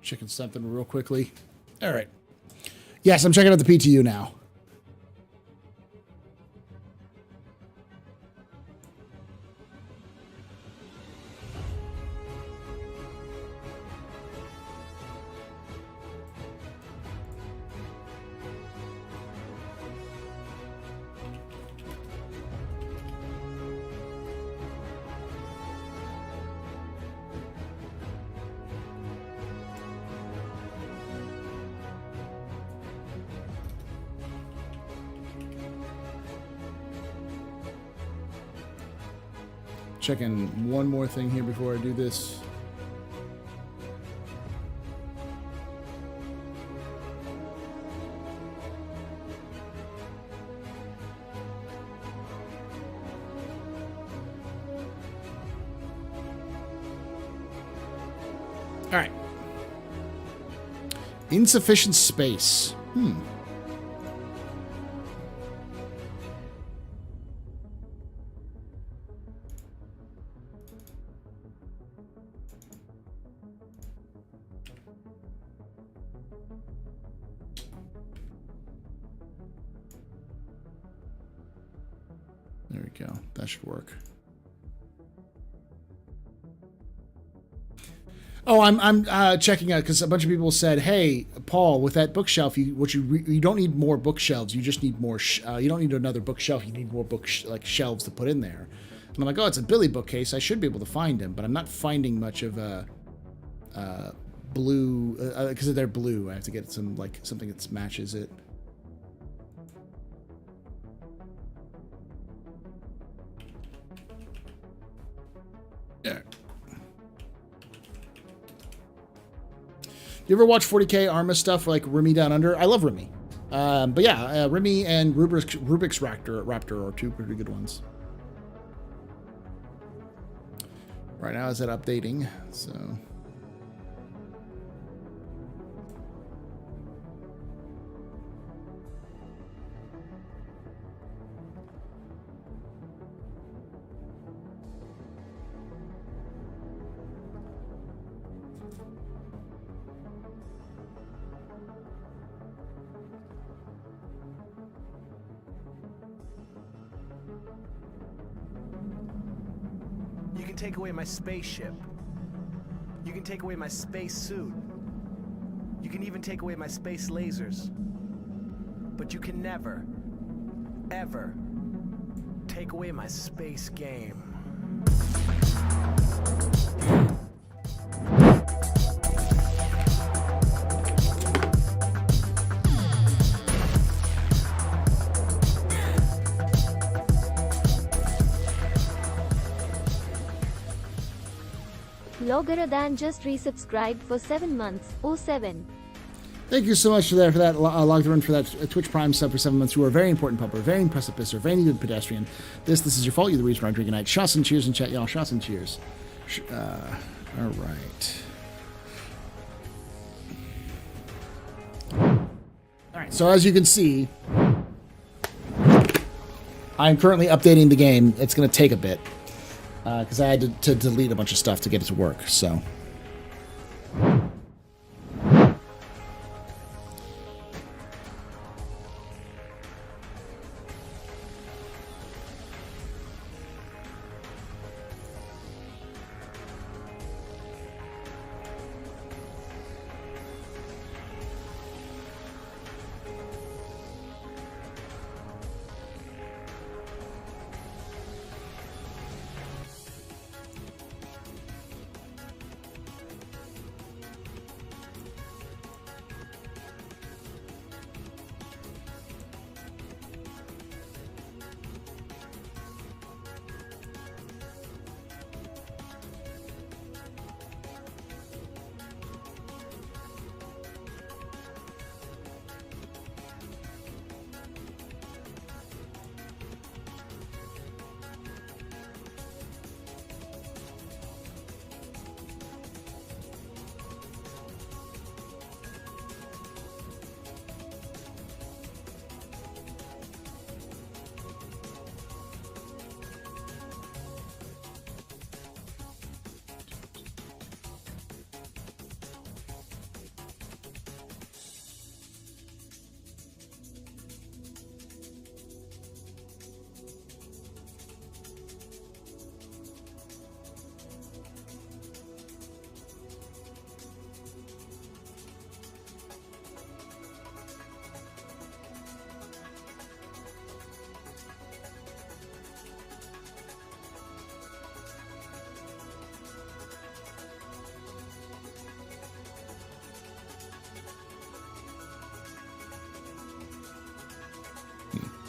Checking something real quickly. All right. Yes, I'm checking out the PTU now. Checking one more thing here before I do this. All right. Insufficient space. There we go. That should work. Oh, I'm checking out because a bunch of people said, "Hey, Paul, with that bookshelf, you don't need more bookshelves. You just need more. You don't need another bookshelf. You need more shelves to put in there." And I'm like, "Oh, it's a Billy bookcase. I should be able to find them, but I'm not finding much of a blue because they're blue. I have to get some something that matches it." Yeah. You ever watch 40K Arma stuff like Remy Down Under? I love Remy. But yeah, Remy and Rubik's Raptor are two pretty good ones. Right now, is that updating? So. You can take away my spaceship. You can take away my space suit. You can even take away my space lasers. But you can never, ever take away my space game. Logaradan just resubscribed for 7 months. 07. Thank you so much for that Logaradan for that Twitch Prime sub for 7 months. You are a very important pupper, very precipice, or very good pedestrian. This is your fault. You're the reason why I'm drinking night. Shots and cheers in chat, y'all. Shots and cheers. All right. All right. So as you can see, I'm currently updating the game. It's going to take a bit. Because I had to delete a bunch of stuff to get it to work, so.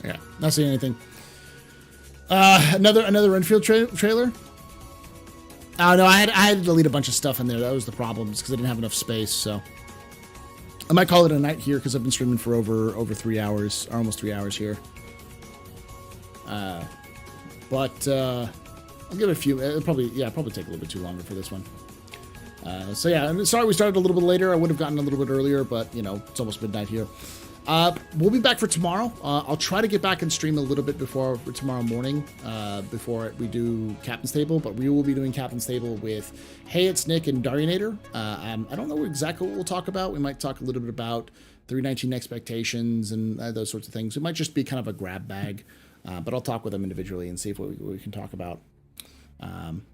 Yeah, not seeing anything. Another Renfield trailer. Oh no, I had to delete a bunch of stuff in there. That was the problem, because I didn't have enough space. So I might call it a night here, because I've been streaming for over 3 hours, or almost 3 hours here. But I'll give it a few. It'll probably take a little bit too longer for this one. So yeah, I'm sorry we started a little bit later. I would have gotten a little bit earlier, but you know, it's almost midnight here. We'll be back for tomorrow. I'll try to get back and stream a little bit before tomorrow morning, before we do Captain's Table, but we will be doing Captain's Table with Hey, It's Nick and Darionator. I don't know exactly what we'll talk about. We might talk a little bit about 319 expectations and those sorts of things. It might just be kind of a grab bag, but I'll talk with them individually and see if what we can talk about.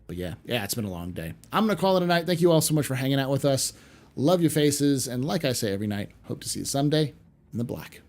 But yeah, it's been a long day. I'm going to call it a night. Thank you all so much for hanging out with us. Love your faces. And like I say every night, hope to see you someday in the black.